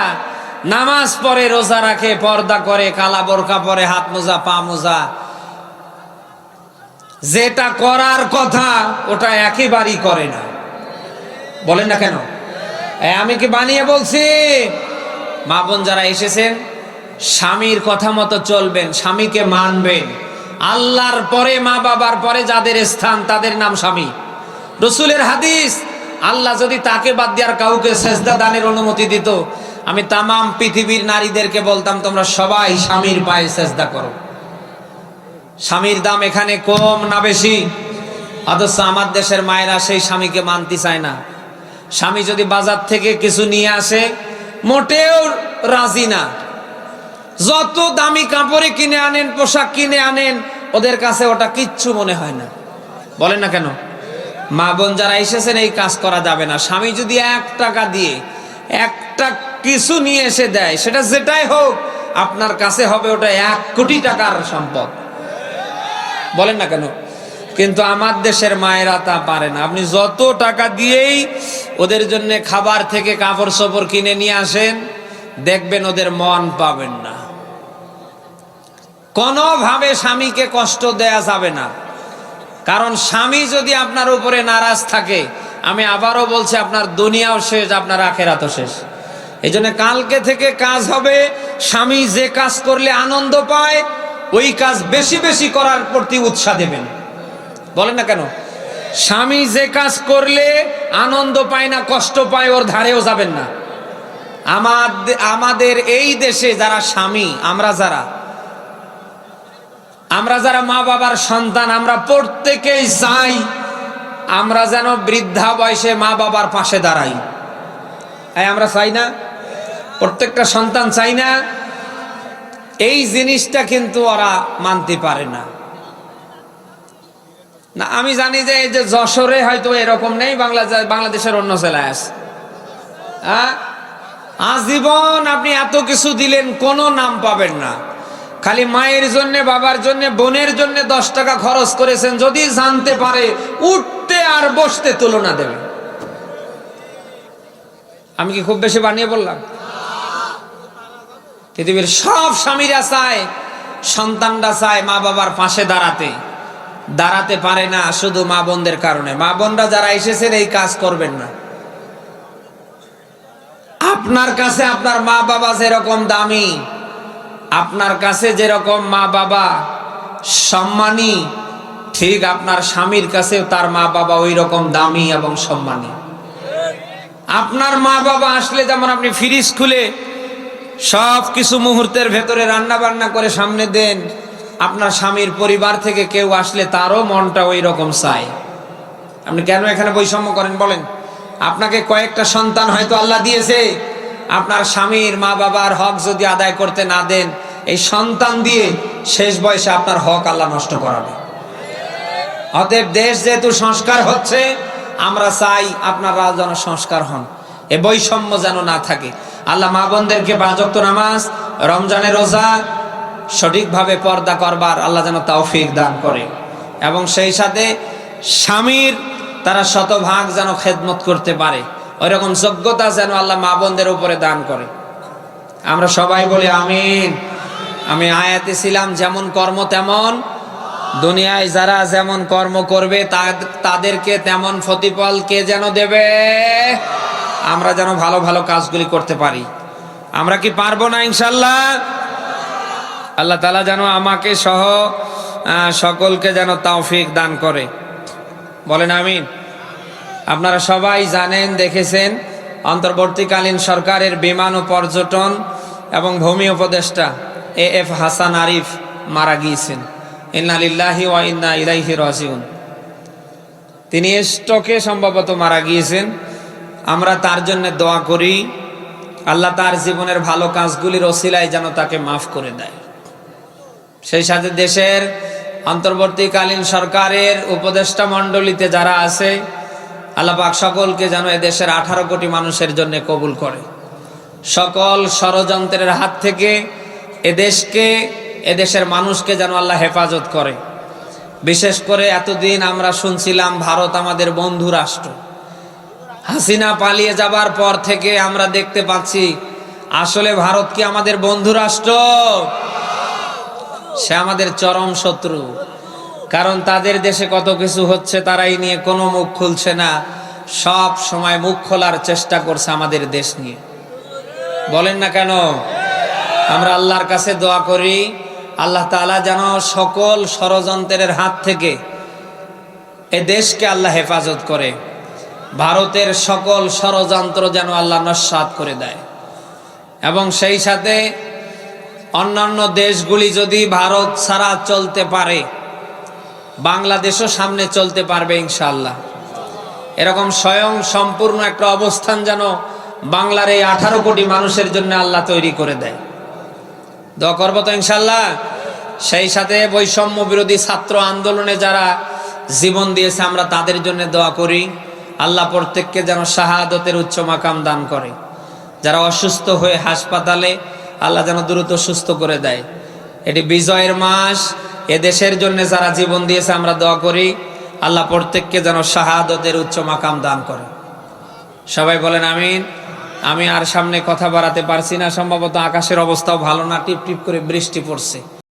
নামাজ পড়ে, রোজা রাখে, পর্দা করে, কালা বোরকা পরে, হাত মোজা পা মোজা, যেটা করার কথা ওটা একেবারেই করে না। বলেন না কেন? আমি কি বানিয়ে বলছি? মা বোন যারা এসেছেন, স্বামীর কথা মতো চলবেন, স্বামীকে মানবেন। আল্লাহর পরে, মা বাবার পরে যাদের স্থান তাদের নাম স্বামী। রাসূলের হাদিস, আল্লাহ যদি তাকে বাদ দিয়ে আর কাউকে সেজদা দানের অনুমতি দিত, আমি তামাম পৃথিবীর নারীদেরকে বলতাম তোমরা সবাই স্বামীর পায়ে সেজদা করো। স্বামীর দাম এখানে কম না বেশি? অথচ আমার দেশের মায়েরা সেই স্বামীকে মানতে চায় না। স্বামী যদি বাজার থেকে কিছু নিয়ে আসে মোটেও রাজি না। যত দামি কাপড়ে কিনে আনেন, পোশাক কিনে আনেন, ওদের কাছে ওটা কিচ্ছু মনে হয় না। বলেন না কেন? মা বোন যারা এসেছেন, এই কাজ করা যাবে না। স্বামী যদি 1 টাকা দিয়ে একটা কিছু নিয়ে এসে দেয়, সেটা যেটাই হোক, আপনার কাছে হবে ওটা 1 কোটি টাকার সম্পদ। বলেন না কেন? কিন্তু আমার দেশের মায়েরা তা পারে না। আপনি যত টাকা দিয়েই ওদের জন্য খাবার থেকে কাপড় চোপড় কিনে নিয়ে আসেন, দেখবেন ওদের মন পাবেন না। কোনোভাবে স্বামীকে কষ্ট দেয়া যাবে না। কারণ স্বামী যদি আপনার উপরে নারাজ থাকে, আমি আবারও বলছি, আপনার দুনিয়াও শেষ, আপনার আখেরাতও শেষ। এই জন্য কালকে থেকে কাজ হবে, স্বামী যে কাজ করলে আনন্দ পায় ওই কাজ বেশি বেশি করার প্রতি উৎসাহ দেবেন। বলেন না কেন? স্বামী যে কাজ করলে আনন্দ পায় না, কষ্ট পায়, ওর ধারেও যাবেন না। আমাদের এই দেশে যারা স্বামী, আমরা যারা মা বাবার সন্তান, আমরা প্রত্যেকেই চাই আমরা যেন বৃদ্ধা বয়সে মা বাবার পাশে দাঁড়াই। আমরা চাই না? প্রত্যেকটা সন্তান চাই না? এই জিনিসটা কিন্তু ওরা মানতে পারে না। না, আমি জানি যে এই যে যশোরে হয়তো এরকম নেই, বাংলাদেশের অন্য জেলায় আছে। আজীবন আপনি এত কিছু দিলেন, কোনো নাম পাবেন না। খালি মায়ের জন্য, বাবার জন্য, বোনের জন্য 10 টাকা খরচ করেছেন, যদি জানতে পারে উঠতে আর বসতে তুলনা দেবে। আমি কি খুব বেশি বানিয়ে বললাম? পৃথিবীর সব স্বামীরা চায়, সন্তানরা চায় মা বাবার পাশে দাঁড়াতে পারে না, শুধু মা বোনদের কারণে। মা বোনরা যারা এসেছেন, এই কাজ করবেন না। আপনার কাছে আপনার মা বাবা যেরকম দামি, আপনার কাছে যেরকম মা বাবা সম্মানী, ঠিক আপনার স্বামীর কাছেও তার মা বাবা ওই রকম দামি এবং সম্মানী। আপনার মা বাবা আসলে যেমন আপনি ফ্রিজ খুলে সব কিছু মুহূর্তের ভেতরে রান্না বান্না করে সামনে দেন, আপনার স্বামীর পরিবার থেকে কেউ আসলে তারও মনটা ওই রকম চায়। আপনি কেন এখানে বৈষম্য করেন বলেন? আপনাকে কয়েকটা সন্তান হয়তো আল্লাহ দিয়েছে, আপনার স্বামীর মা বাবার হক যদি আদায় করতে না দেন, এই সন্তান দিয়ে শেষ বয়সে আপনার হক আল্লাহ নষ্ট করাবে। অতএব দেশ যেহেতু সংস্কার হচ্ছে, আমরা চাই আপনারা যেন সংস্কার হন, এ বৈষম্য যেন না থাকে। আল্লাহ মা বোনদেরকে 5 ওয়াক্ত নামাজ, রমজানের রোজা সঠিকভাবে পর্দা করবার আল্লাহ যেন তৌফিক দান করে, এবং সেই সাথে স্বামীর তারা শতভাগ যেন খেদমত করতে পারে, ওইরকম যোগ্যতা যেন আল্লাহ মা বোনদের উপরে দান করে। আমরা সবাই বলি আমিন। আমি আয়াতে ছিলাম, যেমন কর্ম তেমন, দুনিয়ায় যারা যেমন কর্ম করবে তাদেরকে তেমন প্রতিফল কে যেন দেবে। আমরা যেন ভালো ভালো কাজগুলি করতে পারি। আমরা কি পারবো না? ইনশাল্লাহ। আল্লাহ তাআলা যেন আমাকে সহ সকলকে যেন তৌফিক দান করে। বলেন আমিন। আপনারা সবাই জানেন, দেখেছেন, অন্তর্বর্তীকালীন সরকারের বিমান ও পর্যটন এবং ভূমি উপদেষ্টা AF হাসান আরিফ মারা গিয়েছেন। ইন্না লিল্লাহি ওয়া ইন্না ইলাইহি রাজিউন। তিনি স্ট্রোকে সম্ভবত মারা গিয়েছেন। আমরা তার জন্য দোয়া করি, আল্লাহ তার জীবনের ভালো কাজগুলির ওসিলায় যেন তাকে মাফ করে দেয়। সেই সাথে দেশের অন্তর্বর্তীকালীন সরকারের উপদেষ্টা মণ্ডলীতে যারা আছে, আল্লাহ পাক সকলকে যেন এদেশের 18 কোটি মানুষের জন্য কবুল করে। সকল ষড়যন্ত্রের হাত থেকে এদেশকে, এদেশের মানুষকে যেন আল্লাহ হেফাজত করে। বিশেষ করে এতদিন আমরা শুনছিলাম ভারত আমাদের বন্ধু রাষ্ট্র। হাসিনা পালিয়ে যাবার পর থেকে আমরা দেখতে পাচ্ছি আসলে ভারত কি আমাদের বন্ধু রাষ্ট্র? সে আমাদের চরম শত্রু। কারণ তাদের দেশে কত কিছু হচ্ছে, তারাই নিয়ে কোনো মুখ খুলছে না, সব সময় মুখ খোলার চেষ্টা করছে আমাদের দেশ নিয়ে। বলেন না কেন? আমরা আল্লাহর কাছে দোয়া করি আল্লাহ তাআলা যেন সকল ষড়যন্ত্রের হাত থেকে এ দেশকে আল্লাহ হেফাজত করে, ভারতের সকল ষড়যন্ত্র যেন আল্লাহ নস্যাৎ করে দেয়। এবং সেই সাথে অন্যান্য দেশগুলি যদি ভারত ছাড়া চলতে পারে, বাংলাদেশও সামনে চলতে পারবে ইনশাআল্লাহ। এরকম স্বয়ং সম্পূর্ণ একটা অবস্থান যেন বাংলার এই 18 কোটি মানুষের জন্য আল্লাহ তৈরি করে দেয়। দোয়া করবো তো ইনশাআল্লাহ। সেই সাথে বৈষম্য বিরোধী ছাত্র আন্দোলনে যারা জীবন দিয়েছে আমরা তাদের জন্য দোয়া করি, আল্লাহ প্রত্যেককে যেন শাহাদতের উচ্চ মাকাম দান করে। যারা অসুস্থ হয়ে হাসপাতালে, আল্লাহ যেন দ্রুত সুস্থ করে দেয়। এটি বিজয়ের মাস, এ দেশের জন্য যারা জীবন দিয়েছে আমরা দোয়া করি আল্লাহ প্রত্যেককে যেন শাহাদতের উচ্চ মাকাম দান করে। সবাই বলেন আমিন। আমি আর সামনে কথা বাড়াতে পারছি না, সম্ভবত আকাশের অবস্থাও ভালো না, টিপ টিপ করে বৃষ্টি পড়ছে।